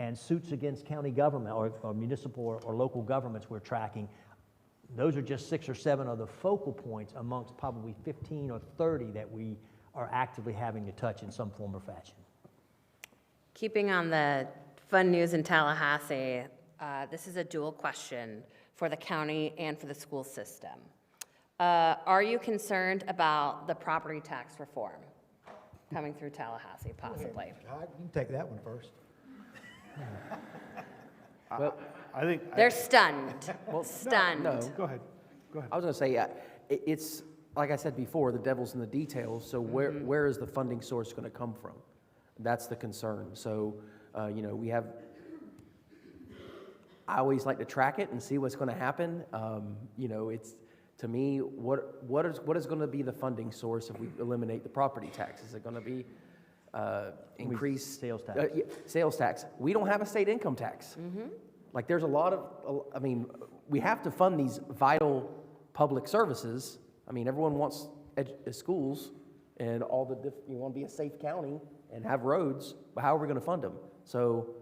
and suits against county government or municipal or local governments we're tracking. Those are just 6 or 7 of the focal points amongst probably 15 or 30 that we are actively having to touch in some form or fashion. Keeping on the fun news in Tallahassee, this is a dual question for the county and for the school system. Are you concerned about the property tax reform coming through Tallahassee, possibly? You can take that one first. Well, I think. They're stunned. Stunned. no. Go ahead. Go ahead. I was going to say, it's, like I said before, the devil's in the details, so where is the funding source going to come from? That's the concern. So, we have, I always like to track it and see what's going to happen. It's, to me, what is going to be the funding source if we eliminate the property tax? Is it going to be increased sales tax? Sales tax. We don't have a state income tax. Like there's a lot of, we have to fund these vital public services. Everyone wants schools and you want to be a safe county and have roads, but how are we going to fund them? So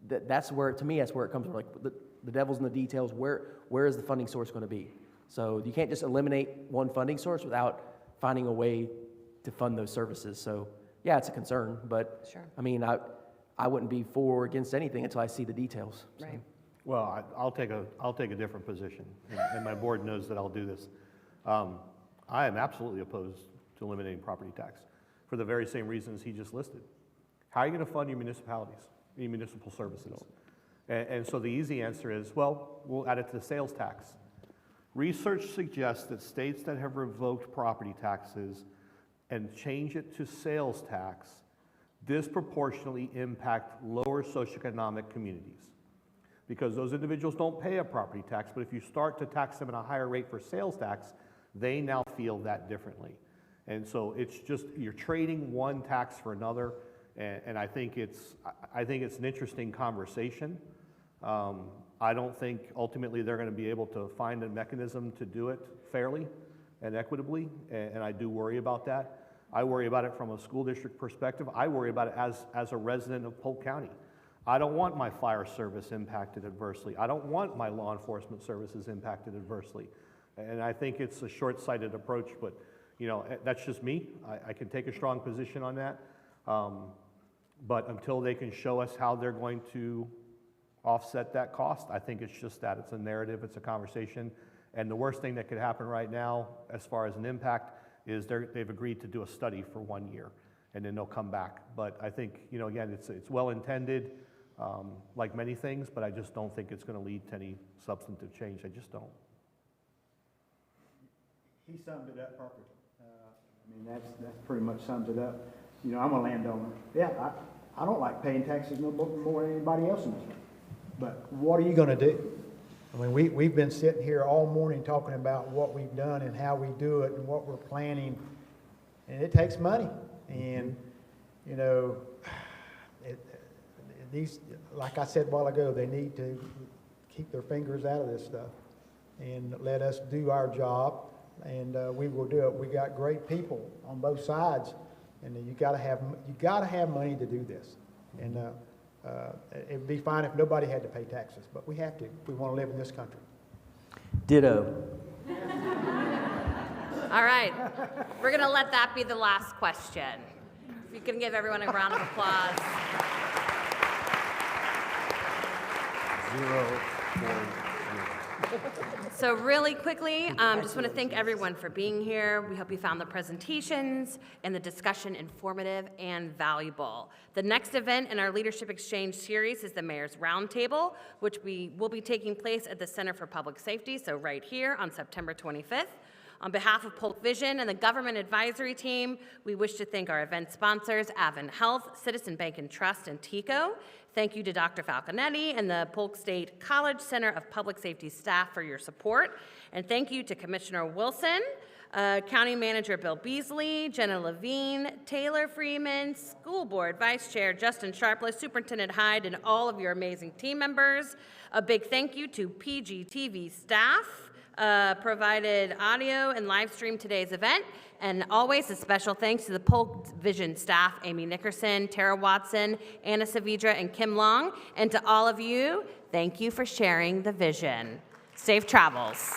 that's where, to me, that's where it comes from. Like the devil's in the details. Where is the funding source going to be? So you can't just eliminate one funding source without finding a way to fund those services. So yeah, it's a concern, but Sure. I wouldn't be for or against anything until I see the details. So. Right. Well, I'll take a different position, and my board knows that I'll do this. I am absolutely opposed to eliminating property tax for the very same reasons he just listed. How are you going to fund your municipalities, your municipal services? And so the easy answer is, well, we'll add it to the sales tax. Research suggests that states that have revoked property taxes and change it to sales tax disproportionately impact lower socioeconomic communities, because those individuals don't pay a property tax, but if you start to tax them at a higher rate for sales tax, they now feel that differently. And so it's just, you're trading one tax for another, and I think it's an interesting conversation. I don't think ultimately they're going to be able to find a mechanism to do it fairly and equitably, and I do worry about that. I worry about it from a school district perspective. I worry about it as a resident of Polk County. I don't want my fire service impacted adversely. I don't want my law enforcement services impacted adversely. And I think it's a short-sighted approach, but You know, that's just me. I can take a strong position on that. But until they can show us how they're going to offset that cost, I think it's just that. It's a narrative, it's a conversation. And the worst thing that could happen right now, as far as an impact, is they've agreed to do a study for 1 year, and then they'll come back. But I think, you know, again, it's well-intended, like many things, but I just don't think it's going to lead to any substantive change. I just don't. He summed it up perfectly. I mean, that's pretty much sums it up. You know, I'm a landowner. Yeah, I don't like paying taxes no more than anybody else in this room. But what are you going to do? I mean, we've been sitting here all morning talking about what we've done and how we do it and what we're planning, and it takes money. And, you know, these, like I said a while ago, they need to keep their fingers out of this stuff and let us do our job, and we will do it. We got great people on both sides, and you got to have money to do this. And it'd be fine if nobody had to pay taxes, but we have to. We want to live in this country. Ditto. All right, we're going to let that be the last question. If you can give everyone a round of applause. 0.0. So really quickly, just want to thank everyone for being here. We hope you found the presentations and the discussion informative and valuable. The next event in our Leadership Exchange series is the Mayor's Roundtable, which will be taking place at the Center for Public Safety, so right here on September 25th. On behalf of Polk Vision and the Government Advisory Team, we wish to thank our event sponsors, Advent Health, Citizen Bank and Trust, and TECO. Thank you to Dr. Falconetti and the Polk State College Center of Public Safety staff for your support. And thank you to Commissioner Wilson, County Manager Bill Beasley, Jenna Levine, Taylor Freeman, School Board Vice Chair Justin Sharpless, Superintendent Heid, and all of your amazing team members. A big thank you to PGTV staff, provided audio and live stream today's event. And always a special thanks to the Polk Vision staff, Amy Nickerson, Tara Watson, Anna Savidra, and Kim Long. And to all of you, thank you for sharing the vision. Safe travels.